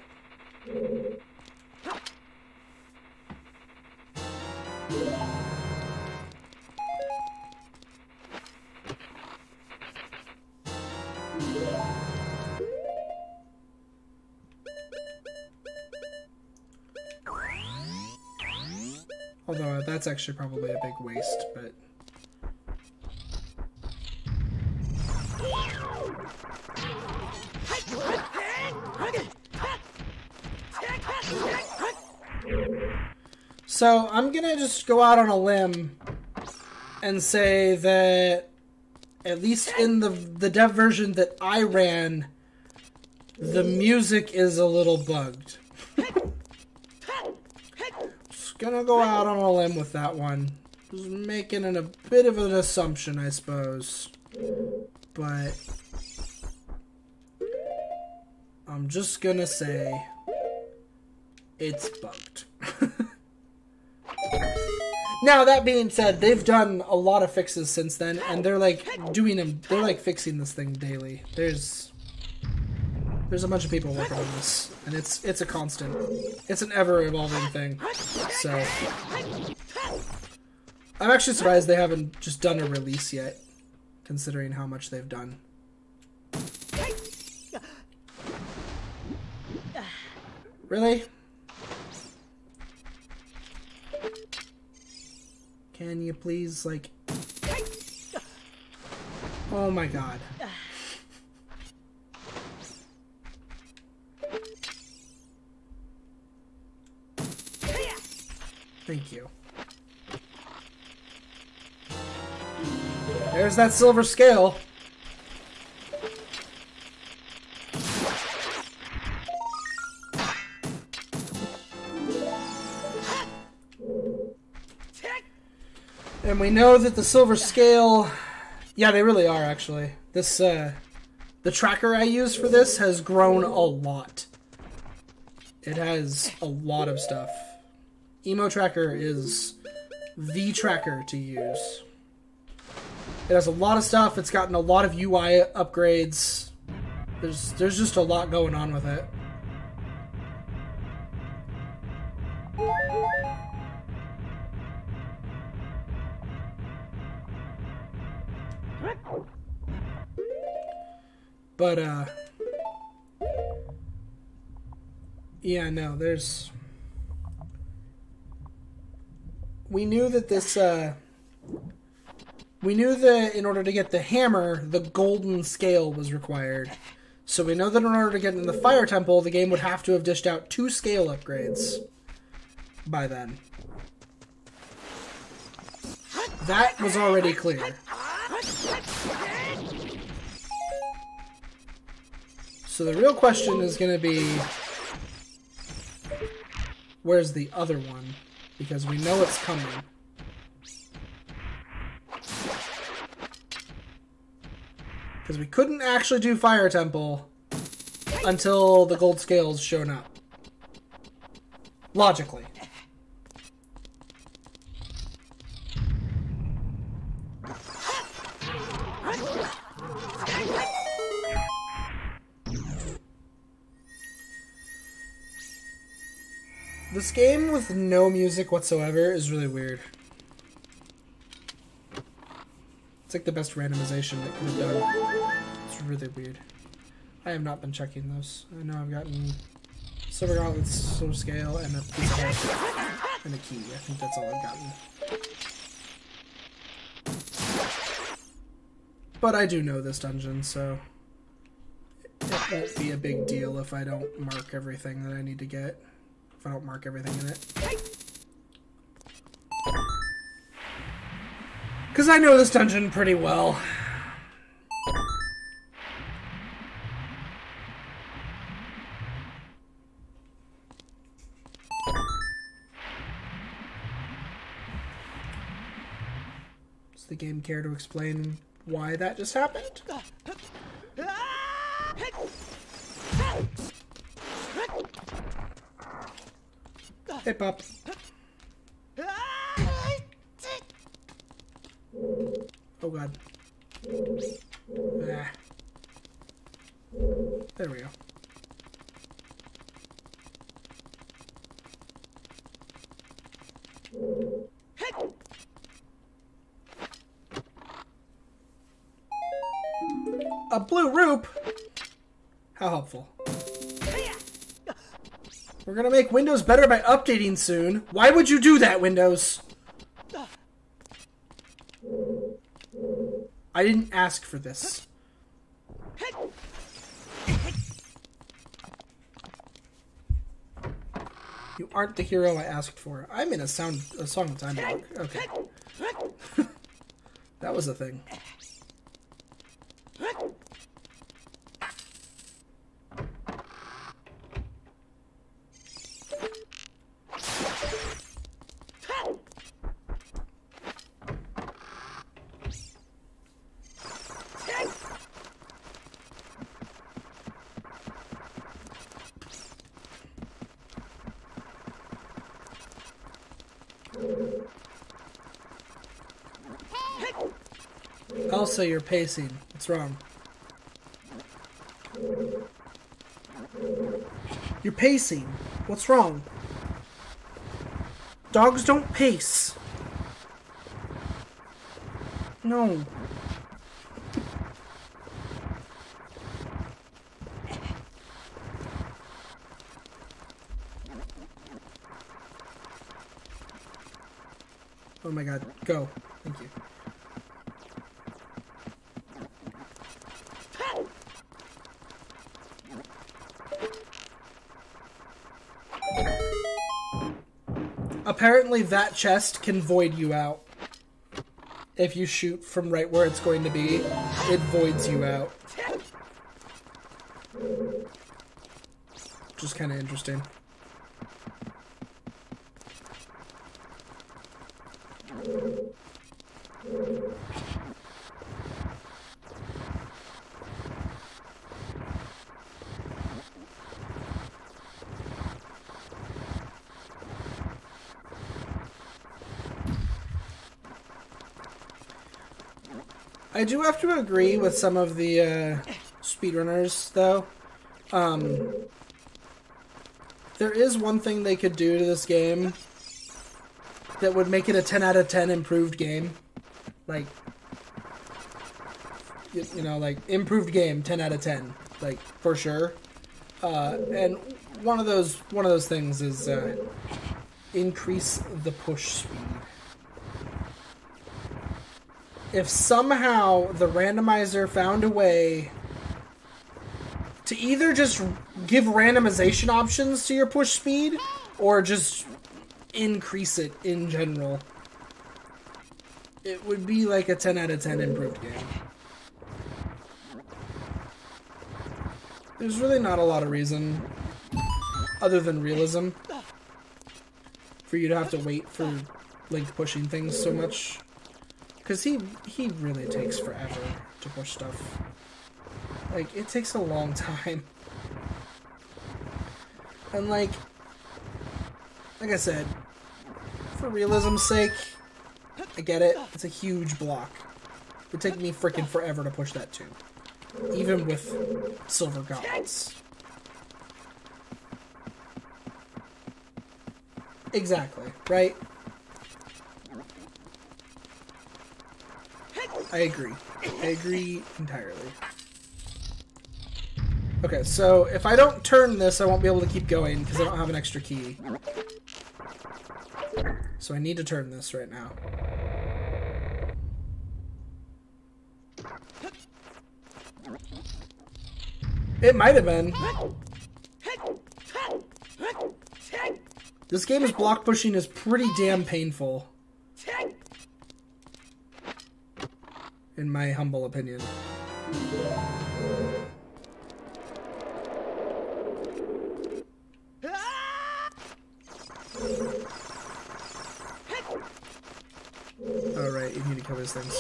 Although that's actually probably a big waste, but... So, I'm gonna just go out on a limb and say that, at least in the dev version that I ran, the music is a little bugged. Just gonna go out on a limb with that one. Just making a bit of an assumption, I suppose. But I'm just gonna say it's bugged. Now, that being said, they've done a lot of fixes since then, and they're like doing them. They're like fixing this thing daily. There's a bunch of people working on this, and it's a constant. It's an ever evolving thing. So I'm actually surprised they haven't just done a release yet, considering how much they've done. Really? Can you please, like... Oh my god. Thank you. There's that silver scale. And we know that the silver scale... Yeah, they really are, actually. This, the tracker I use for this has grown a lot. It has a lot of stuff. Emo Tracker is the tracker to use. It has a lot of stuff. It's gotten a lot of UI upgrades. There's just a lot going on with it. But, yeah, no, there's... We knew that this, we knew that in order to get the hammer, the golden scale was required. So we know that in order to get in the Fire Temple, the game would have to have dished out 2 scale upgrades by then. That was already clear. So the real question is going to be, where's the other one? Because we know it's coming. Because we couldn't actually do Fire Temple until the gold scales shown up. Logically. This game with no music whatsoever is really weird. It's like the best randomization it could have done. It's really weird. I have not been checking those. I know I've gotten silver gauntlets, silver scale, and a piece of health, and a key. I think that's all I've gotten. But I do know this dungeon, so it won't be a big deal if I don't mark everything that I need to get. If I don't mark everything in it. Because I know this dungeon pretty well. Does the game care to explain why that just happened? Hey, Pop. Oh, God. Ah. There we go. A blue roop? How helpful. We're gonna make Windows better by updating soon. Why would you do that, Windows? I didn't ask for this. You aren't the hero I asked for. I'm in a song and time block. Okay. That was a thing. Also, you're pacing. What's wrong? You're pacing. What's wrong? Dogs don't pace. No. Oh my god. Go. Thank you. Apparently that chest can void you out. If you shoot from right where it's going to be, it voids you out. Which is kind of interesting. I do have to agree with some of the speedrunners, though. There is one thing they could do to this game that would make it a 10 out of 10 improved game. Like, you know, like, improved game, 10 out of 10. Like, for sure. And one of those things is increase the push speed. If somehow the randomizer found a way to either just give randomization options to your push speed or just increase it in general, it would be like a 10 out of 10 improved game. There's really not a lot of reason, other than realism, for you to have to wait for Link pushing things so much. Because he really takes forever to push stuff. Like, it takes a long time. And like I said, for realism's sake, I get it. It's a huge block. It would take me freaking forever to push that too. Even with silver gauntlets. Exactly, right? I agree. I agree entirely. Okay, so if I don't turn this, I won't be able to keep going because I don't have an extra key. So I need to turn this right now. It might have been. This game's block pushing is pretty damn painful. In my humble opinion. Alright, you need to kill these things.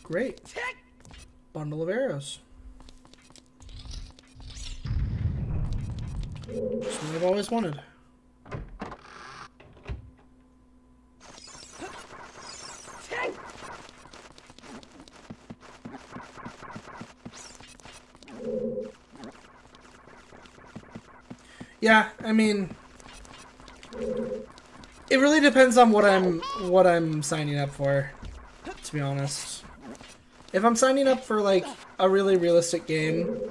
Great. Bundle of arrows. Just what I've always wanted. Yeah, I mean, it really depends on what I'm signing up for, to be honest. If I'm signing up for like a really realistic game,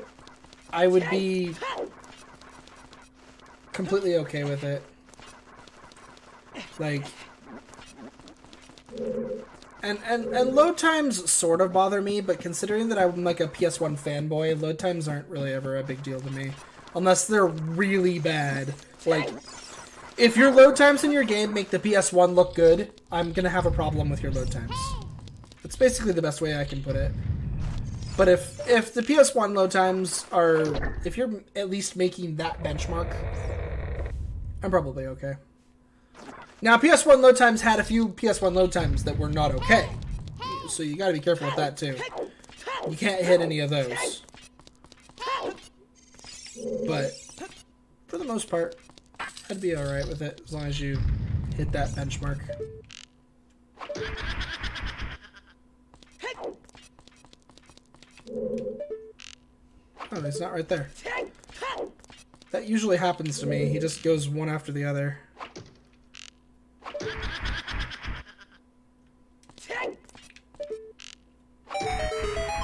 I would be completely okay with it. Like, and load times sort of bother me, but considering that I'm like a PS1 fanboy, load times aren't really ever a big deal to me. Unless they're really bad. Like, if your load times in your game make the PS1 look good, I'm gonna have a problem with your load times. That's basically the best way I can put it. But if the PS1 load times are... if you're at least making that benchmark, I'm probably okay. Now, PS1 load times had a few PS1 load times that were not okay. So you gotta be careful with that, too. You can't hit any of those. But, for the most part, I'd be alright with it, as long as you hit that benchmark. Oh, he's not right there. That usually happens to me. He just goes one after the other.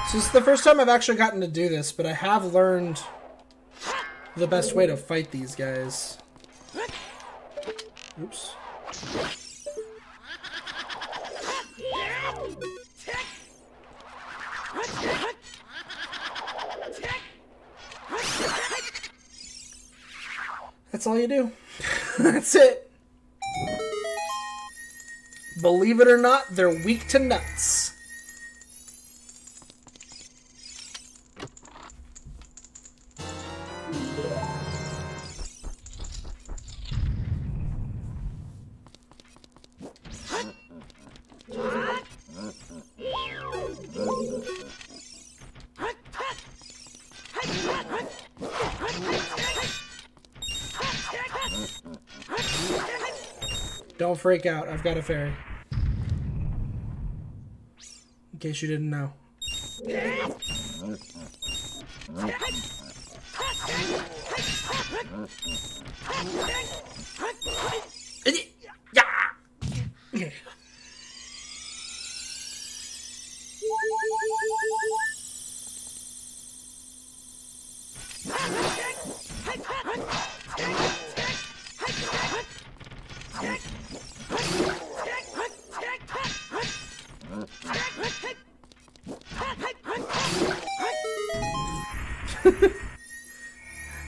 So this is the first time I've actually gotten to do this, but I have learned the best way to fight these guys. Oops. That's all you do. That's it. Believe it or not, they're weak to nuts. Don't freak out, I've got a fairy. In case you didn't know.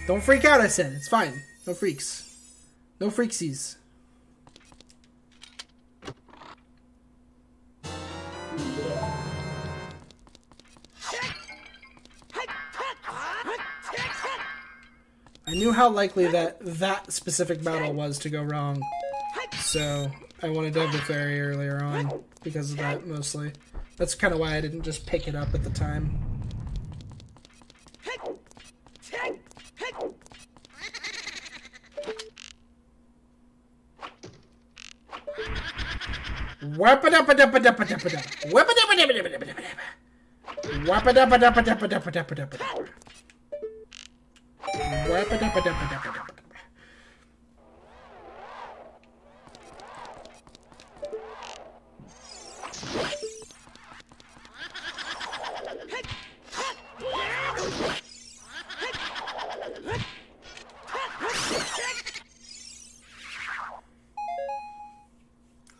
Don't freak out, I said. It's fine. No freaks. No freaksies. I knew how likely that specific battle was to go wrong, so I wanted to have the fairy earlier on because of that, mostly. That's kind of why I didn't just pick it up at the time.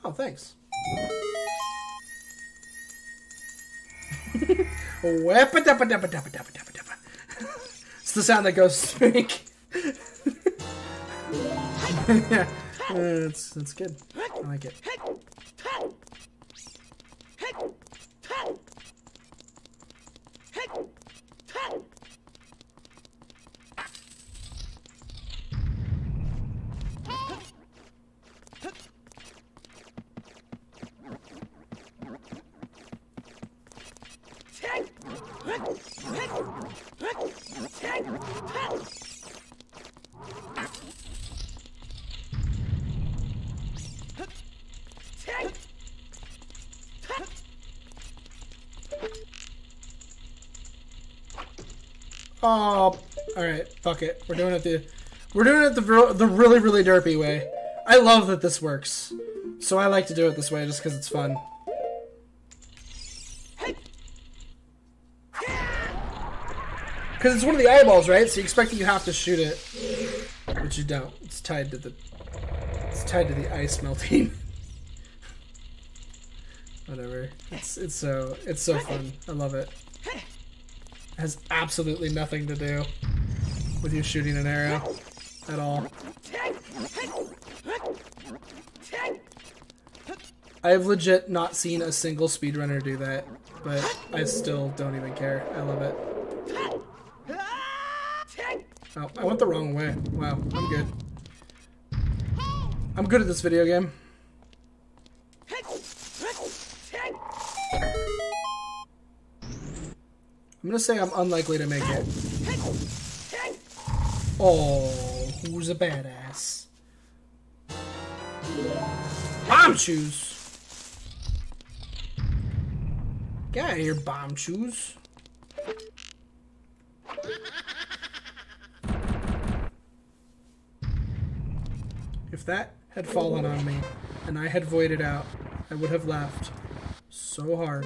Oh, thanks. It's the sound that ghosts make. Yeah, that's good. I like it. Oh, alright, fuck it. We're doing it the really, really derpy way. I love that this works. So I like to do it this way just because it's fun. Because it's one of the eyeballs, right? So you expect that you have to shoot it. But you don't. It's tied to the ice melting. Whatever. It's so fun. I love it. It has absolutely nothing to do with you shooting an arrow at all. I have legit not seen a single speedrunner do that, but I still don't even care. I love it. Oh, I went the wrong way. Wow, I'm good. I'm good at this video game. I'm gonna say I'm unlikely to make it. Oh, who's a badass? Bomb shoes! Get out of here, bomb shoes. If that had fallen on me and I had voided out, I would have laughed so hard.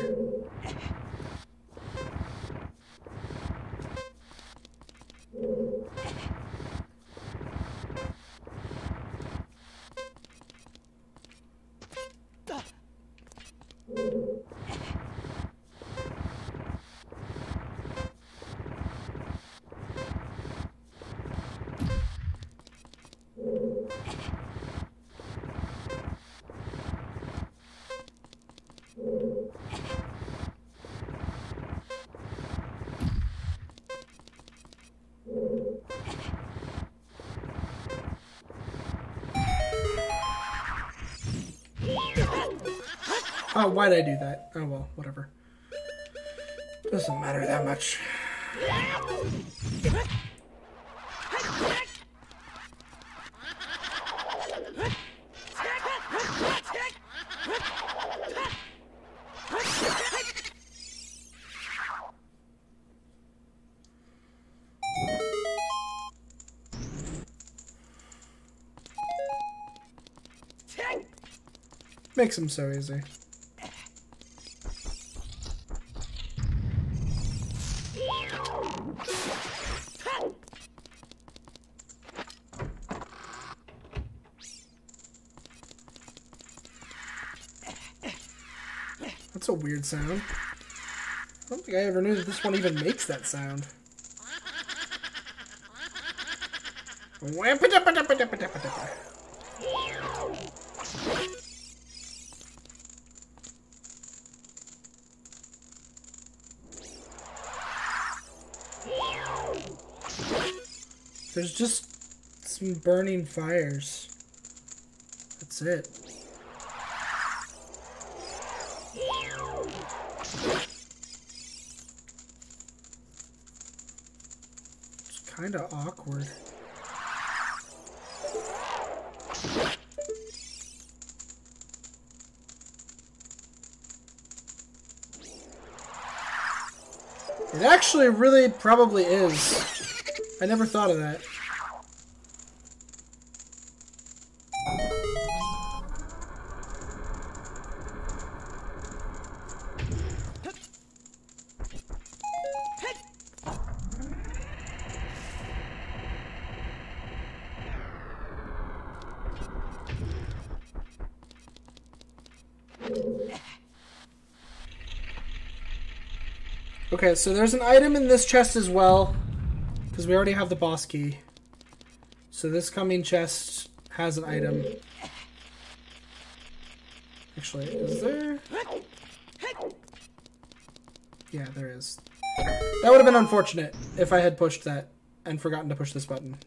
Oh, why'd I do that? Oh well, whatever. Doesn't matter that much. Makes them so easy. That's a weird sound. I don't think I ever knew that this one even makes that sound. There's just some burning fires. That's it. It's kind of awkward. It actually really probably is. I never thought of that. Okay, so there's an item in this chest as well, because we already have the boss key. So this coming chest has an item. Actually, is there? Yeah, there is. That would have been unfortunate if I had pushed that and forgotten to push this button.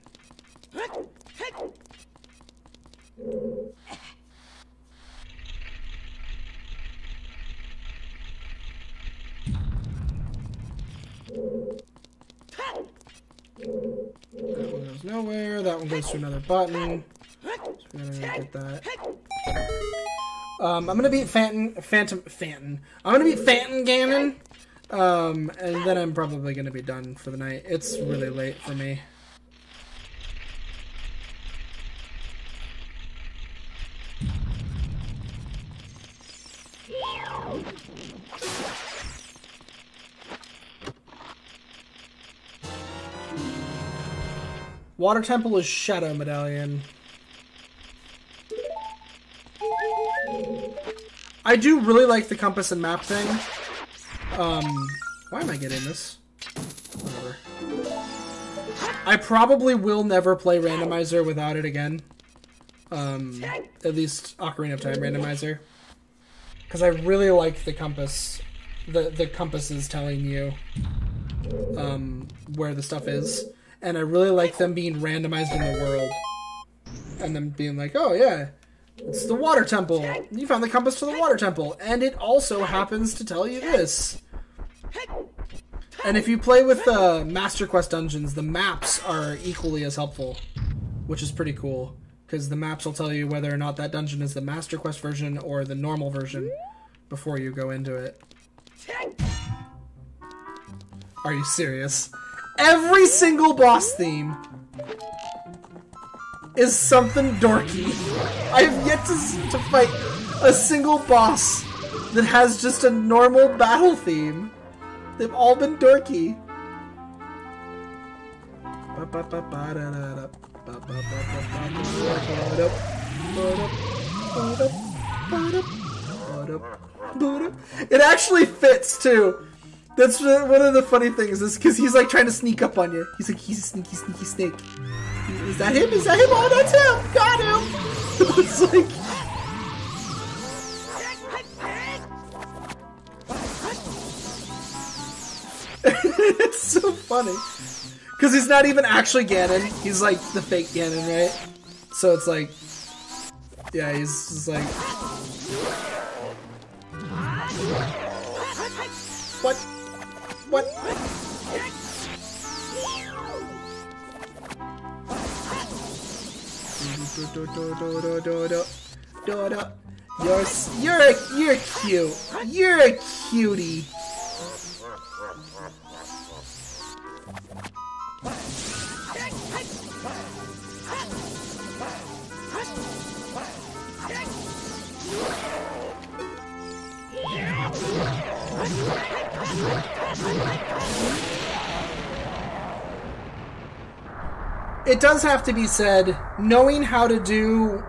That one goes nowhere. That one goes to another button. So we're gonna get that. I'm gonna beat Phantom. I'm gonna beat Phantom Ganon. And then I'm probably gonna be done for the night. It's really late for me. Water Temple is Shadow Medallion. I do really like the compass and map thing. Why am I getting this? Whatever. I probably will never play Randomizer without it again. At least Ocarina of Time Randomizer. Because I really like the compass. The compass is telling you where the stuff is. And I really like them being randomized in the world. And them being like, oh yeah, it's the Water Temple. You found the compass to the Water Temple. And it also happens to tell you this. And if you play with the Master Quest dungeons, the maps are equally as helpful. Which is pretty cool. Because the maps will tell you whether or not that dungeon is the Master Quest version or the normal version before you go into it. Are you serious? Every single boss theme is something dorky. I have yet to fight a single boss that has just a normal battle theme. They've all been dorky. It actually fits too. That's one of the funny things, is because he's like trying to sneak up on you. He's like, he's a sneaky, sneaky snake. Is that him? Is that him? Oh, that's him! Got him! It's like... It's so funny. Because he's not even actually Ganon. He's like the fake Ganon, right? So it's like... Yeah, he's just like... What? What? You're cute. You're a cutie. It does have to be said, knowing how to do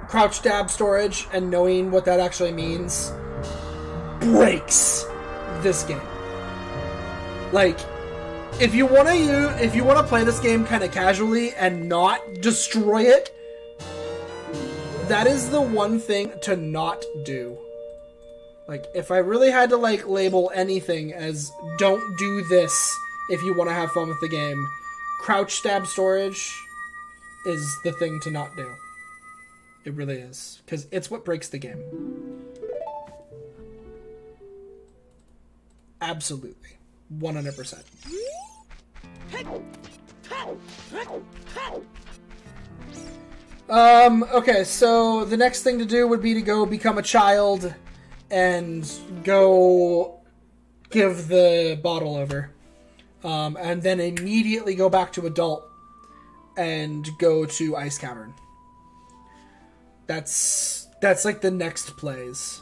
crouch dab storage and knowing what that actually means breaks this game. Like, if you want to play this game kind of casually and not destroy it, that is the one thing to not do. Like, if I really had to, like, label anything as don't do this if you want to have fun with the game, crouch stab storage is the thing to not do. It really is. Because it's what breaks the game. Absolutely. 100%. Okay, so the next thing to do would be to go become a child and go give the bottle over. And then immediately go back to adult and go to Ice Cavern. That's like the next plays.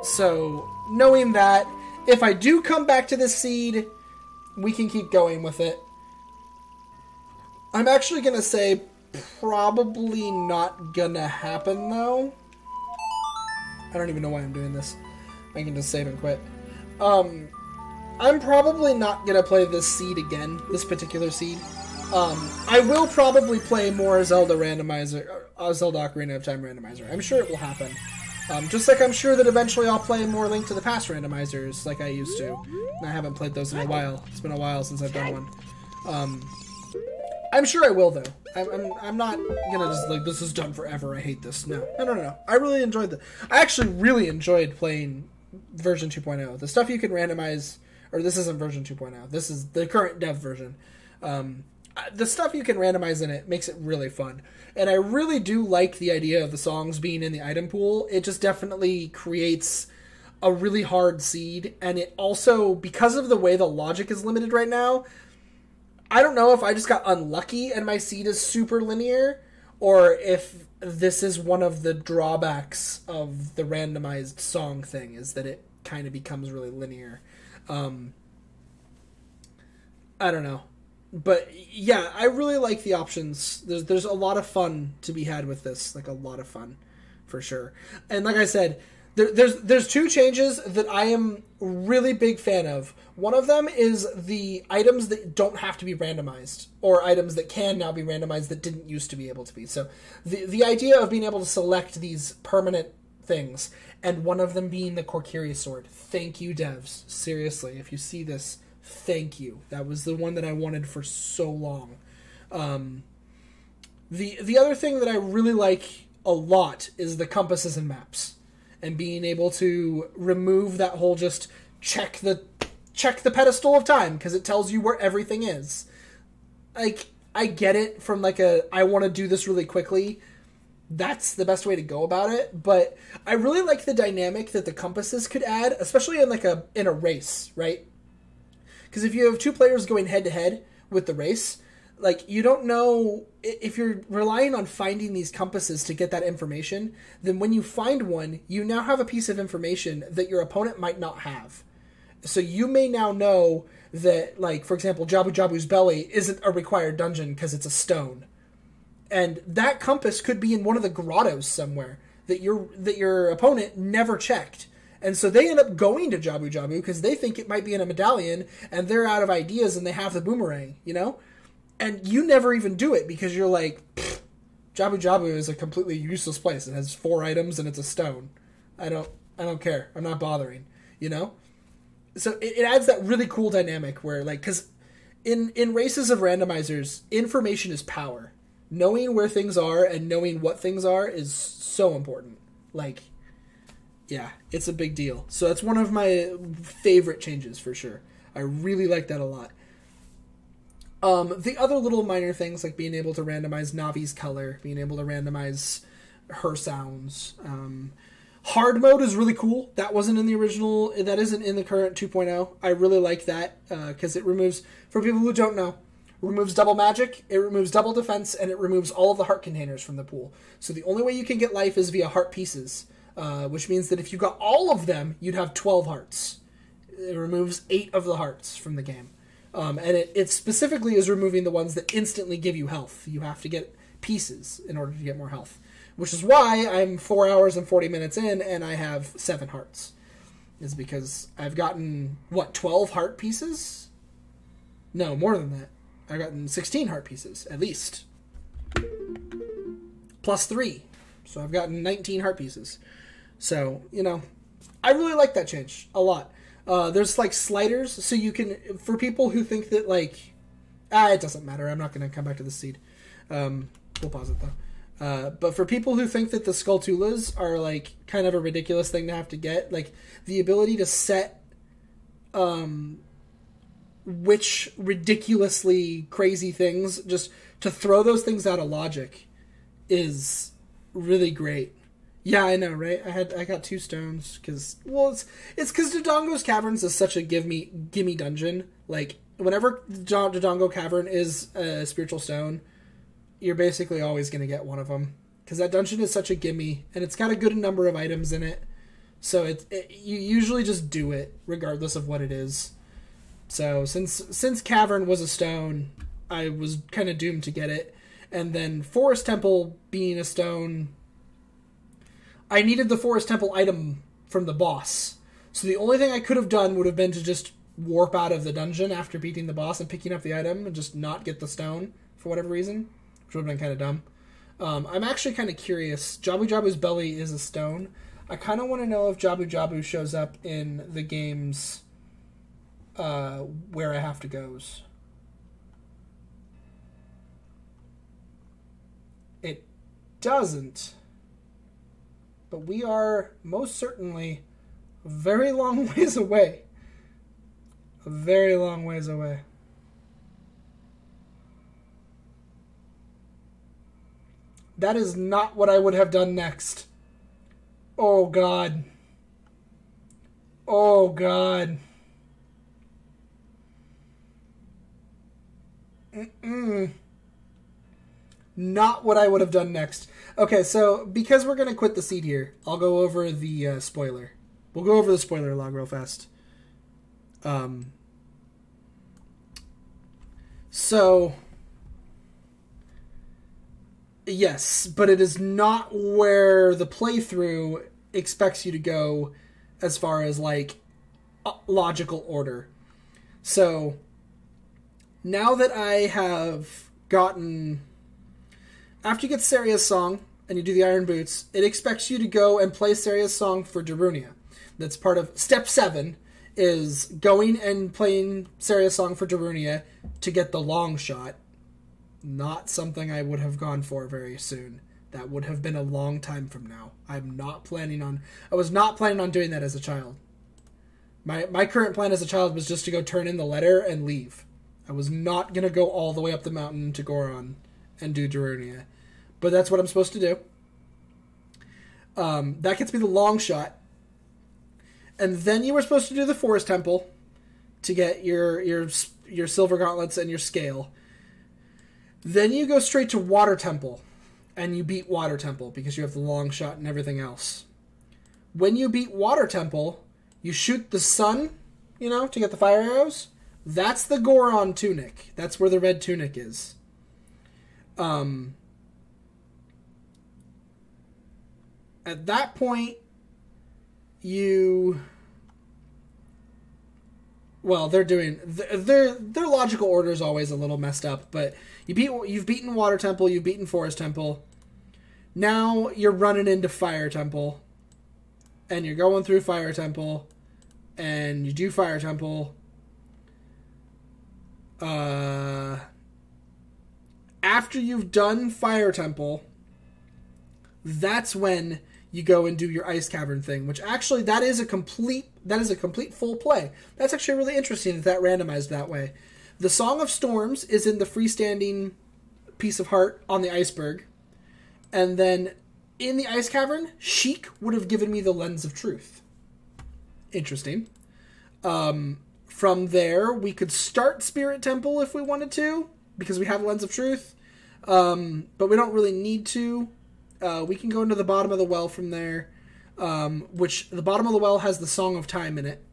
So knowing that, if I do come back to this seed, we can keep going with it. I'm actually gonna say probably not gonna happen though. I don't even know why I'm doing this. I can just save and quit. I'm probably not gonna play this seed again, this particular seed. I will probably play more Zelda Randomizer, Zelda Ocarina of Time Randomizer. I'm sure it will happen. Just like I'm sure that eventually I'll play more Link to the Past randomizers like I used to. And I haven't played those in a while. It's been a while since I've done one. I'm sure I will, though. I'm not gonna just like, this is done forever, I hate this. No. I really enjoyed it. I actually really enjoyed playing version 2.0. The stuff you can randomize, or this isn't version 2.0. This is the current dev version. The stuff you can randomize in it makes it really fun. And I really do like the idea of the songs being in the item pool. It just definitely creates a really hard seed. And it also, because of the way the logic is limited right now, I don't know if I just got unlucky and my seed is super linear, or if this is one of the drawbacks of the randomized song thing, is that it kind of becomes really linear. I don't know. But yeah, I really like the options. There's a lot of fun to be had with this, like a lot of fun, for sure. And like I said, there's two changes that I am really big fan of. One of them is the items that don't have to be randomized, or items that can now be randomized that didn't used to be able to be. So the idea of being able to select these permanent things, and one of them being the Korkiri sword. Thank you, devs. Seriously, if you see this, thank you. That was the one that I wanted for so long. The other thing that I really like a lot is the compasses and maps, and being able to remove that whole just check the pedestal of time, because it tells you where everything is. Like, I get it from like I want to do this really quickly. That's the best way to go about it, but I really like the dynamic that the compasses could add, especially in a race, right? Because if you have two players going head to head with the race, like, you don't know if you're relying on finding these compasses to get that information, then when you find one, you now have a piece of information that your opponent might not have. So you may now know that, like, for example, Jabu Jabu's belly isn't a required dungeon because it's a stone. And that compass could be in one of the grottos somewhere that your opponent never checked. And so they end up going to Jabu Jabu because they think it might be in a medallion, and they're out of ideas and they have the boomerang, you know? And you never even do it because you're like, Jabu Jabu is a completely useless place. It has 4 items and it's a stone. I don't care. I'm not bothering, you know? So it adds that really cool dynamic where, like, because in races of randomizers, information is power. Knowing where things are and knowing what things are is so important. Like, yeah, it's a big deal. So that's one of my favorite changes for sure. I really like that a lot. The other little minor things, like being able to randomize Navi's color, being able to randomize her sounds. Hard mode is really cool. That wasn't in the original. That isn't in the current 2.0. I really like that because it removes, for people who don't know, removes double magic, it removes double defense, and it removes all of the heart containers from the pool. So the only way you can get life is via heart pieces, which means that if you got all of them, you'd have 12 hearts. It removes 8 of the hearts from the game. And it specifically is removing the ones that instantly give you health. You have to get pieces in order to get more health. Which is why I'm 4 hours and 40 minutes in and I have 7 hearts. Is because I've gotten, 12 heart pieces? No, more than that. I've gotten 16 heart pieces, at least. Plus 3. So I've gotten 19 heart pieces. So, you know, I really like that change a lot. There's, like, sliders, so you can, for people who think that, like, it doesn't matter, I'm not going to come back to the seed. We'll pause it, though. But for people who think that the Skulltulas are, like, kind of a ridiculous thing to have to get, like, the ability to set, which ridiculously crazy things, just to throw those things out of logic is really great. Yeah, I know, right? I got 2 stones because, well, it's because Dodongo's Caverns is such a gimme dungeon. Like, whenever Dodongo Cavern is a spiritual stone, you're basically always going to get one of them because that dungeon is such a gimme, and it's got a good number of items in it. So you usually just do it regardless of what it is. So since Cavern was a stone, I was kind of doomed to get it. And then Forest Temple being a stone, I needed the Forest Temple item from the boss. So the only thing I could have done would have been to just warp out of the dungeon after beating the boss and picking up the item and just not get the stone for whatever reason, which would have been kind of dumb. I'm actually kind of curious. Jabu Jabu's belly is a stone. I kind of want to know if Jabu Jabu shows up in the game's Where I Have to Goes. It doesn't. But we are most certainly a very long ways away. A very long ways away. That is not what I would have done next. Oh, God. Oh, God. Not what I would have done next. Okay, so because we're going to quit the seed here, I'll go over the spoiler. We'll go over the spoiler log real fast. So, yes, but it is not where the playthrough expects you to go as far as, like, logical order. So, now that I have gotten... After you get Saria's song, and you do the Iron Boots, it expects you to go and play Saria's song for Darunia. That's part of... Step 7 is going and playing Saria's song for Darunia to get the long shot. Not something I would have gone for very soon. That would have been a long time from now. I was not planning on doing that as a child. My current plan as a child was just to go turn in the letter and leave. I was not going to go all the way up the mountain to Goron and do Darunia. But that's what I'm supposed to do. That gets me the long shot. And then you were supposed to do the Forest Temple to get your silver gauntlets and your scale. Then you go straight to Water Temple, and you beat Water Temple because you have the long shot and everything else. When you beat Water Temple, you shoot the sun, to get the fire arrows. That's the Goron tunic. That's where the red tunic is. At that point, their logical order is always a little messed up, but you've beaten Water Temple, you've beaten Forest Temple. Now you're running into Fire Temple, and you're going through Fire Temple, and you do Fire Temple. After you've done Fire Temple, that's when you go and do your Ice Cavern thing, which actually that is a complete full play. That's actually really interesting that randomized that way. The Song of Storms is in the freestanding piece of heart on the iceberg, and then in the Ice Cavern, Sheik would have given me the Lens of Truth. Interesting. From there, we could start Spirit Temple if we wanted to, because we have Lens of Truth, but we don't really need to. We can go into the bottom of the well from there, which the bottom of the well has the Song of Time in it.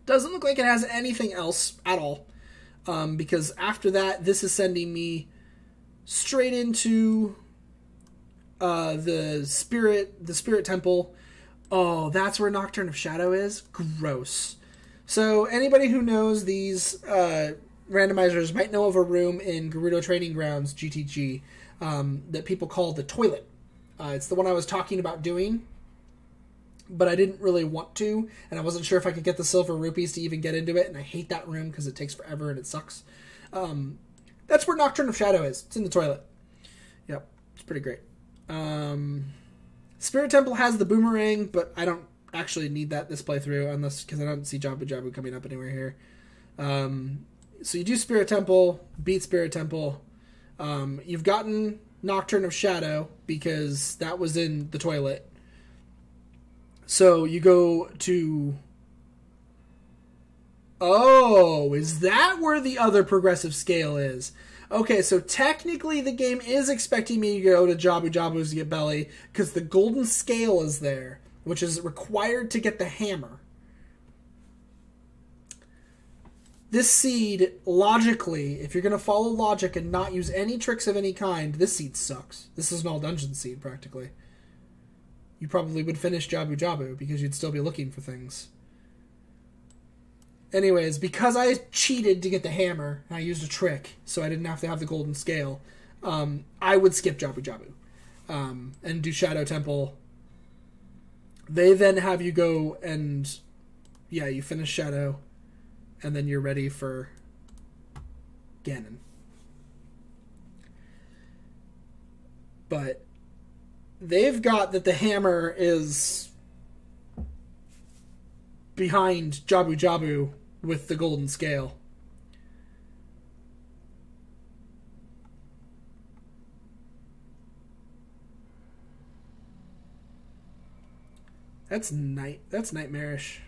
Doesn't look like it has anything else at all, because after that, this is sending me straight into the Spirit Temple. Oh, that's where Nocturne of Shadow is? Gross. So anybody who knows these randomizers might know of a room in Gerudo Training Grounds, GTG, that people call the toilet. It's the one I was talking about doing, but I didn't really want to, and I wasn't sure if I could get the silver rupees to even get into it, and I hate that room because it takes forever and it sucks. That's where Nocturne of Shadow is. It's in the toilet. Yep, it's pretty great. Spirit Temple has the boomerang, but I don't actually need that this playthrough, because I don't see Jabu Jabu coming up anywhere here. So you do Spirit Temple, beat Spirit Temple. You've gotten Nocturne of Shadow because that was in the toilet. So you go to... Oh, is that where the other progressive scale is? Okay, so technically the game is expecting me to go to Jabu Jabu's to get belly, because the golden scale is there, which is required to get the hammer. This seed, logically, if you're going to follow logic and not use any tricks of any kind, this seed sucks. This is an all-dungeon seed, practically. you probably would finish Jabu Jabu because you'd still be looking for things. Anyways, because I cheated to get the hammer, and I used a trick, so I didn't have to have the golden scale, I would skip Jabu Jabu and do Shadow Temple. They then have you go and, yeah, you finish Shadow, and then you're ready for Ganon. But they've got that the hammer is behind Jabu Jabu with the golden scale. That's nightmarish.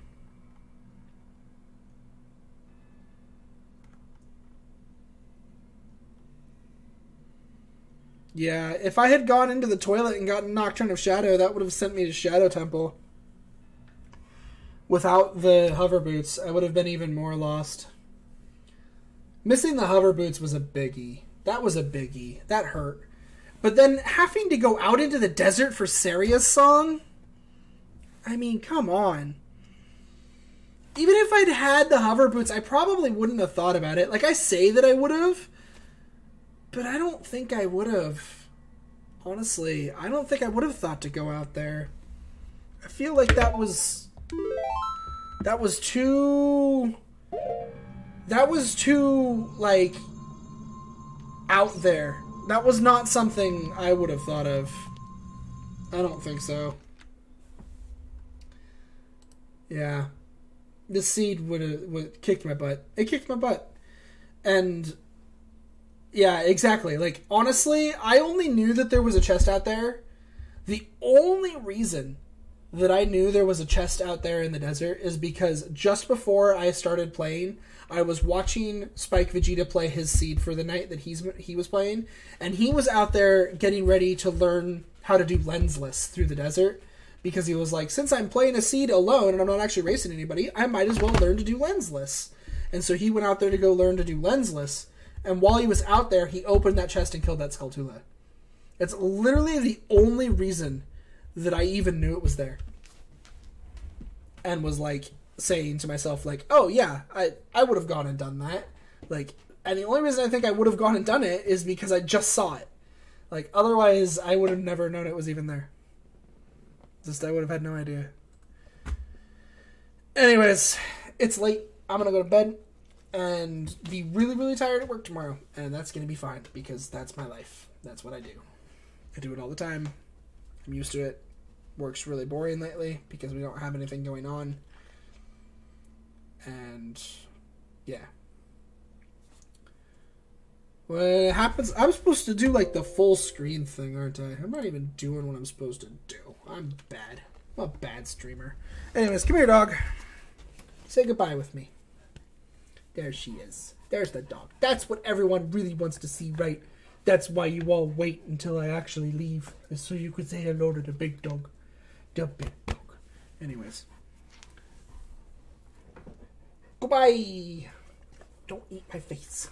Yeah, if I had gone into the toilet and gotten Nocturne of Shadow, that would have sent me to Shadow Temple. Without the hover boots, I would have been even more lost. Missing the hover boots was a biggie. That was a biggie. That hurt. But then having to go out into the desert for Saria's song? I mean, come on. Even if I'd had the hover boots, I probably wouldn't have thought about it. Like, I say that I would have, but I don't think I would have. Honestly, I don't think I would have thought to go out there. I feel like that was too, like, out there. That was not something I would have thought of. I don't think so. Yeah. This seed would have kicked my butt. It kicked my butt. And yeah, exactly. Like, honestly, I only knew that there was a chest out there. The only reason that I knew there was a chest out there in the desert is because just before I started playing, I was watching Spike Vegeta play his seed for the night that he was playing, and he was out there getting ready to learn how to do lensless through the desert, because he was like, since I'm playing a seed alone and I'm not actually racing anybody, I might as well learn to do lensless. And so he went out there to go learn to do lensless, and while he was out there, he opened that chest and killed that Skulltula. It's literally the only reason that I even knew it was there. And was like saying to myself, like, oh yeah, I would have gone and done that. Like, and the only reason I think I would have gone and done it is because I just saw it. Like, otherwise I would have never known it was even there. Just, I would have had no idea. Anyways, it's late. I'm gonna go to bed and be really, really tired at work tomorrow. And that's gonna be fine, because that's my life. That's what I do. I do it all the time. I'm used to it. Work's really boring lately because we don't have anything going on. And yeah. What happens, I'm supposed to do like the full screen thing, aren't I? I'm not even doing what I'm supposed to do. I'm bad. I'm a bad streamer. Anyways, come here, dog. Say goodbye with me. There she is. There's the dog. That's what everyone really wants to see, right? That's why you all wait until I actually leave, so you could say hello to the big dog. The big dog. Anyways. Goodbye. Don't eat my face.